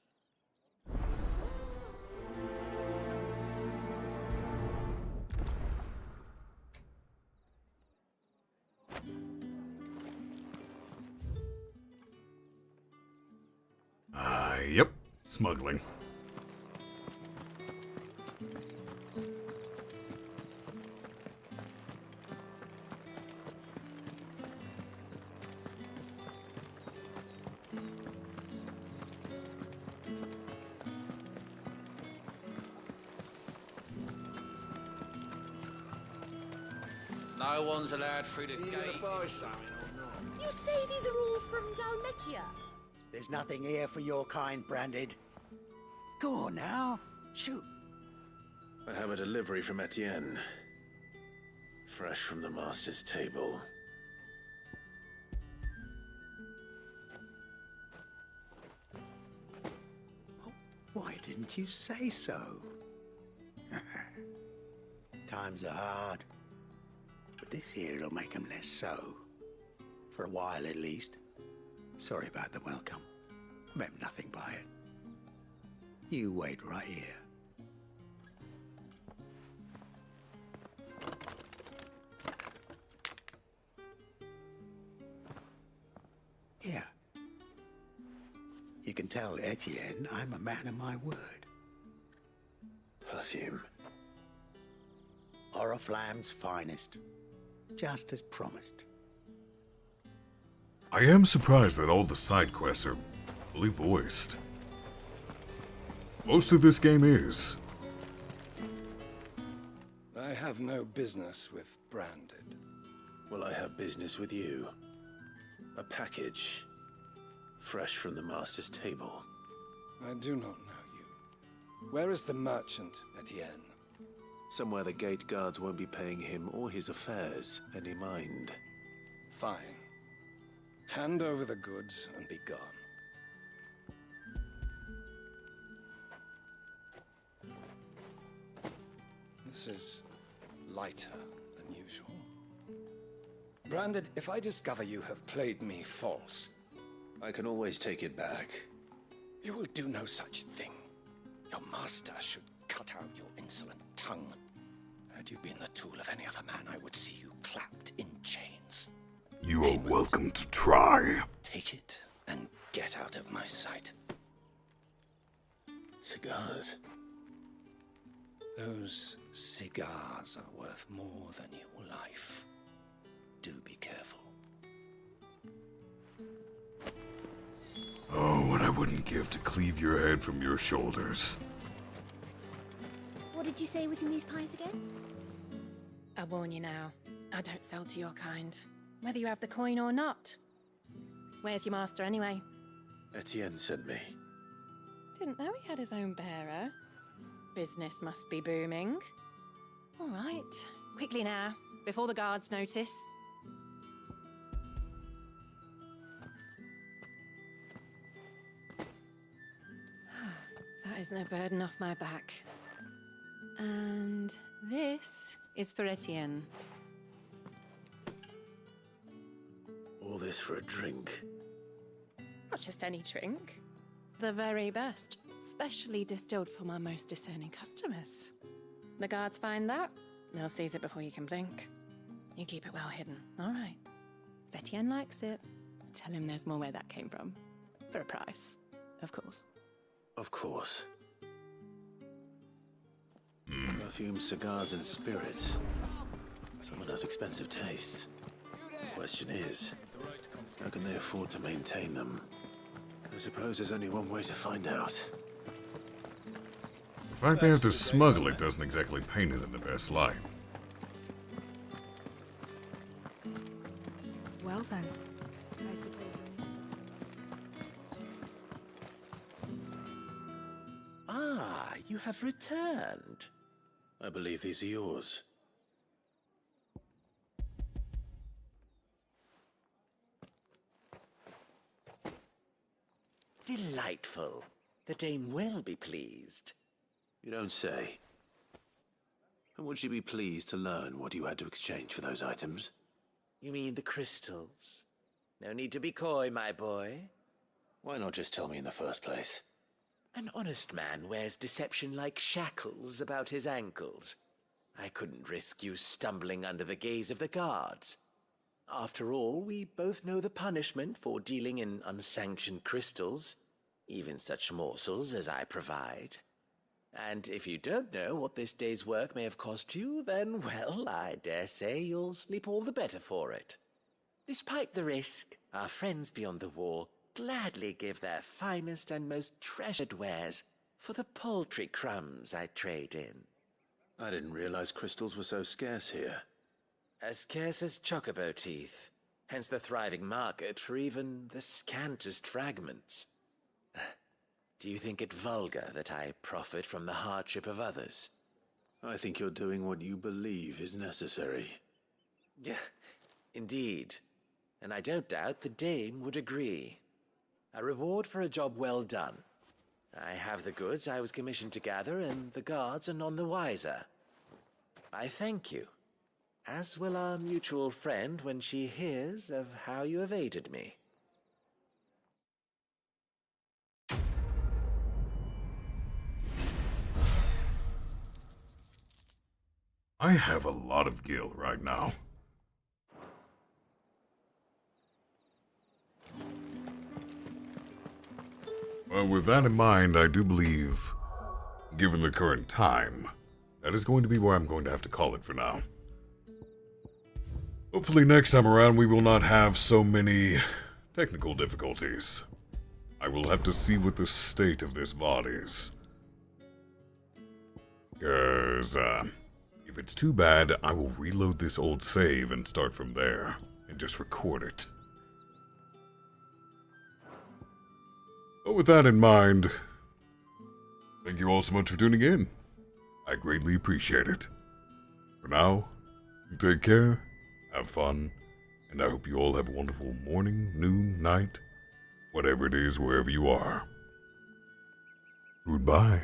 Yep, smuggling. No one's allowed through the gate. You say these are all from Dalmekia? There's nothing here for your kind, Branded. Go on now, shoot. I have a delivery from Etienne. Fresh from the master's table. Why didn't you say so? Times are hard. But this here'll make 'em less so. For a while, at least. Sorry about the welcome. I meant nothing by it. You wait right here. Here. You can tell Etienne I'm a man of my word. Perfume. Oriflamme's finest. Just as promised. I am surprised that all the side quests are fully voiced. Most of this game is. I have no business with Branded. Well, I have business with you. A package. Fresh from the master's table. I do not know you. Where is the merchant, Etienne? Somewhere the gate guards won't be paying him or his affairs any mind. Fine. Hand over the goods and be gone. This is lighter than usual. Branded, if I discover you have played me false... I can always take it back. You will do no such thing. Your master should cut out your insolent tongue. Had you been the tool of any other man, I would see you clapped in chains. You are welcome to try. Take it and get out of my sight. Cigars? Those cigars are worth more than your life. Do be careful. Oh, what I wouldn't give to cleave your head from your shoulders. What did you say was in these pies again? I warn you now, I don't sell to your kind, whether you have the coin or not. Where's your master anyway? Etienne sent me. Didn't know he had his own bearer. Business must be booming. All right, quickly now, before the guards notice. That is no burden off my back. And this is for Etienne. All this for a drink? Not just any drink. The very best, specially distilled for my most discerning customers. The guards find that, they'll seize it before you can blink. You keep it well hidden, all right. If Etienne likes it, tell him there's more where that came from. For a price, of course. Of course. Perfume, cigars, and spirits. Someone has expensive tastes. Question is, how can they afford to maintain them? I suppose there's only one way to find out. The fact they have to smuggle it doesn't exactly paint it in the best light. Well then, I suppose Ah, you have returned. I believe these are yours. Delightful. The dame will be pleased. You don't say. And would she be pleased to learn what you had to exchange for those items? You mean the crystals? No need to be coy, my boy. Why not just tell me in the first place? An honest man wears deception like shackles about his ankles. I couldn't risk you stumbling under the gaze of the guards. After all, we both know the punishment for dealing in unsanctioned crystals, even such morsels as I provide. And if you don't know what this day's work may have cost you, then, well, I dare say you'll sleep all the better for it. Despite the risk, our friends beyond the wall gladly give their finest and most treasured wares for the paltry crumbs I trade in. I didn't realize crystals were so scarce here. As scarce as chocobo teeth, hence the thriving market for even the scantest fragments. Do you think it vulgar that I profit from the hardship of others? I think you're doing what you believe is necessary. Yeah, indeed. And I don't doubt the dame would agree. A reward for a job well done. I have the goods I was commissioned to gather, and the guards are none the wiser. I thank you, as will our mutual friend when she hears of how you have aided me. I have a lot of guilt right now. Well, with that in mind, I do believe, given the current time, that is going to be where I'm going to have to call it for now. Hopefully next time around we will not have so many technical difficulties. I will have to see what the state of this VOD is. Because, if it's too bad, I will reload this old save and start from there, and just record it. But with that in mind, thank you all so much for tuning in. I greatly appreciate it. For now, take care, have fun, and I hope you all have a wonderful morning, noon, night, whatever it is, wherever you are. Goodbye.